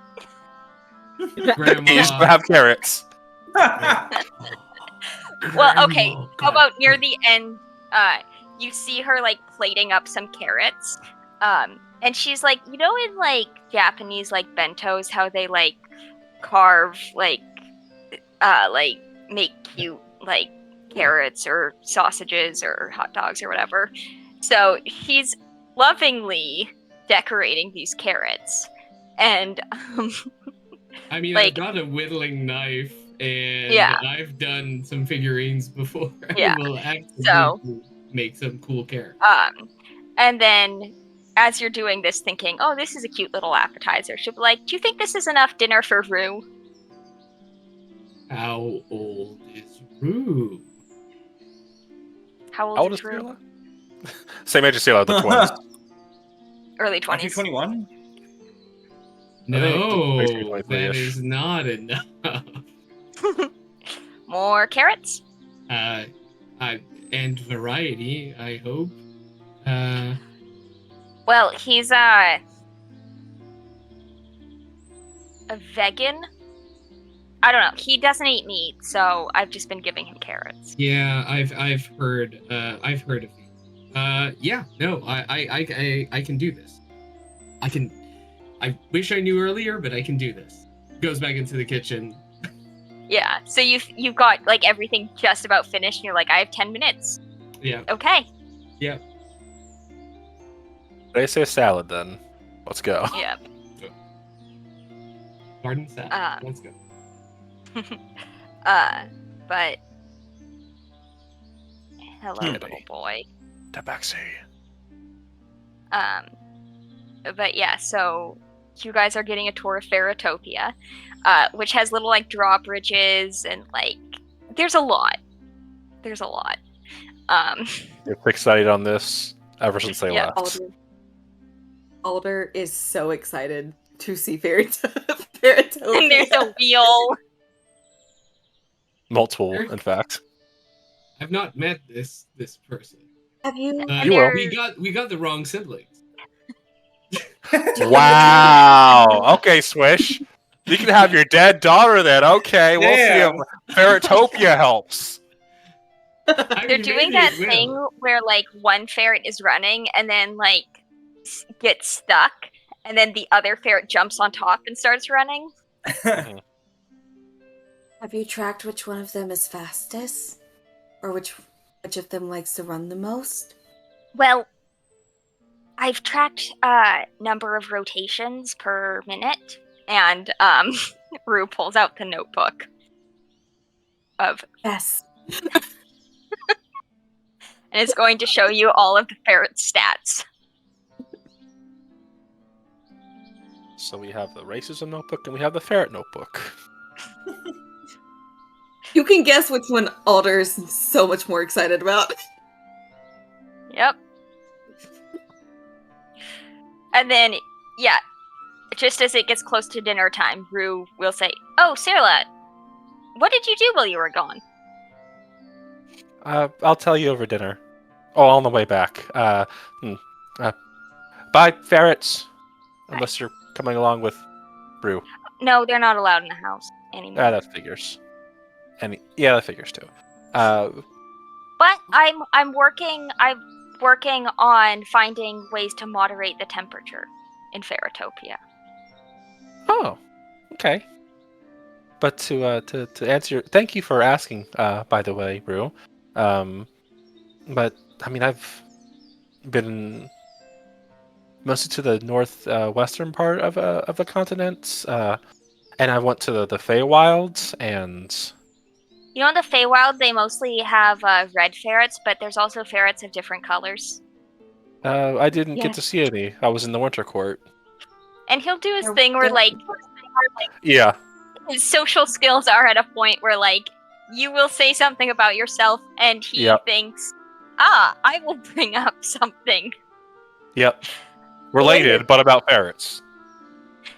Grandma. you just have carrots. Well, okay. Grandma, How God. about near the end? You see her like plating up some carrots, and she's like, you know, in like Japanese like bentos, how they like carve like make cute like carrots or sausages or hot dogs or whatever. So she's lovingly decorating these carrots, and I mean, like- I've got a whittling knife, and Yeah. I've done some figurines before. Yeah. I will absolutely So- make some cool carrots. And then as you're doing this, thinking, oh, this is a cute little appetizer, she'll be like, do you think this is enough dinner for Rue? How old is Rue? How How old old is is Rue? Sirla? Same age as Sirla, the twins. Early Aren't you 20s. 21? No, basically 23-ish. that is not enough. More carrots? And variety, I hope. Well, he's a vegan. I don't know. He doesn't eat meat, so I've just been giving him carrots. Yeah, I've heard of you. Yeah, no, I can do this. I wish I knew earlier, but I can do this. Goes back into the kitchen. Yeah. So you've got like everything just about finished, and you're like, I have 10 minutes. Yeah, Okay. yeah. They say salad then. Let's go. Yeah. Garden salad. Let's go. But hello, Hmm. little boy. Tabaxi. But yeah, so you guys are getting a tour of Ferrotopia, which has little like drawbridges and like there's a lot. You're fixated on this ever since they Yeah. left. Alder is so excited to see Ferrotopia. And there's a wheel. Multiple, in fact. I've not met this person. Have you? You will. We got the wrong siblings. Wow. Okay, Swish. You can have your dead daughter then. Okay, we'll Damn. see if Ferrotopia helps. They're doing that thing where like one ferret is running and then like gets stuck, and then the other ferret jumps on top and starts running. Have you tracked which one of them is fastest, or which of them likes to run the most? Well, I've tracked number of rotations per minute, and Rue pulls out the notebook of Yes. and is going to show you all of the ferret's stats. So we have the racism notebook and we have the ferret notebook. You can guess which one Alder is so much more excited about. Yep. And then, yeah, just as it gets close to dinner time, Rue will say, "Oh, Sarah, what did you do while you were gone?" I'll tell you over dinner. Oh, on the way back. Bye, ferrets. Unless you're coming along with Brew. No, they're not allowed in the house anymore. That figures. Yeah, that figures too. But I'm working on finding ways to moderate the temperature in Ferrotopia. Oh, okay. But to answer your, thank you for asking. By the way, Brew. But I mean, I've been mostly to the northwestern part of the continent, and I went to the Feywilds, and You know, in the Feywild, they mostly have red ferrets, but there's also ferrets of different colors. I didn't Yeah. get to see any. I was in the Winter Court. And he'll do his They're- thing where, they're- like, Yeah. his social skills are at a point where, like, you will say something about yourself, and he Yep. thinks, I will bring up something. Yep. Related, but about ferrets.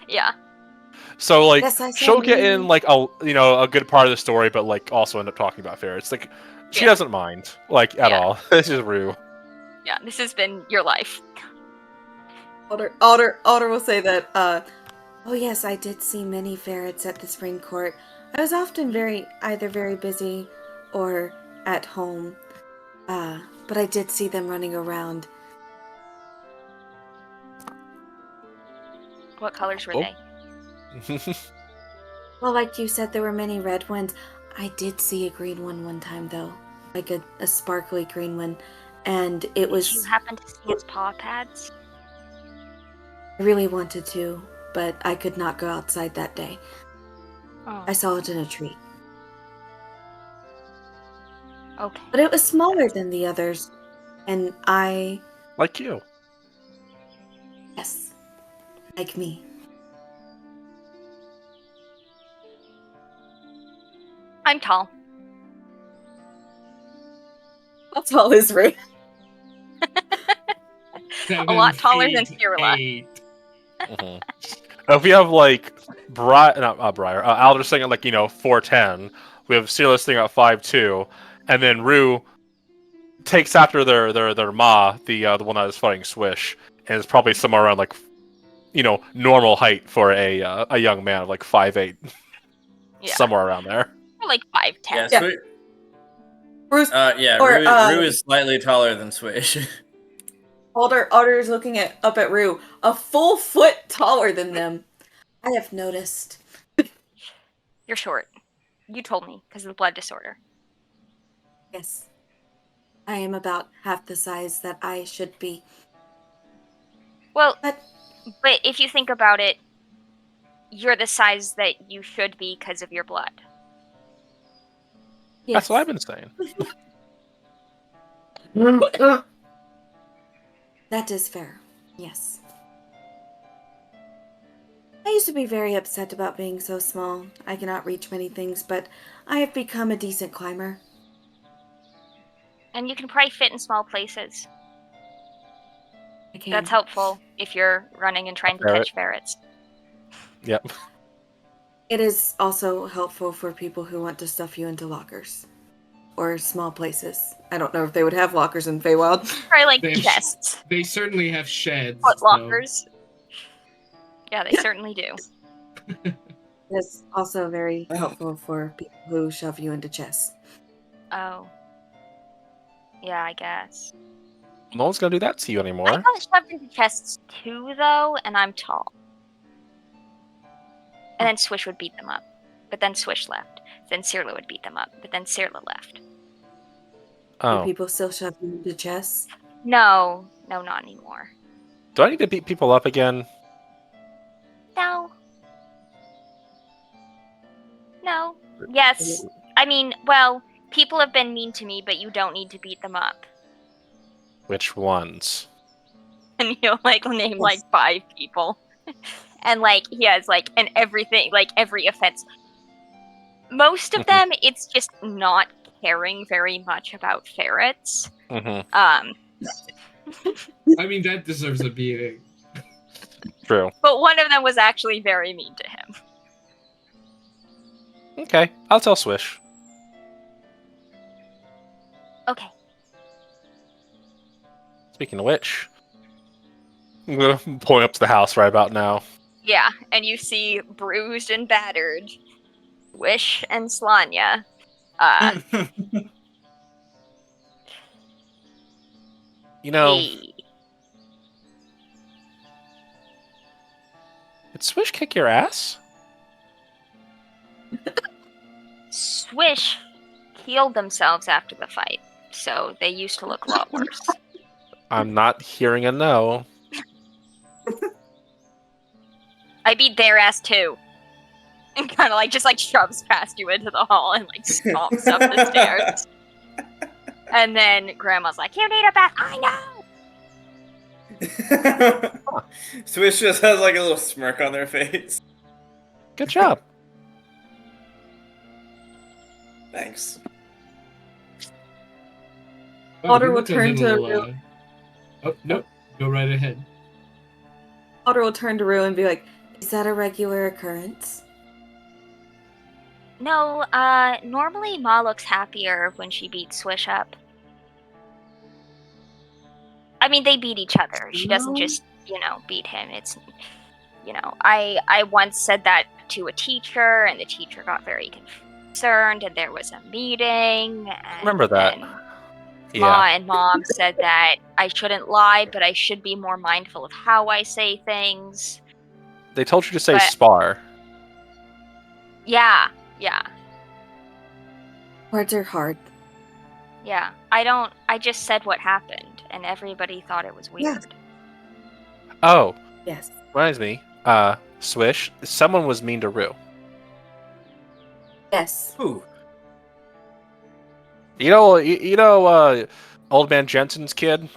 Yeah. So like, Yes, I saw she'll get you. in like a good part of the story, but like also end up talking about ferrets. Like, she Yeah. doesn't mind like at Yeah. all. This is Rue. Yeah, this has been your life. Alder will say that, oh yes, I did see many ferrets at the spring court. I was often either very busy or at home. But I did see them running around. What colors were Oh. they? Well, like you said, there were many red ones. I did see a green one one time, though. Like a sparkly green one. And it Did you was... happen to see its paw pads? I really wanted to, but I could not go outside that day. Oh, I saw it in a tree. okay. But it was smaller than the others. And I... Like you. Yes. Like me. I'm tall. How tall is Ray? A lot taller than 7 feet Cyrilla. 8. Mhm. If we have like Alder sitting at like 4'10", we have Silas sitting at 5'2", and then Rue takes after their ma, the one that is fighting Swish, and is probably somewhere around like normal height for a young man of like 5'8", Yeah. somewhere around there. We're like 5'10". Yeah, Yeah. Bruce, Rue is slightly taller than Swish. Alder is looking up at Rue, a full foot taller than them. I have noticed. You're short. You told me because of the blood disorder. Yes. I am about half the size that I should be. Well, But but if you think about it, you're the size that you should be because of your blood. yes. That's what I've been saying. That is fair. Yes. I used to be very upset about being so small. I cannot reach many things, but I have become a decent climber. And you can probably fit in small places. I can. That's helpful if you're running and trying to Ferret. catch ferrets. Yep. It is also helpful for people who want to stuff you into lockers. Or small places. I don't know if they would have lockers in Feywild. Probably like They have- chests, They certainly have sheds. foot so- lockers. Yeah, they certainly do. It's also very helpful for people who shove you into chests. Oh. Yeah, I guess. No one's gonna do that to you I anymore. got shoved into chests too, though, and I'm tall. And then Swish would beat them up. But then Swish left. Then Cyrilla would beat them up. But then Cyrilla left. Do Oh, people still shove you into chests? No, not anymore. do I need to beat people up again? No. No. Yes. I mean, well, people have been mean to me, but you don't need to beat them up. Which ones? And he'll like name like 5 people. And like he has like and everything, like every offense. Most of them it's just not caring very much about ferrets. Mm-hmm. I mean, that deserves a beating. True. But one of them was actually very mean to him. Okay, I'll tell Swish. Okay. Speaking of which, I'm gonna point up to the house right about now. Yeah, and you see bruised and battered Wish and Slanya. You know, Hey. did Swish kick your ass? Swish healed themselves after the fight, so they used to look a lot worse. I'm not hearing a no. I beat their ass too. And kind of like just like shoves past you into the hall and like stomps up the stairs. And then Grandma's like, "You need a bath." I know. Swish just has like a little smirk on their face. Good job. Thanks. Otter you will look a turn to little, Oh, nope. Go right ahead. Otter will turn to Rue and be like, "Is that a regular occurrence?" No, normally Ma looks happier when she beats Swish up. I mean, they beat each other. She doesn't No. just, beat him. It's, I once said that to a teacher, and the teacher got very concerned, and there was a meeting. And Remember that. then Ma Yeah. and Mom said that I shouldn't lie, but I should be more mindful of how I say things. They told you to say But- spar. Yeah. Words are hard. Yeah. I just said what happened, and everybody thought it was weird. Oh, Yes. reminds me. Swish, someone was mean to Rue. Yes. Ooh. You know, old man Jensen's kid?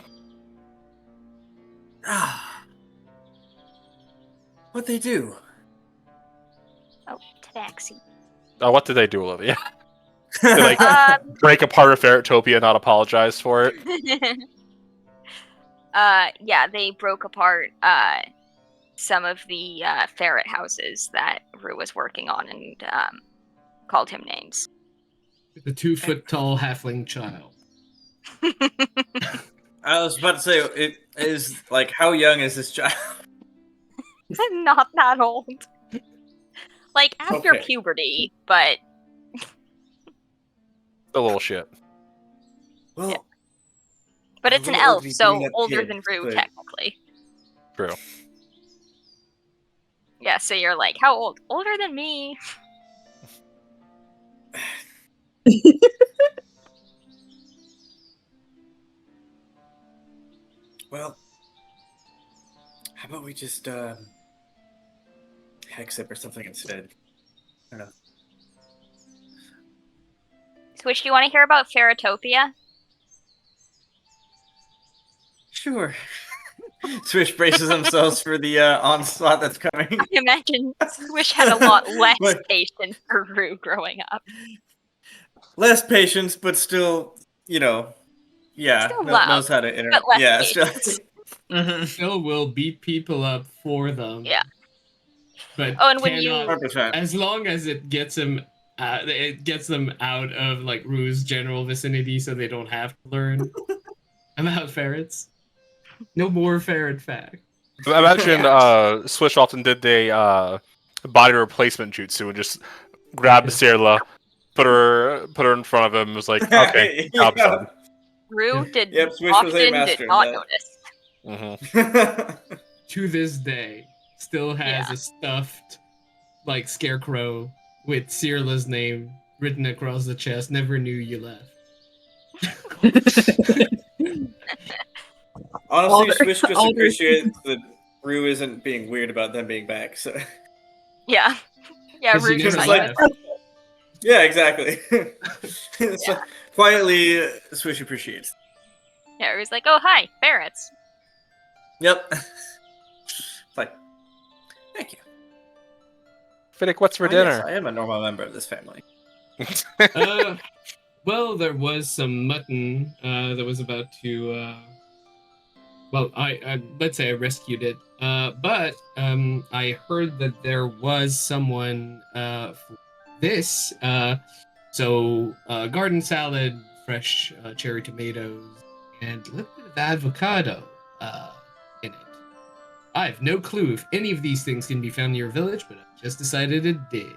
What'd they do? Oh, tabaxi. Oh, what did they do, Olivia? They, break apart a Ferretopia and not apologize for it? Yeah, they broke apart some of the ferret houses that Rue was working on and called him names. The 2-foot-tall halfling child. I was about to say, it is like, how young is this child? Not that old. Like, after Okay. puberty, but The little shit. Well, Yeah. But a it's an little old elf, to be so beating up older kids, than Rue, but- technically. True. Yeah, so you're like, how old? Older than me. Well, how about we just hex it or something instead? I don't know. Switch, do you want to hear about Ferretopia? Sure. Swish braces themselves for the onslaught that's coming. I imagine Swish had a lot less But- patience for Rue growing up. Less patience, but still, yeah, Still loud, knows how to interact. but less Yeah, patience. Mhm. Still will beat people up for them. Yeah. But Oh, and when you- cannot, 100%. as long as it gets them out of like Rue's general vicinity, so they don't have to learn about ferrets. No more ferret fact. I imagine Swish often did the body replacement jutsu and just grabbed Cyrilla, put her in front of him, and was like, okay, job's Yeah. done. Rue did Yep, Swish was a often master did of not that. notice. Mm-hmm. To this day, still has Yeah. a stuffed like scarecrow with Cyrilla's name written across the chest. Never knew you left. Honestly, Alder- Swish just Alder- appreciates that Rue isn't being weird about them being back. So Yeah. Yeah, 'Cause you Rue's never just like- like, yeah, exactly. So, Yeah. quietly, Swish appreciates. yeah, Rue's like, oh, hi, ferrets. Yep. It's like, thank you. Fiddick, what's for Oh, yes, dinner? I am a normal member of this family. Well, there was some mutton that was about to Well, I let's say I rescued it, but I heard that there was someone for this. So garden salad, fresh cherry tomatoes, and a little bit of avocado in it. I have no clue if any of these things can be found in your village, but I just decided it did.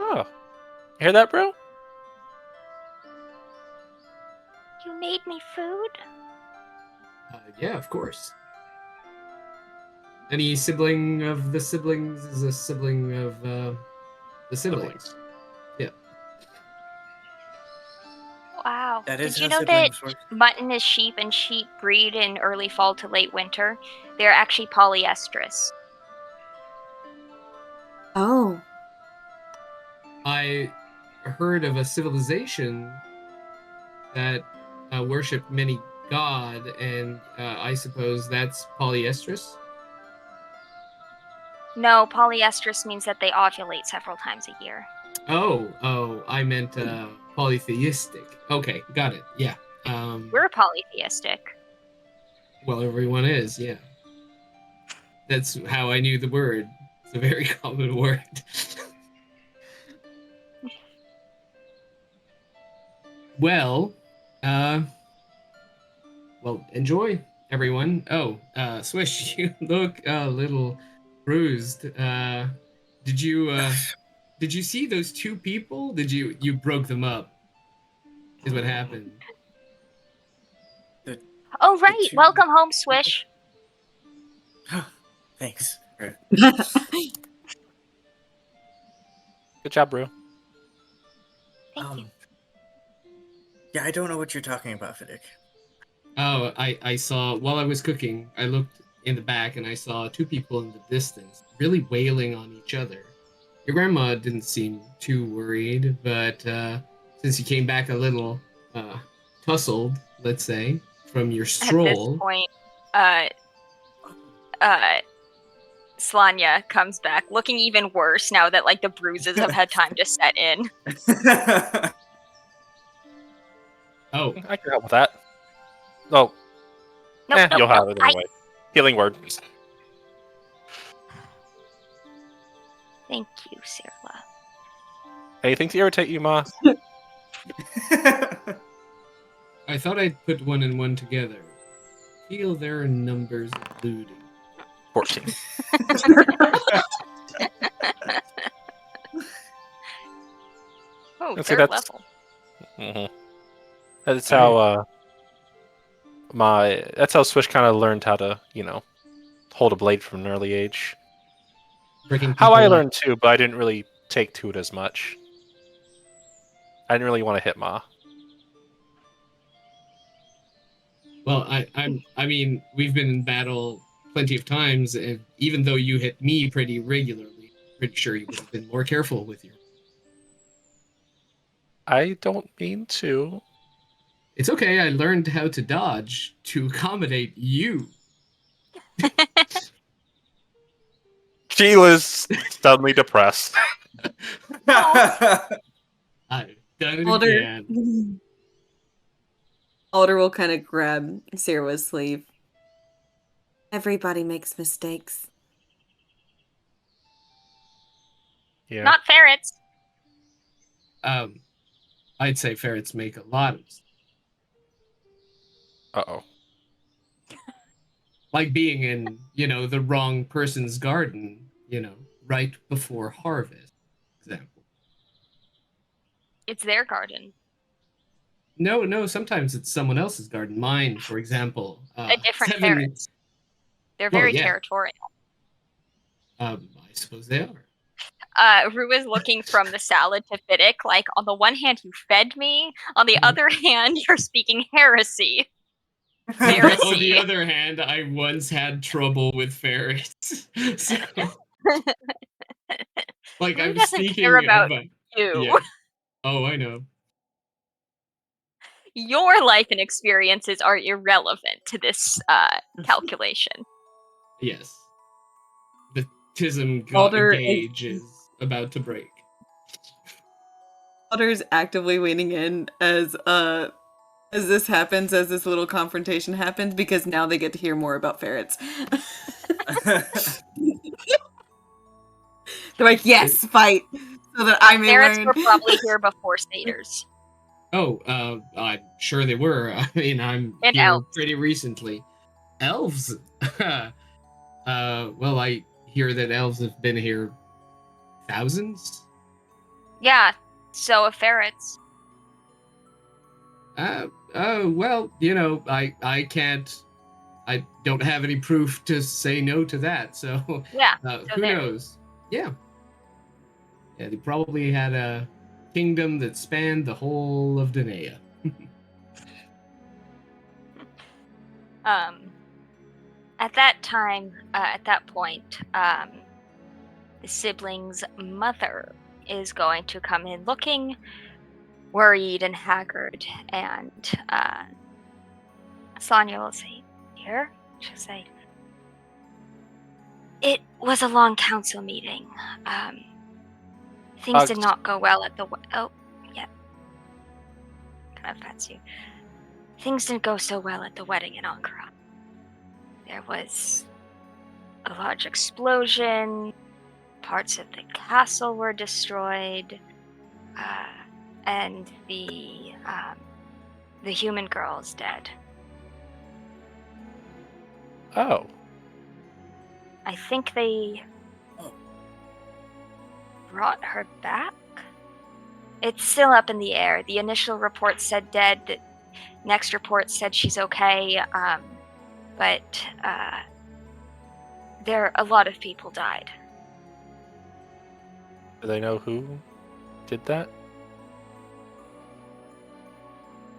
Oh, you hear that, bro? You made me food? Yeah, of course. Any sibling of the siblings is a sibling of the siblings. Yeah. Wow. That is Did you how know that siblings work. mutton is sheep and sheep breed in early fall to late winter? They're actually polyestrous. Oh, I heard of a civilization that worshipped many god, and I suppose that's polyestrous. No, polyestrous means that they ovulate several times a year. Oh, I meant polytheistic. Okay, got it. Yeah. We're polytheistic. Well, everyone is. Yeah. That's how I knew the word. It's a very common word. Well, uh, well, enjoy, everyone. Oh, Swish, you look a little bruised. Did you see those two people? You broke them up? Is what happened. Oh, right. two- Welcome home, Swish. Thanks. Right. Good job, bro. Thank you. Yeah, I don't know what you're talking about, Fiddick. Oh, I saw while I was cooking. I looked in the back and I saw two people in the distance, really wailing on each other. Your grandma didn't seem too worried, but since you came back a little tussled, let's say, from your At this stroll. point, Slanya comes back looking even worse now that like the bruises have had time to set in. Oh, I can help with that. Oh, Nope, you'll have it I- anyway. Healing word. Thank you, Sirla. Anything to irritate you, Ma? I thought I'd put one and one together. Feel their numbers alluding. 14. Oh, Let's see, third that's- level. Mm-hmm. That's how that's how Swish kind of learned how to, hold a blade from an early age. Breaking How I people up. learned too, but I didn't really take to it as much. I didn't really want to hit Ma. Well, I mean, we've been in battle plenty of times, and even though you hit me pretty regularly, pretty sure you would have been more careful with your. I don't mean to. It's okay. I learned how to dodge to accommodate you. She was suddenly depressed. I've done it Alder. again. Alder will kind of grab Sirwa's sleeve. Everybody makes mistakes. Yeah. Not ferrets. I'd say ferrets make a lot of mistakes. Uh-oh. Like being in, the wrong person's garden, right before harvest, for example. It's their garden. No, sometimes it's someone else's garden. Mine, for example. A different 7 ferrets. They're Well, very yeah. territorial. I suppose they are. Rue is looking from the salad to Fiddick, like, on the one hand, you fed me. On the other hand, you're speaking heresy. On the Heresy. other hand, I once had trouble with ferrets. So, like, Rue I'm doesn't speaking care about about you. Yeah. Oh, I know. Your life and experiences are irrelevant to this calculation. Yes. The Tism Alder gauge is about to break. Alder's actively leaning in as as this happens, as this little confrontation happens, because now they get to hear more about ferrets. They're like, yes, fight, so that I may Ferrets learn. were probably here before satyrs. Oh, I'm sure they were. I mean, I'm And here elves. pretty recently. Elves? Well, I hear that elves have been here thousands? Yeah, so have ferrets. Well, I don't have any proof to say no to that, so Yeah, who there. knows? Yeah. Yeah, they probably had a kingdom that spanned the whole of Danaea. At that time, at that point, the siblings' mother is going to come in looking worried and haggard, and Sonia will say, "Here," she'll say, "It was a long council meeting. Things did not go well at the kind of offends you. Things didn't go so well at the wedding in Ankara. There was a large explosion. Parts of the castle were destroyed, and the human girl is dead. Oh. I think they brought her back? It's still up in the air. The initial report said dead. The next report said she's okay, but a lot of people died. Do they know who did that?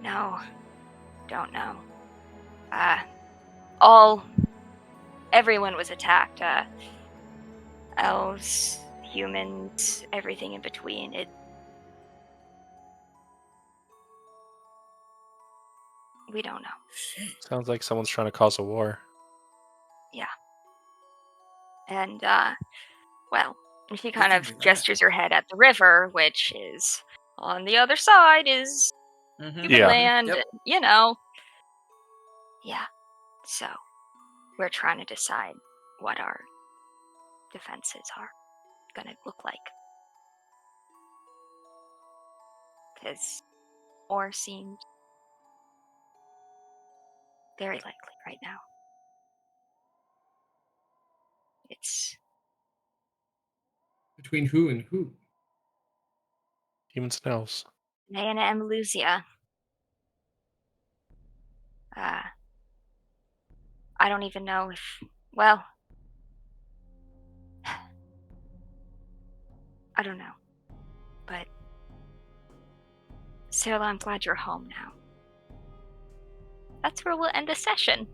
No, don't know. Everyone was attacked. Elves, humans, everything in between. We don't know. Sounds like someone's trying to cause a war. Yeah. And, well, if he kind of gestures your head at the river, which is on the other side, is human Yeah. land, Yep. Yeah. So, we're trying to decide what our defenses are going to look like. Because war seems very likely right now. It's Between who and who? Humans and elves. Naya and Lucia. I don't even know if, well, I don't know. But, Sarah, I'm glad you're home now. That's where we'll end the session.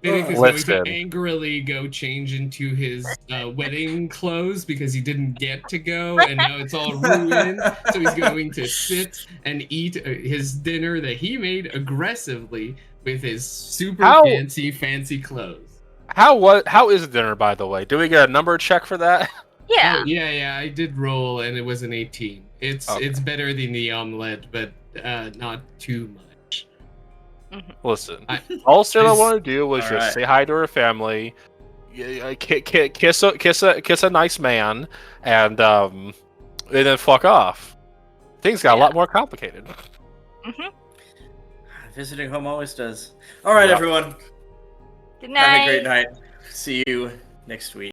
Benedict is going Listen. to angrily go change into his wedding clothes because he didn't get to go, and now it's all ruined. So he's going to sit and eat his dinner that he made aggressively with his super fancy clothes. How is dinner, by the way? Do we get a number check for that? Yeah. Oh, yeah, I did roll, and it was an 18. It's better than the omelette, but not too much. Listen, all Sarah wanted to do was All just right. say hi to her family, kiss a nice man, and then fuck off. Things got a lot more complicated. Visiting home always does. All right, Yeah. everyone. Good night. Have a great night. See you next week.